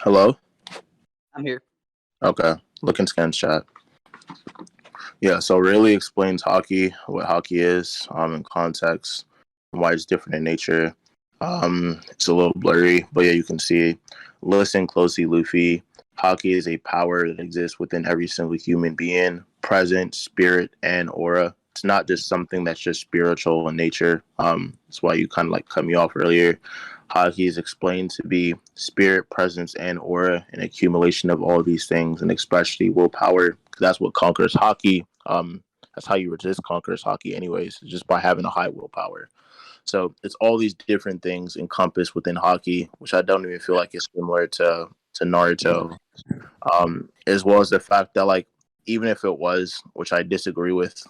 Hello? I'm here. Okay. Look in Scan's chat. Yeah, so really explains hockey, what hockey is, in context, why it's different in nature. It's a little blurry, but yeah, you can see. Listen closely, Luffy. Hockey is a power that exists within every single human being, present, spirit, and aura. It's not just something that's just spiritual in nature. That's why you kind of like cut me off earlier. Hockey is explained to be spirit, presence, and aura, an accumulation of all of these things, and especially willpower, because that's what conquers hockey. That's how you resist conquers hockey, anyways, just by having a high willpower. So it's all these different things encompassed within hockey, which I don't even feel like is similar to Naruto, as well as the fact that like even if it was, which I disagree with,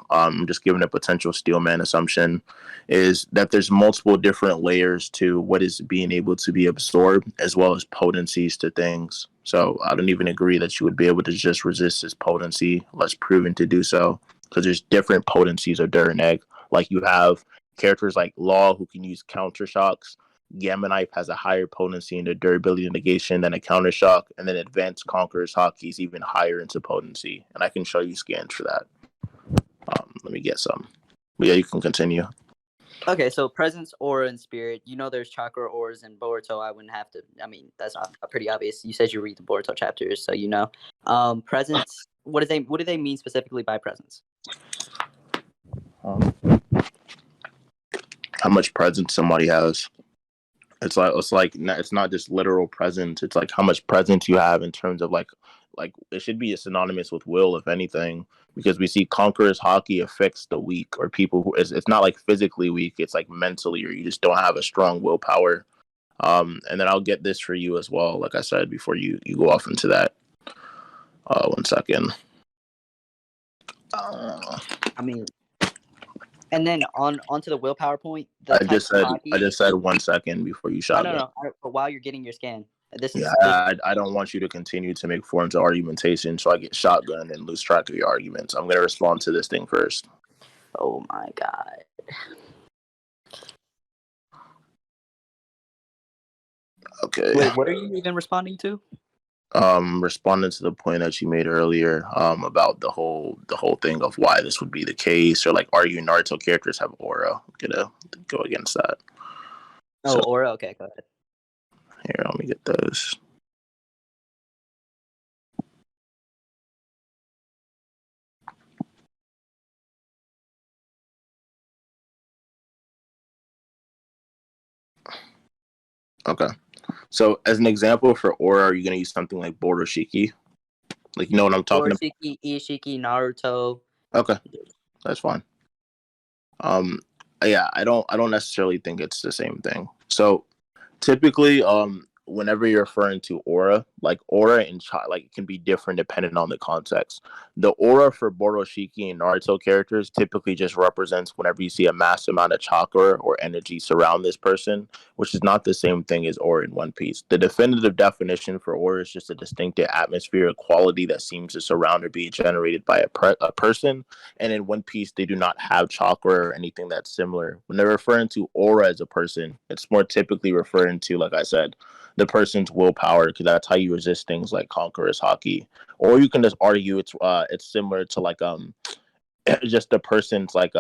just giving a potential steelman assumption, is that there's multiple different layers to what is being able to be absorbed, as well as potencies to things. So I don't even agree that you would be able to just resist this potency unless proven to do so, because there's different potencies of dirt and egg. Like you have characters like Law who can use counter shocks. Gamma Knife has a higher potency into durability and negation than a counter shock, and then Advanced Conquerors Hockey is even higher into potency. And I can show you scans for that. Let me get some. But yeah, you can continue. Okay, so presence, aura, and spirit. You know, there's chakra auras in Boruto. I wouldn't have to. I mean, that's not pretty obvious. You said you read the Boruto chapters, so you know. Presence. What do they mean specifically by presence? How much presence somebody has. It's not just literal presence. It's like how much presence you have in terms of like it should be synonymous with will, if anything, because we see conquerors hockey affects the weak or people who it's not like physically weak. It's like mentally, or you just don't have a strong willpower. And then I'll get this for you as well. Like I said before, you go off into that. 1 second. I mean, and then onto the willpower point. I just said 1 second before you shot. No. But while you're getting your scan, I don't want you to continue to make forms of argumentation, so I get shotgun and lose track of your arguments. I'm gonna respond to this thing first. Oh my god. Okay. Wait, what are you even responding to? Responding to the point that you made earlier, about the whole thing of why this would be the case, or like arguing Naruto characters have aura. I'm gonna go against that. Oh, so, aura. Okay, go ahead. Here, let me get those. Okay. So as an example for aura, are you going to use something like Boruto? Like, you know what I'm talking about? Ishiki, Naruto. Okay. That's fine. Yeah, I don't necessarily think it's the same thing. So typically, whenever you're referring to aura, like aura and like it can be different depending on the context. The aura for Boroshiki and Naruto characters typically just represents whenever you see a mass amount of chakra or energy surround this person, which is not the same thing as aura in One Piece. The definitive definition for aura is just a distinctive atmosphere or quality that seems to surround or be generated by a person. And in One Piece, they do not have chakra or anything that's similar. When they're referring to aura as a person, it's more typically referring to, like I said, the person's willpower, because that's how you resist things like conqueror's hockey. Or you can just argue it's similar to like just the person's like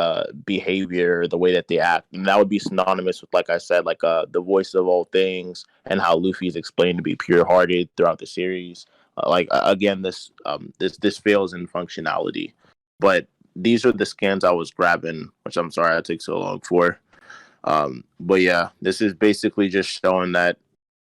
behavior, the way that they act, and that would be synonymous with, like I said, like the voice of all things, and how Luffy is explained to be pure-hearted throughout the series. Again, this fails in functionality, but these are the scans I was grabbing, which I'm sorry I took so long for. But yeah, this is basically just showing that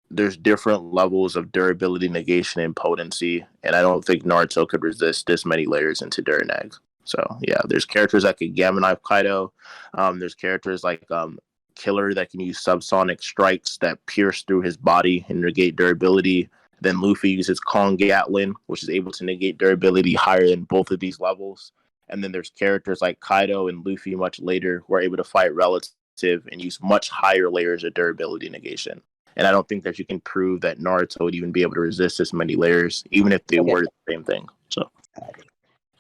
there's different levels of durability, negation, and potency, and I don't think Naruto could resist this many layers into Durag. So yeah, there's characters that can Gamma Knife Kaido. There's characters like Killer that can use subsonic strikes that pierce through his body and negate durability. Then Luffy uses Kong Gatlin, which is able to negate durability higher than both of these levels. And then there's characters like Kaido and Luffy much later who are able to fight relative and use much higher layers of durability negation. And I don't think that you can prove that Naruto would even be able to resist this many layers, even if they were the same thing. So,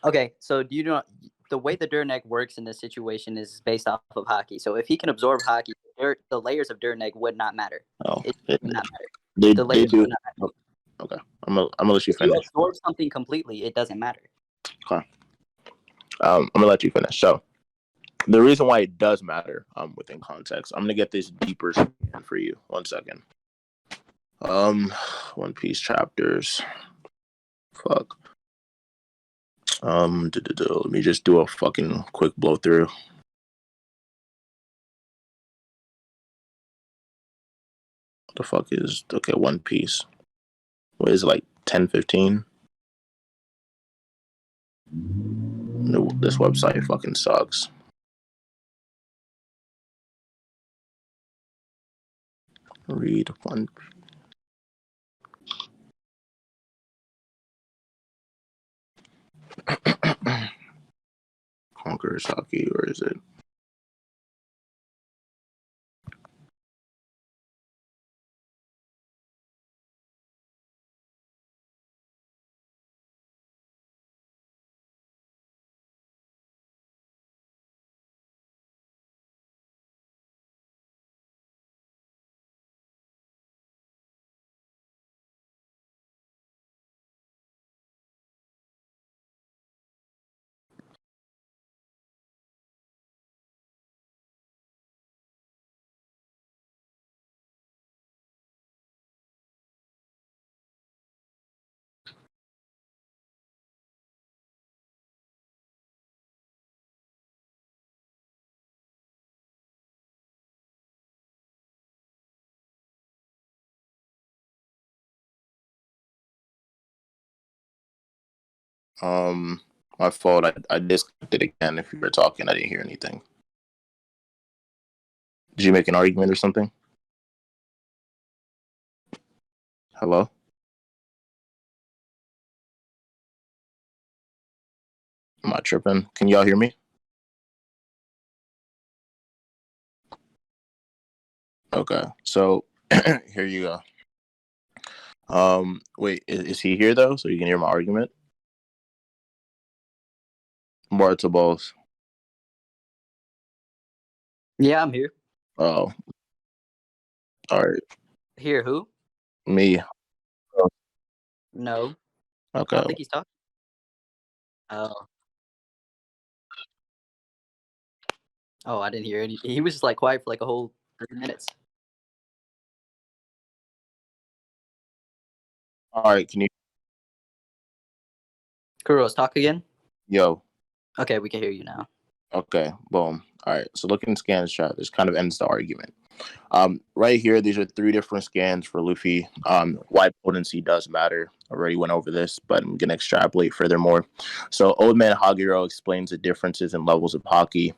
okay. So do you know the way the Durag works in this situation is based off of hockey? So if he can absorb hockey, the layers of Durag would not matter. Oh, it would not matter. They do. Would not matter. Okay, I'm gonna let you finish. If you absorb something completely, it doesn't matter. Okay. I'm gonna let you finish. So, the reason why it does matter, within context, I'm gonna get this deeper for you. 1 second. One Piece chapters. Fuck. Let me just do a fucking quick blow through. What the fuck is One Piece? What is it, like 10-15? No, this website fucking sucks. Read One. Conqueror's Hockey, where is it? My fault. I disconnected again. If you were talking, I didn't hear anything. Did you make an argument or something? Hello? Am I tripping? Can y'all hear me? Okay, so here you go. Wait, is he here though? So you can hear my argument? More to both. Yeah, I'm here. Oh. Alright. Here, who? Me. No. Okay. I don't think he's talking. Oh. Oh, I didn't hear any. He was just like quiet for like a whole 30 minutes. Alright, can you Kruos, talk again? Yo. Okay, we can hear you now. Okay, boom. Alright, so look in Scan's chat. This kind of ends the argument. Right here, these are 3 different scans for Luffy. Why potency does matter. Already went over this, but I'm going to extrapolate furthermore. So Old Man Hagiro explains the differences in levels of haki.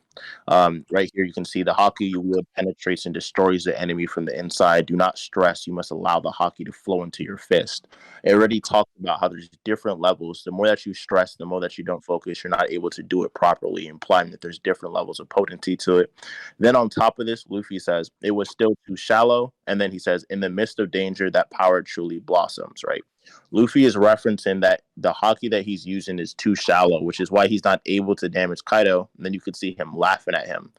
Right here, you can see the haki you wield penetrates and destroys the enemy from the inside. Do not stress. You must allow the haki to flow into your fist. It already talked about how there's different levels. The more that you stress, the more that you don't focus, you're not able to do it properly, implying that there's different levels of potency to it. Then on top of this, Luffy says, it was still too shallow. And then he says, in the midst of danger, that power truly blossoms, right? Luffy is referencing that the haki that he's using is too shallow, which is why he's not able to damage Kaido. And then you could see him laughing at him.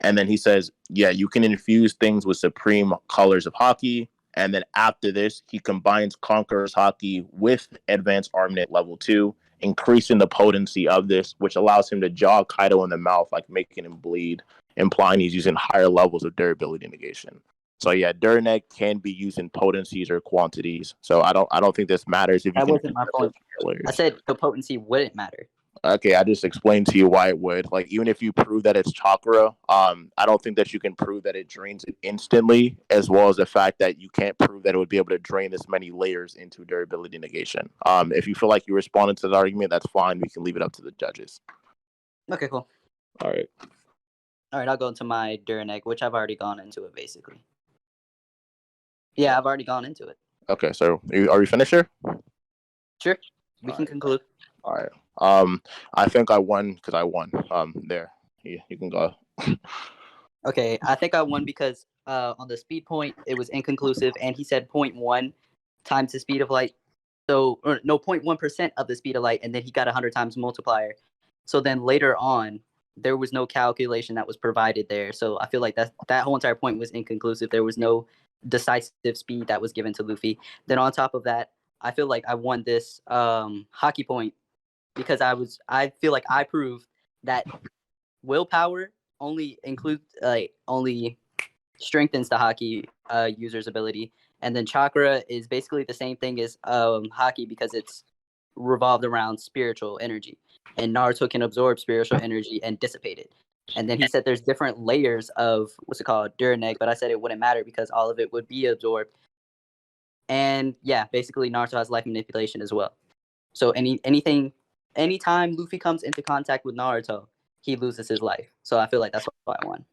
And then he says, yeah, you can infuse things with supreme colors of haki. And then after this, he combines Conqueror's haki with Advanced Armament level 2, increasing the potency of this, which allows him to jaw Kaido in the mouth, like making him bleed, implying he's using higher levels of durability negation. So yeah, Durnek can be used in potencies or quantities. So I don't think this matters if you That can. wasn't my point. I said the potency wouldn't matter. Okay, I just explained to you why it would. Like, even if you prove that it's chakra, I don't think that you can prove that it drains it instantly, as well as the fact that you can't prove that it would be able to drain this many layers into durability negation. If you feel like you responded to the argument, that's fine. We can leave it up to the judges. Okay, cool. All right. All right, I'll go into my Durnek, which I've already gone into it, basically. Yeah, I've already gone into it. Okay, so are we finished here? Sure, we can conclude. All right. I think I won because I won. There, you can go. Okay, I think I won because on the speed point it was inconclusive, and he said 0.1 times the speed of light. So, or no, 0.1% of the speed of light, and then he got 100 times multiplier. So then later on, there was no calculation that was provided there. So I feel like that whole entire point was inconclusive. There was no decisive speed that was given to Luffy. Then on top of that, I feel like I won this hockey point because I feel like I proved that willpower only strengthens the hockey user's ability, and then chakra is basically the same thing as hockey because it's revolved around spiritual energy, and Naruto can absorb spiritual energy and dissipate it. And then he said there's different layers of what's it called, Durnek, but I said it wouldn't matter because all of it would be absorbed. And yeah, basically Naruto has life manipulation as well. So anytime Luffy comes into contact with Naruto, he loses his life. So I feel like that's why I won.